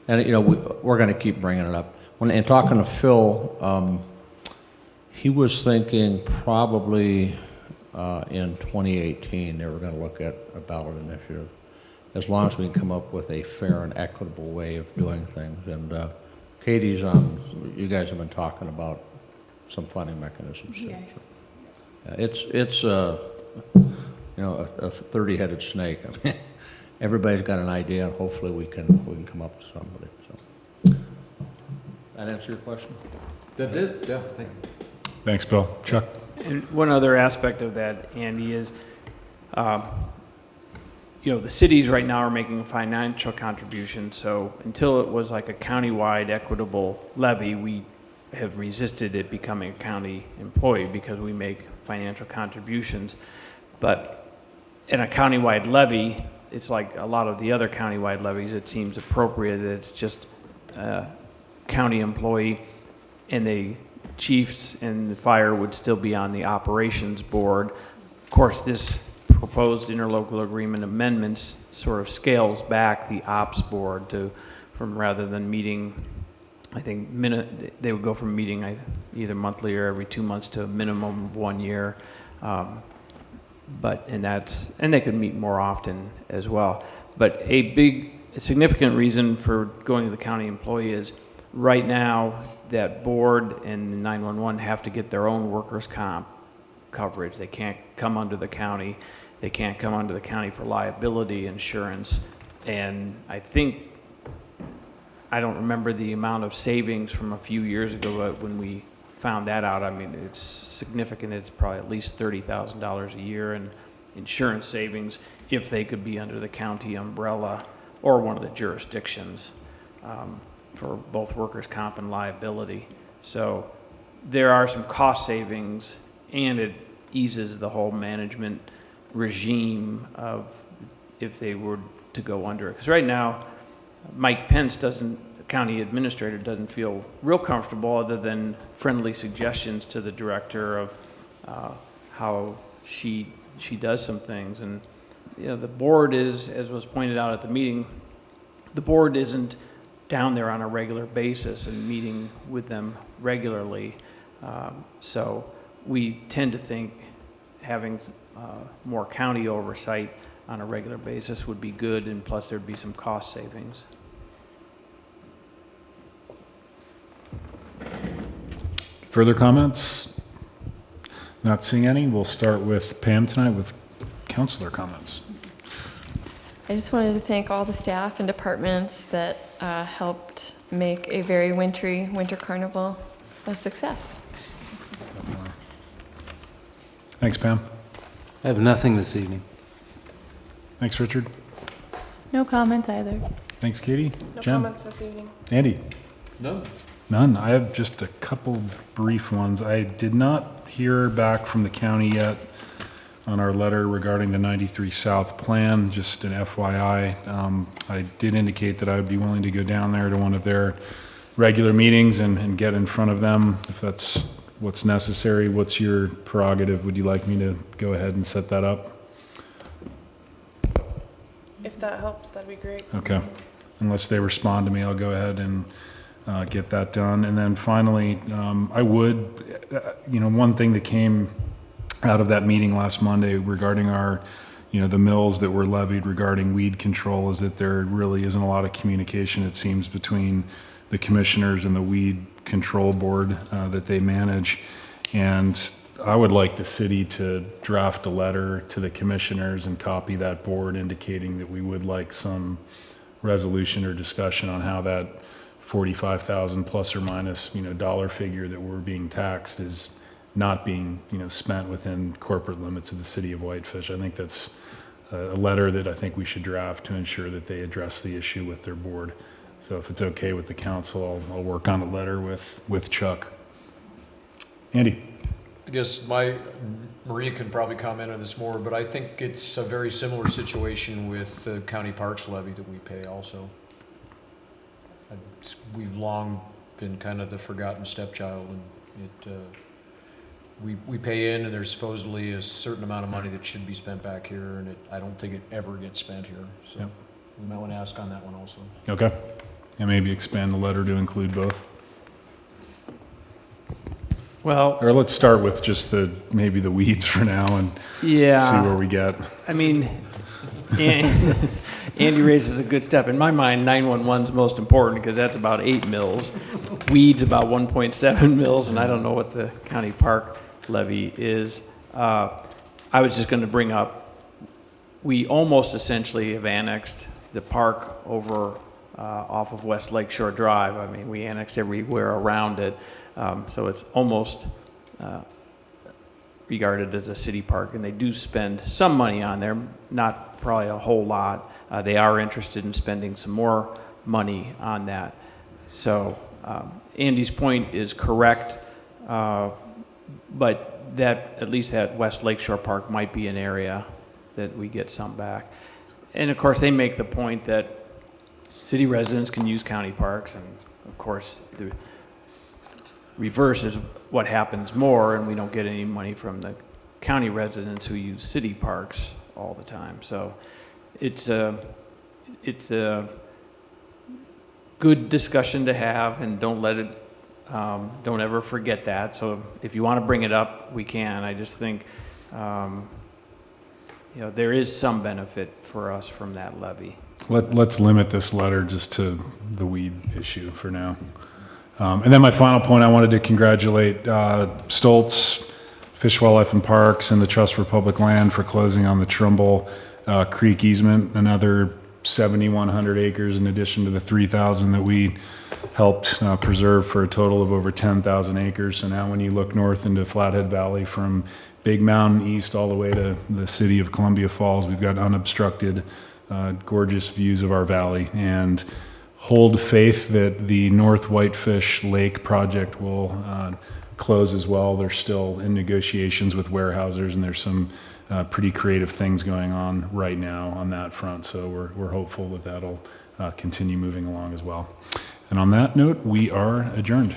And, you know, we're going to keep bringing it up. And talking to Phil, he was thinking probably in 2018 they were going to look at a ballot initiative, as long as we can come up with a fair and equitable way of doing things. And Katie's you guys have been talking about some funding mechanisms. Yeah. So, it's you know, a 30-headed snake. I mean, everybody's got an idea, and hopefully we can come up with somebody. So, that answer your question? That did, yeah. Thank you. Thanks, Bill. Chuck? And one other aspect of that, Andy, is, you know, the cities right now are making financial contributions. So until it was like a countywide equitable levy, we have resisted it becoming a county employee because we make financial contributions. But in a countywide levy, it's like a lot of the other countywide levies, it seems appropriate that it's just a county employee, and the chiefs and the fire would still be on the operations board. Of course, this proposed interlocal agreement amendments sort of scales back the ops board from rather than meeting, I think they would go from meeting either monthly or every 2 months to a minimum of 1 year. And they could meet more often as well. But a significant reason for going to the county employee is right now that board and 911 have to get their own workers' comp coverage. They can't come under the county. they can't come under the county for liability insurance. And I think, I don't remember the amount of savings from a few years ago, but when we found that out, I mean, it's significant. It's probably at least $30,000 a year in insurance savings if they could be under the county umbrella or one of the jurisdictions for both workers' comp and liability. So there are some cost savings, and it eases the whole management regime of if they were to go under it. Because right now, Mike Pence the county administrator doesn't feel real comfortable other than friendly suggestions to the director of how she does some things. And you know, the board is, as was pointed out at the meeting, the board isn't down there on a regular basis and meeting with them regularly. So we tend to think having more county oversight on a regular basis would be good, and plus there'd be some cost savings. Further comments? Not seeing any. We'll start with Pam tonight with councilor comments. I just wanted to thank all the staff and departments that helped make a very wintry winter carnival a success. Thanks, Pam. I have nothing this evening. Thanks, Richard. No comments either. Thanks, Katie. No Jen? comments this evening. Andy? None. None. I have just a couple brief ones. I did not hear back from the county yet on our letter regarding the 93 South plan, just an FYI. I did indicate that I would be willing to go down there to one of their regular meetings and get in front of them if that's what's necessary. What's your prerogative? Would you like me to go ahead and set that up? If that helps, that'd be great. Okay. Unless they respond to me, I'll go ahead and get that done. And then finally, I would, one thing that came out of that meeting last Monday regarding our, the mills that were levied regarding weed control is that there really isn't a lot of communication, it seems, between the commissioners and the weed control board that they manage. And I would like the city to draft a letter to the commissioners and copy that board indicating that we would like some resolution or discussion on how that 45,000 plus or minus, dollar figure that we're being taxed is not being, spent within corporate limits of the city of Whitefish. I think that's a letter that I think we should draft to ensure that they address the issue with their board. So if it's okay with the council, I'll work on a letter with Chuck. Andy? I guess Maria can probably comment on this more, but I think it's a very similar situation with the county parks levy that we pay also. We've long been kind of the forgotten stepchild, and we pay in, and there's supposedly a certain amount of money that should be spent back here, and I don't think it ever gets spent here. So yep. We might want to ask on that one also. Okay. And maybe expand the letter to include both. Well, or let's start with just maybe the weeds for now and see where we get. I mean, Andy raises a good step. In my mind, 911 is most important because that's about 8 mills. Weeds about 1.7 mills, and I don't know what the county park levy is. I was just going to bring up, we almost essentially have annexed the park over off of West Lakeshore Drive. I mean, we annexed everywhere around it. So it's almost regarded as a city park, and they do spend some money on there, not probably a whole lot. They are interested in spending some more money on that. So Andy's point is correct, but that at least that West Lakeshore Park might be an area that we get some back. And of course, they make the point that city residents can use county parks, and of course, the reverse is what happens more, and we don't get any money from the county residents who use city parks all the time. So it's a good discussion to have, and don't let it, don't ever forget that. So if you want to bring it up, we can. I just think, there is some benefit for us from that levy. Let's limit this letter just to the weed issue for now. And then my final point, I wanted to congratulate Stoltz, Fish, Wildlife, and Parks and the Trust for Public Land for closing on the Trumbull Creek easement, another 7,100 acres in addition to the 3,000 that we helped preserve for a total of over 10,000 acres. So now when you look north into Flathead Valley from Big Mountain east all the way to the city of Columbia Falls, we've got unobstructed, gorgeous views of our valley, and hold faith that the North Whitefish Lake project will close as well. They're still in negotiations with Weyerhaeusers, and there's some pretty creative things going on right now on that front. So we're hopeful that that'll continue moving along as well. And on that note, we are adjourned.